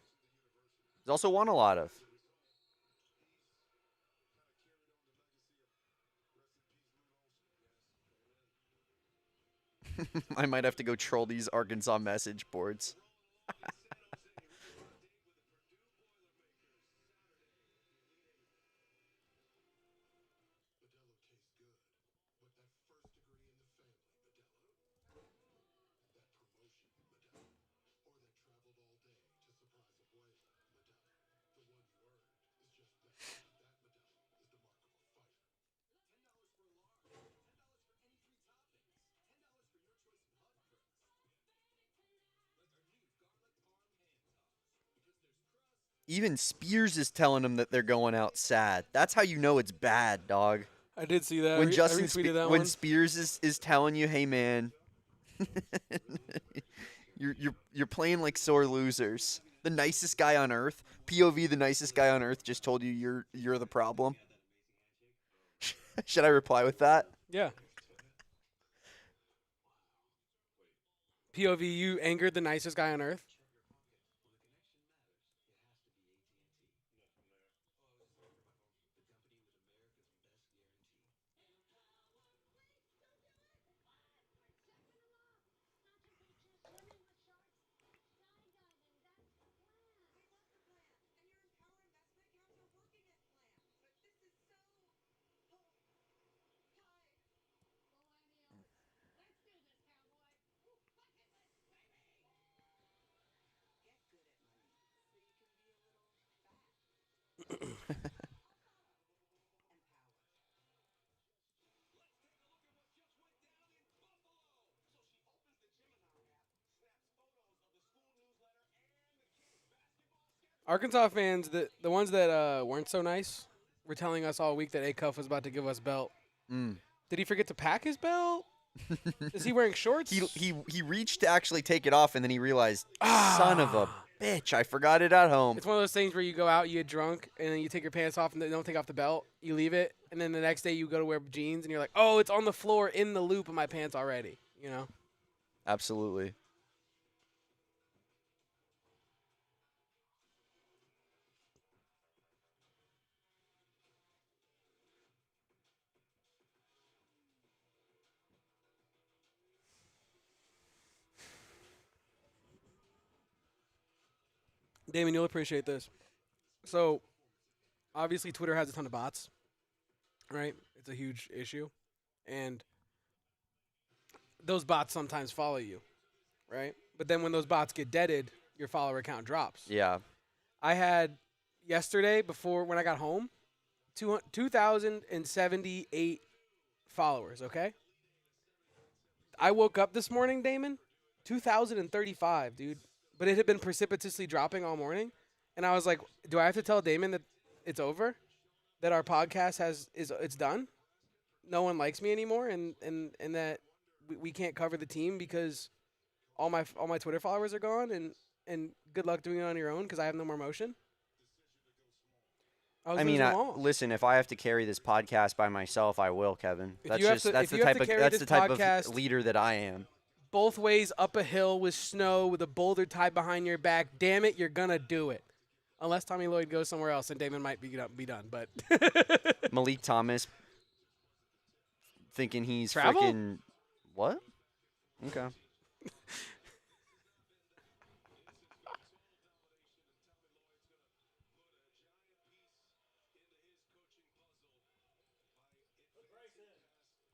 Speaker 1: He's also won a lot of. I might have to go troll these Arkansas message boards. Even Spears is telling them that they're going out sad. That's how you know it's bad, dog.
Speaker 2: I did see that.
Speaker 1: When
Speaker 2: I
Speaker 1: Justin
Speaker 2: retweeted that
Speaker 1: when
Speaker 2: one.
Speaker 1: Spears is telling you, "Hey man, you're playing like sore losers." The nicest guy on earth, POV, the nicest guy on earth, just told you you're the problem. Should I reply with that?
Speaker 2: Yeah. POV, you angered the nicest guy on earth. Arkansas fans, the ones that weren't so nice, were telling us all week that Akuff was about to give us belt.
Speaker 1: Mm.
Speaker 2: Did he forget to pack his belt? Is he wearing shorts?
Speaker 1: He reached to actually take it off, and then he realized, son of a bitch, I forgot it at home.
Speaker 2: It's one of those things where you go out, you get drunk, and then you take your pants off and then don't take off the belt. You leave it, and then the next day you go to wear jeans, and you're like, oh, it's on the floor in the loop of my pants already. You know?
Speaker 1: Absolutely.
Speaker 2: Damon, you'll appreciate this. So, obviously, Twitter has a ton of bots, right? It's a huge issue. And those bots sometimes follow you, right? But then when those bots get deaded, your follower count drops.
Speaker 1: Yeah.
Speaker 2: I had yesterday, when I got home, 2,078 followers, okay? I woke up this morning, Damon, 2,035, dude. But it had been precipitously dropping all morning. And I was like, do I have to tell Damon that it's over? That our podcast it's done? No one likes me anymore and that we can't cover the team because all my Twitter followers are gone and good luck doing it on your own because I have no more motion?
Speaker 1: I mean, listen, if I have to carry this podcast by myself, I will, Kevin. That's the type of leader that I am.
Speaker 2: Both ways up a hill with snow with a boulder tied behind your back. Damn it, you're gonna do it. Unless Tommy Lloyd goes somewhere else and Damon might be done. But
Speaker 1: Malik Thomas thinking he's
Speaker 2: Travel?
Speaker 1: freaking what? Okay.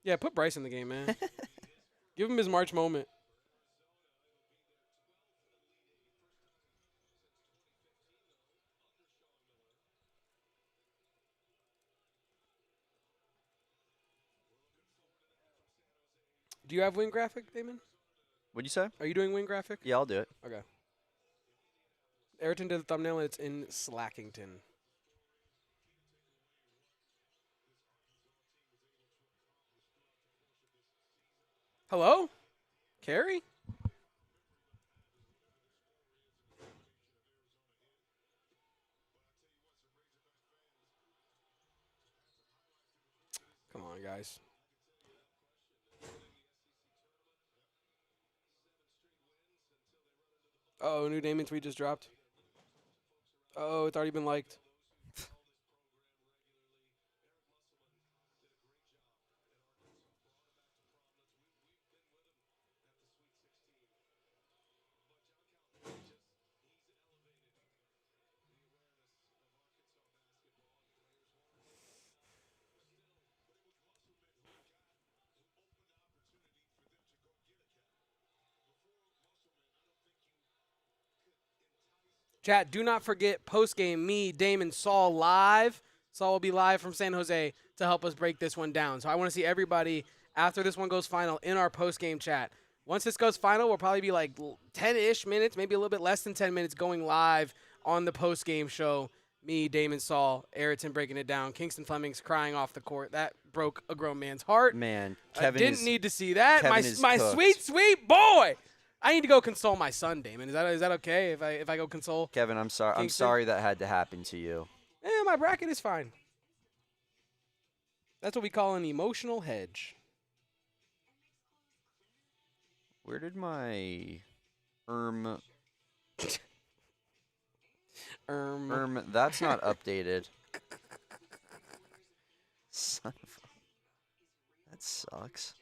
Speaker 2: Yeah, put Bryce in the game, man. Give him his March moment. Do you have wing graphic, Damon?
Speaker 1: What'd you say?
Speaker 2: Are you doing wing graphic?
Speaker 1: Yeah, I'll do it.
Speaker 2: Okay. Ayrton did the thumbnail. It's in Slackington. Hello? Carrie? Come on, guys. Uh-oh, new Damon tweet just dropped. Uh-oh, it's already been liked. Chat, do not forget post-game, me, Damon, Saul live. Saul will be live from San Jose to help us break this one down. So I want to see everybody after this one goes final in our post-game chat. Once this goes final, we'll probably be like 10-ish minutes, maybe a little bit less than 10 minutes going live on the post-game show. Me, Damon, Saul, Ayrton breaking it down. Kingston Fleming's crying off the court. That broke a grown man's heart.
Speaker 1: Man,
Speaker 2: I
Speaker 1: Kevin
Speaker 2: didn't need to see that.
Speaker 1: Kevin
Speaker 2: My
Speaker 1: is cooked.
Speaker 2: sweet, sweet boy. I need to go console my son, Damon. Is that okay if I go console?
Speaker 1: Kevin, I'm sorry. I'm
Speaker 2: Kingston?
Speaker 1: sorry that had to happen to you.
Speaker 2: My bracket is fine. That's what we call an emotional hedge.
Speaker 1: Where did my that's not updated. Son of a, that sucks.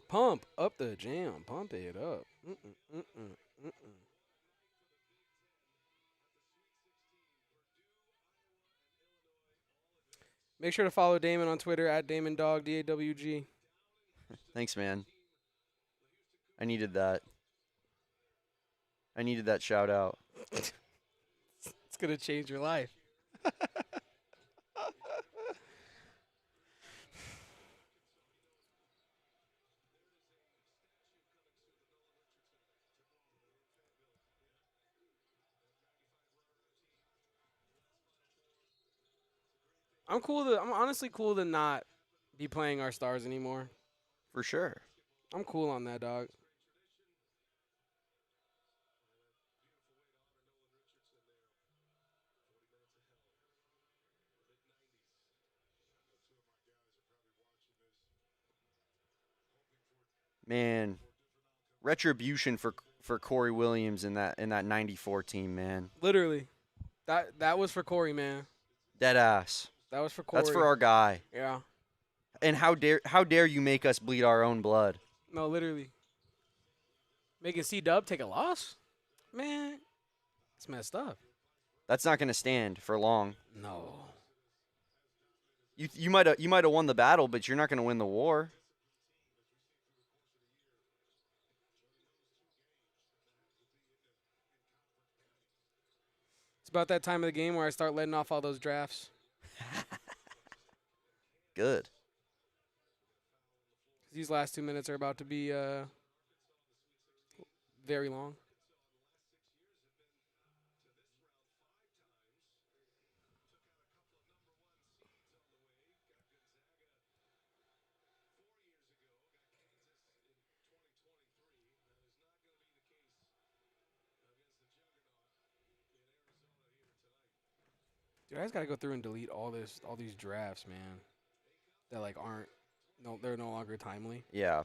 Speaker 2: Pump up the jam. Pump it up. Make sure to follow Damon on Twitter at DamonDog, DAWG.
Speaker 1: Thanks, man. I needed that. I needed that shout out.
Speaker 2: It's going to change your life. I'm honestly cool to not be playing our stars anymore.
Speaker 1: For sure.
Speaker 2: I'm cool on that, dog.
Speaker 1: Man, retribution for Corey Williams in that 94 team, man.
Speaker 2: Literally. That was for Corey, man.
Speaker 1: Dead ass.
Speaker 2: That was for Corey.
Speaker 1: That's for our guy.
Speaker 2: Yeah.
Speaker 1: And how dare you make us bleed our own blood?
Speaker 2: No, literally. Making C-Dub take a loss? Man, it's messed up.
Speaker 1: That's not going to stand for long.
Speaker 2: No.
Speaker 1: You might have won the battle, but you're not going to win the war.
Speaker 2: It's about that time of the game where I start letting off all those drafts.
Speaker 1: Good.
Speaker 2: These last 2 minutes are about to be very long. Dude, I just gotta go through and delete all these drafts, man. That like they're no longer timely.
Speaker 1: Yeah.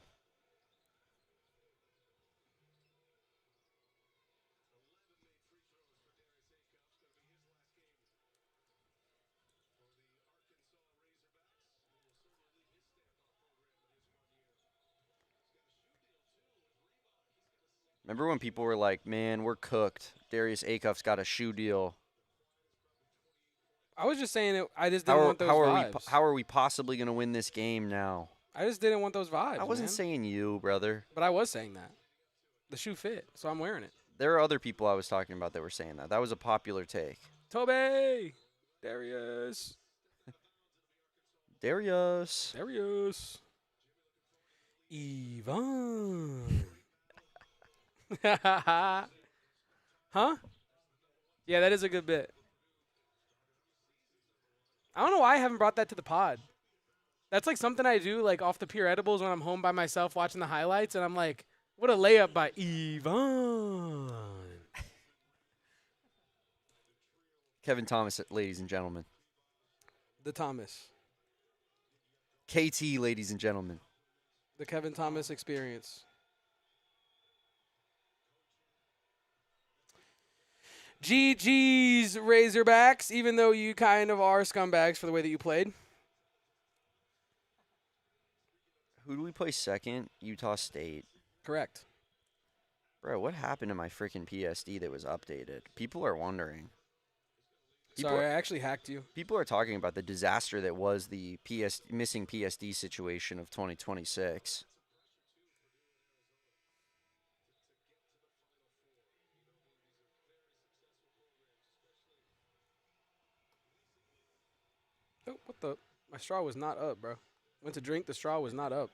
Speaker 1: Remember when people were like, "Man, we're cooked. Darius Akuff's got a shoe deal."
Speaker 2: I was just saying it. I just didn't want those vibes.
Speaker 1: How are we possibly going to win this game now?
Speaker 2: I just didn't want those vibes.
Speaker 1: I wasn't saying you, brother.
Speaker 2: But I was saying that. The shoe fit, so I'm wearing it.
Speaker 1: There are other people I was talking about that were saying that. That was a popular take.
Speaker 2: Tobe! Darius!
Speaker 1: Darius!
Speaker 2: Ivan! Huh? Yeah, that is a good bit. I don't know why I haven't brought that to the pod. That's like something I do like off the pure edibles when I'm home by myself watching the highlights, and I'm like, what a layup by Ivan.
Speaker 1: Kevin Thomas, ladies and gentlemen.
Speaker 2: The Thomas.
Speaker 1: KT, ladies and gentlemen.
Speaker 2: The Kevin Thomas experience. GG's Razorbacks, even though you kind of are scumbags for the way that you played.
Speaker 1: Who do we play second? Utah State.
Speaker 2: Correct.
Speaker 1: Bro, what happened to my freaking PSD that was updated? People are wondering.
Speaker 2: Sorry, I actually hacked you.
Speaker 1: People are talking about the disaster that was the missing PSD situation of 2026.
Speaker 2: What the? My straw was not up, bro. Went to drink, the straw was not up.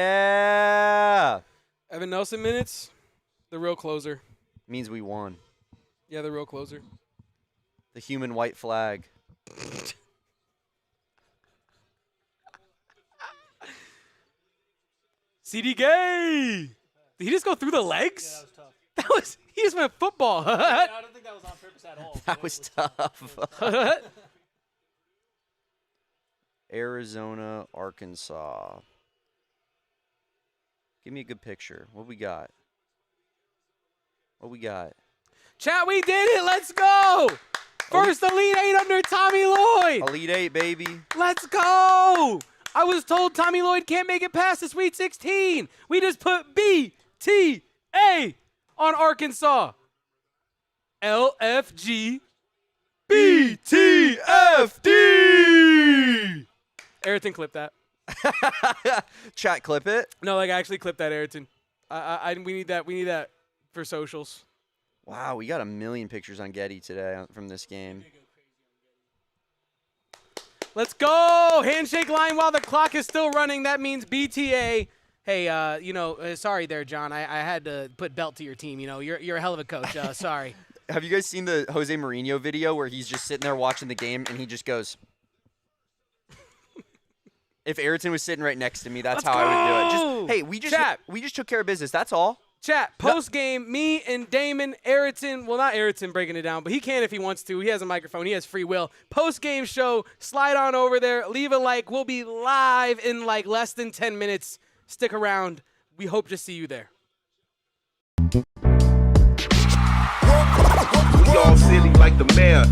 Speaker 1: Yeah.
Speaker 2: Evan Nelson minutes, the real closer.
Speaker 1: Means we won.
Speaker 2: Yeah, the real closer.
Speaker 1: The human white flag.
Speaker 2: CD Gay! Did he just go through the
Speaker 3: Yeah,
Speaker 2: legs?
Speaker 3: that was tough.
Speaker 2: He just went football.
Speaker 3: I don't think that was on purpose at all.
Speaker 1: That
Speaker 3: It
Speaker 1: was
Speaker 3: tough.
Speaker 1: tough. Arizona, Arkansas. Give me a good picture. What we got? What we got?
Speaker 2: Chat, we did it. Let's go. First Elite 8 under Tommy Lloyd.
Speaker 1: Elite 8, baby.
Speaker 2: Let's go. I was told Tommy Lloyd can't make it past the Sweet 16. We just put BTA on Arkansas. LFG BTFD. Ayrton, clip that.
Speaker 1: Chat, clip it.
Speaker 2: No, like actually clip that, Ayrton. We need that. We need that for socials.
Speaker 1: Wow, we got a million pictures on Getty today from this game.
Speaker 2: Let's go! Handshake line while the clock is still running. That means BTA. Hey, sorry there, John. I had to put belt to your team. You know, you're a hell of a coach. Sorry.
Speaker 1: Have you guys seen the Jose Mourinho video where he's just sitting there watching the game and he just goes, if Ayrton was sitting right next to me, that's
Speaker 2: Let's
Speaker 1: how I would do it.
Speaker 2: go!
Speaker 1: Just, hey, we just took care of business. That's all.
Speaker 2: Chat, post game, me and Damon, Ayrton, well, not Ayrton breaking it down, but he can if he wants to. He has a microphone. He has free will. Post game show, slide on over there, leave a like. We'll be live in like less than 10 minutes. Stick around. We hope to see you there.
Speaker 4: We all silly like the mayor.